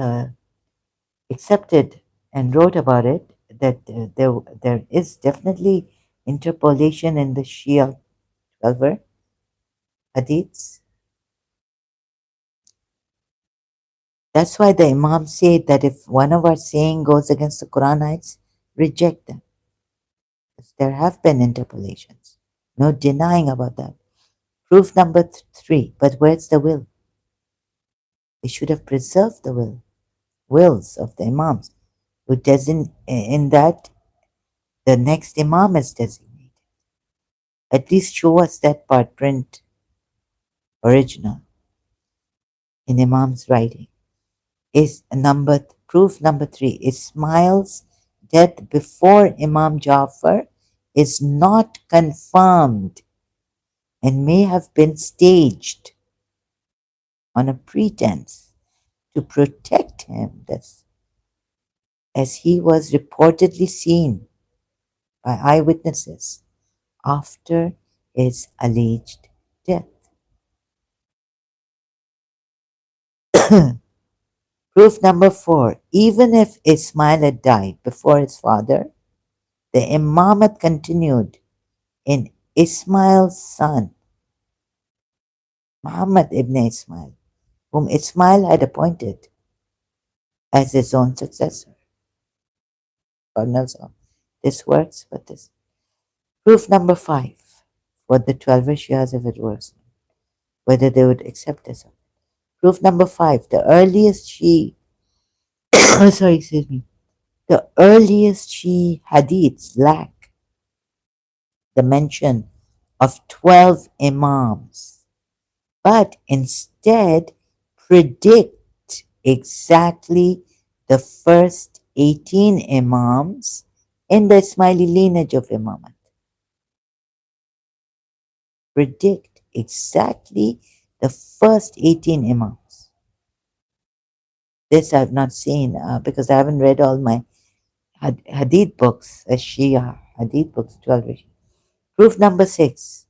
accepted and wrote about it that there is definitely interpolation in the Shia 12er hadiths. That's why the Imam said that if one of our saying goes against the Quran ayats, reject them. There have been interpolations. No denying about that. Proof number 3. But where's the will? They should have preserved the will. wills of the Imams, who doesn't, in that the next Imam is designated. At least show us that part, print original in Imam's writing. Is proof number 3. Ismail's death before Imam Jafar is not confirmed and may have been staged on a pretense to protect him, as he was reportedly seen by eyewitnesses after his alleged death. Proof number 4. Even if Ismail had died before his father, the imamate continued in Ismail's son, Muhammad ibn Ismail, whom Ismail had appointed as his own successor. God knows how this works, but this. Proof number 5 for the 12 Shias if it works, whether they would accept this. Proof number 5, the earliest excuse me, the earliest hadiths lack the mention of 12 imams, but instead predict exactly the first 18 imams in the Ismaili lineage of Imamate. Predict exactly the first 18 imams. This I've not seen because I haven't read all my hadith books, Shia hadith books, 12 Shia. Proof number 6.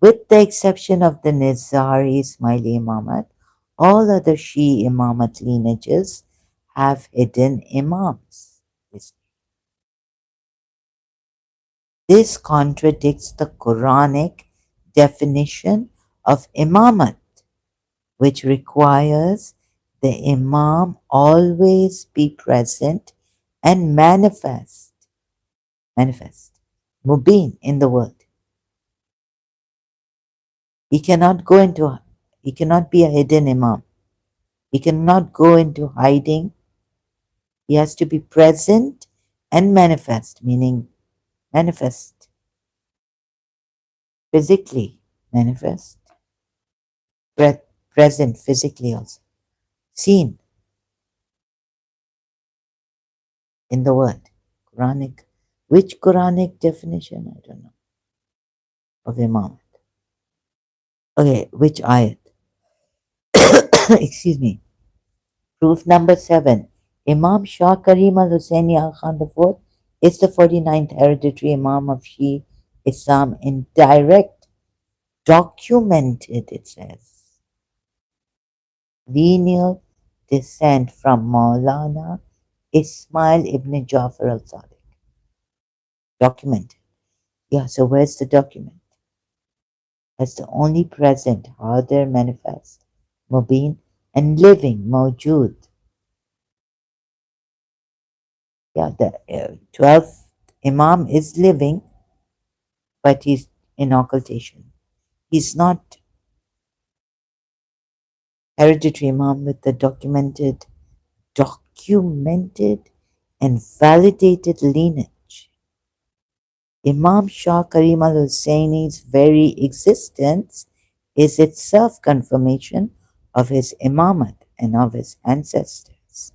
With the exception of the Nizari Ismaili Imamat, all other Shia Imamat lineages have hidden imams. This contradicts the Quranic definition of imamat, which requires the imam always be present and manifest, mubin in the world. He cannot be a hidden imam. He cannot go into hiding. He has to be present and manifest, meaning manifest, physically manifest, present physically also, seen in the world. Quranic, which Quranic definition? I don't know, of imam. Okay, which ayat? Excuse me. Proof number 7. Imam Shah Karim al-Husseini Khan IV is the 49th hereditary Imam of Shia Islam in direct, documented, it says, lineal descent from Maulana Ismail ibn Jafar al-Sadiq. Documented. Yeah, so where's the document? As the only present, Hadir manifest, Mubin, and living, Mawjud. Yeah, the 12th Imam is living, but he's in occultation. He's not hereditary Imam with the documented and validated lineage. Imam Shah Karim al-Husseini's very existence is itself confirmation of his imamat and of his ancestors.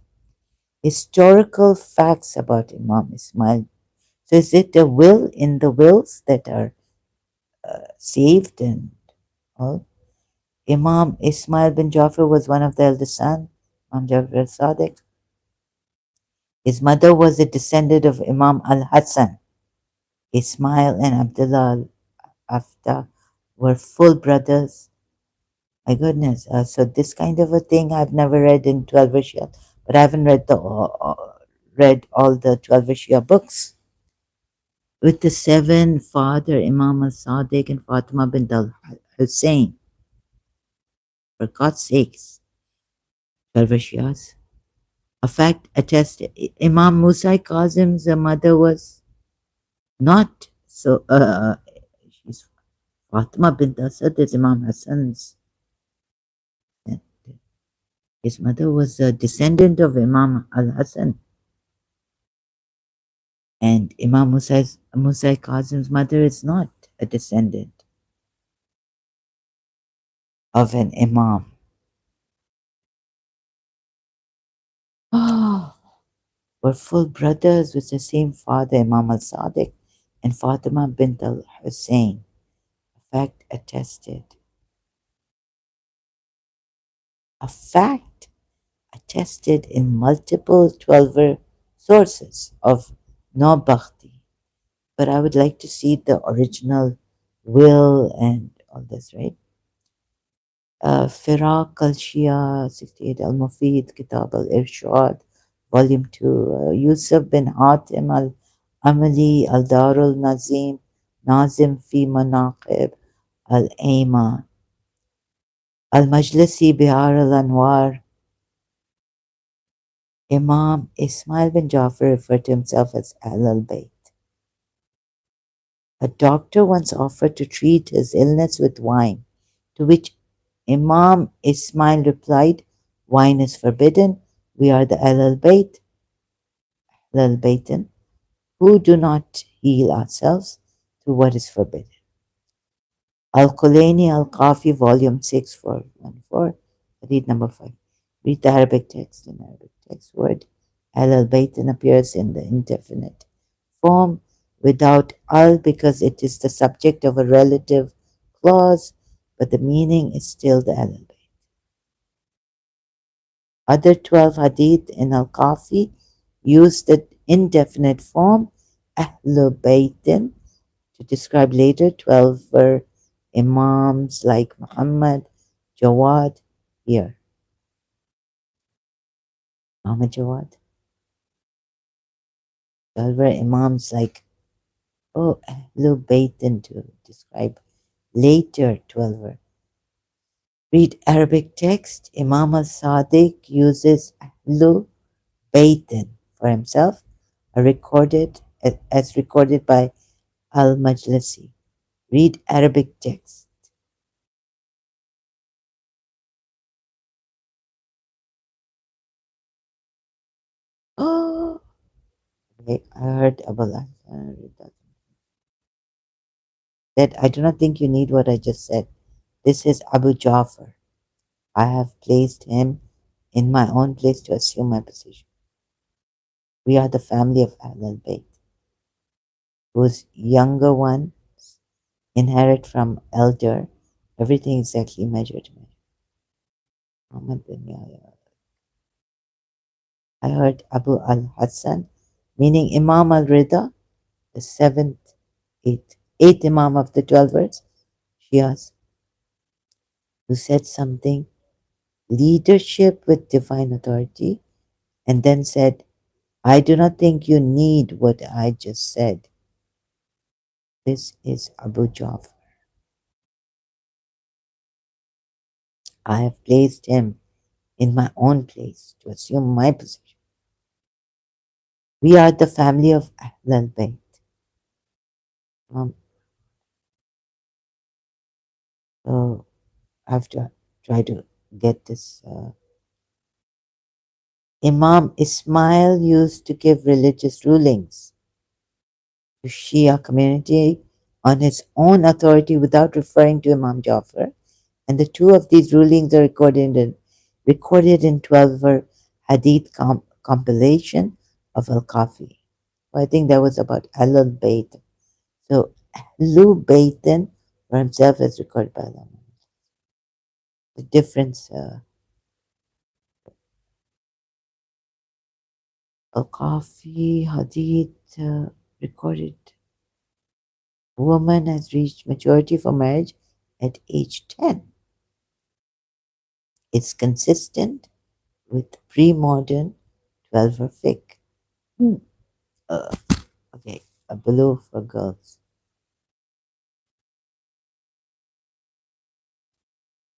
Historical facts about Imam Ismail. So is it a will in the wills that are saved and all? Imam Ismail bin Jafar was one of the eldest sons, Imam Jafar al-Sadiq. His mother was a descendant of Imam al-Hassan. Ismail and Abdullah al-Afta were full brothers. My goodness. So this kind of a thing I've never read in 12 Shia, but I haven't read all the 12 Shia books. With the 7 father, Imam al-Sadiq and Fatima bint al-Hussein. For God's sakes, 12 Shias. A fact attested. Imam Musa Kazim's mother was not so. She's Fatima bint Asad is Imam Hassan's His mother was a descendant of Imam Al Hassan, and Imam Musa Kazim's mother is not a descendant of an Imam. Oh, were full brothers with the same father, Imam Al Sadiq, and Fatima bint Al Hussein. Fact attested. A fact attested in multiple 12 sources of Nabakhti. But I would like to see the original will and all this, right? Firaq al-Shia, 68, Al-Mufid, Kitab al-Irshad, Volume 2, Yusuf bin Hatim al-Amali, al-Darul Nazim, Nazim fi Manaqib, al-Aima, al-Majlisi, Bihar al-Anwar. Imam Ismail bin Jafar referred to himself as Al al-Bayt. A doctor once offered to treat his illness with wine, to which Imam Ismail replied, "Wine is forbidden. We are the Al Bayt, Al Baytin, who do not heal ourselves through what is forbidden." Al Kulaini Al Qafi, Volume 6, 414, read number 5. Read the Arabic text. In Arabic text, word Al Baytin appears in the indefinite form without al because it is the subject of a relative clause, but the meaning is still the Al Bayt. Other 12 hadith in Al Kafi use the indefinite form Ahlul Baytin to describe later 12 were Imams like Muhammad, Jawad, here. Muhammad Jawad. 12 were Imams like, Ahlul Baytin to describe later 12 were. Read Arabic text. Imam al-Sadiq uses Ahlu Baytin for himself, as recorded by al-Majlisi. Read Arabic text. Oh, okay. I heard about that. That I do not think you need what I just said. This is Abu Jafar. I have placed him in my own place to assume my position. We are the family of Ahlul Bayt, whose younger ones inherit from elder everything exactly measured. Muhammad bin Yahya. I heard Abu al Hassan, meaning Imam al Rida, the eighth Imam of the 12 words, Shias, who said something, leadership with divine authority, and then said, I do not think you need what I just said. This is Abu Jafar. I have placed him in my own place to assume my position. We are the family of Ahlul Bayt. So I have to try to get this. Imam Ismail used to give religious rulings to Shia community on his own authority without referring to Imam Jafar, and the two of these rulings are recorded in 12 Hadith compilation of Al Kafi. I think that was about Al Bayt. So Ahlul Baytin for himself is recorded by them. The difference. Al-Kafi Hadith recorded woman has reached maturity for marriage at age 10. It's consistent with pre-modern 12 fiqh. Hmm. Uh, okay, a below for girls.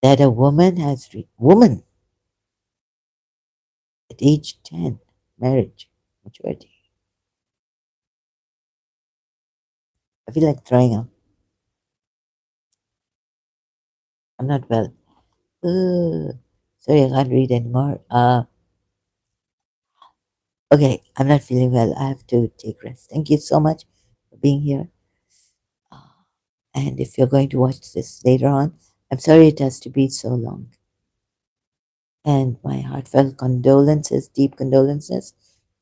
That a woman has woman at age 10, marriage, maturity. I feel like throwing up. I'm not well. Sorry, I can't read anymore. Okay, I'm not feeling well. I have to take rest. Thank you so much for being here. Uh, and if you're going to watch this later on, I'm sorry it has to be so long. And my heartfelt condolences, deep condolences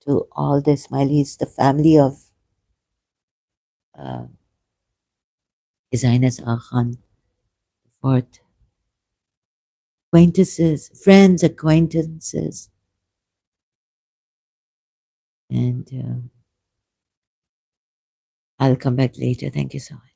to all the Ismailis, the family of uh, His Highness Aga Khan IV, acquaintances, friends, acquaintances, and I'll come back later. Thank you so much.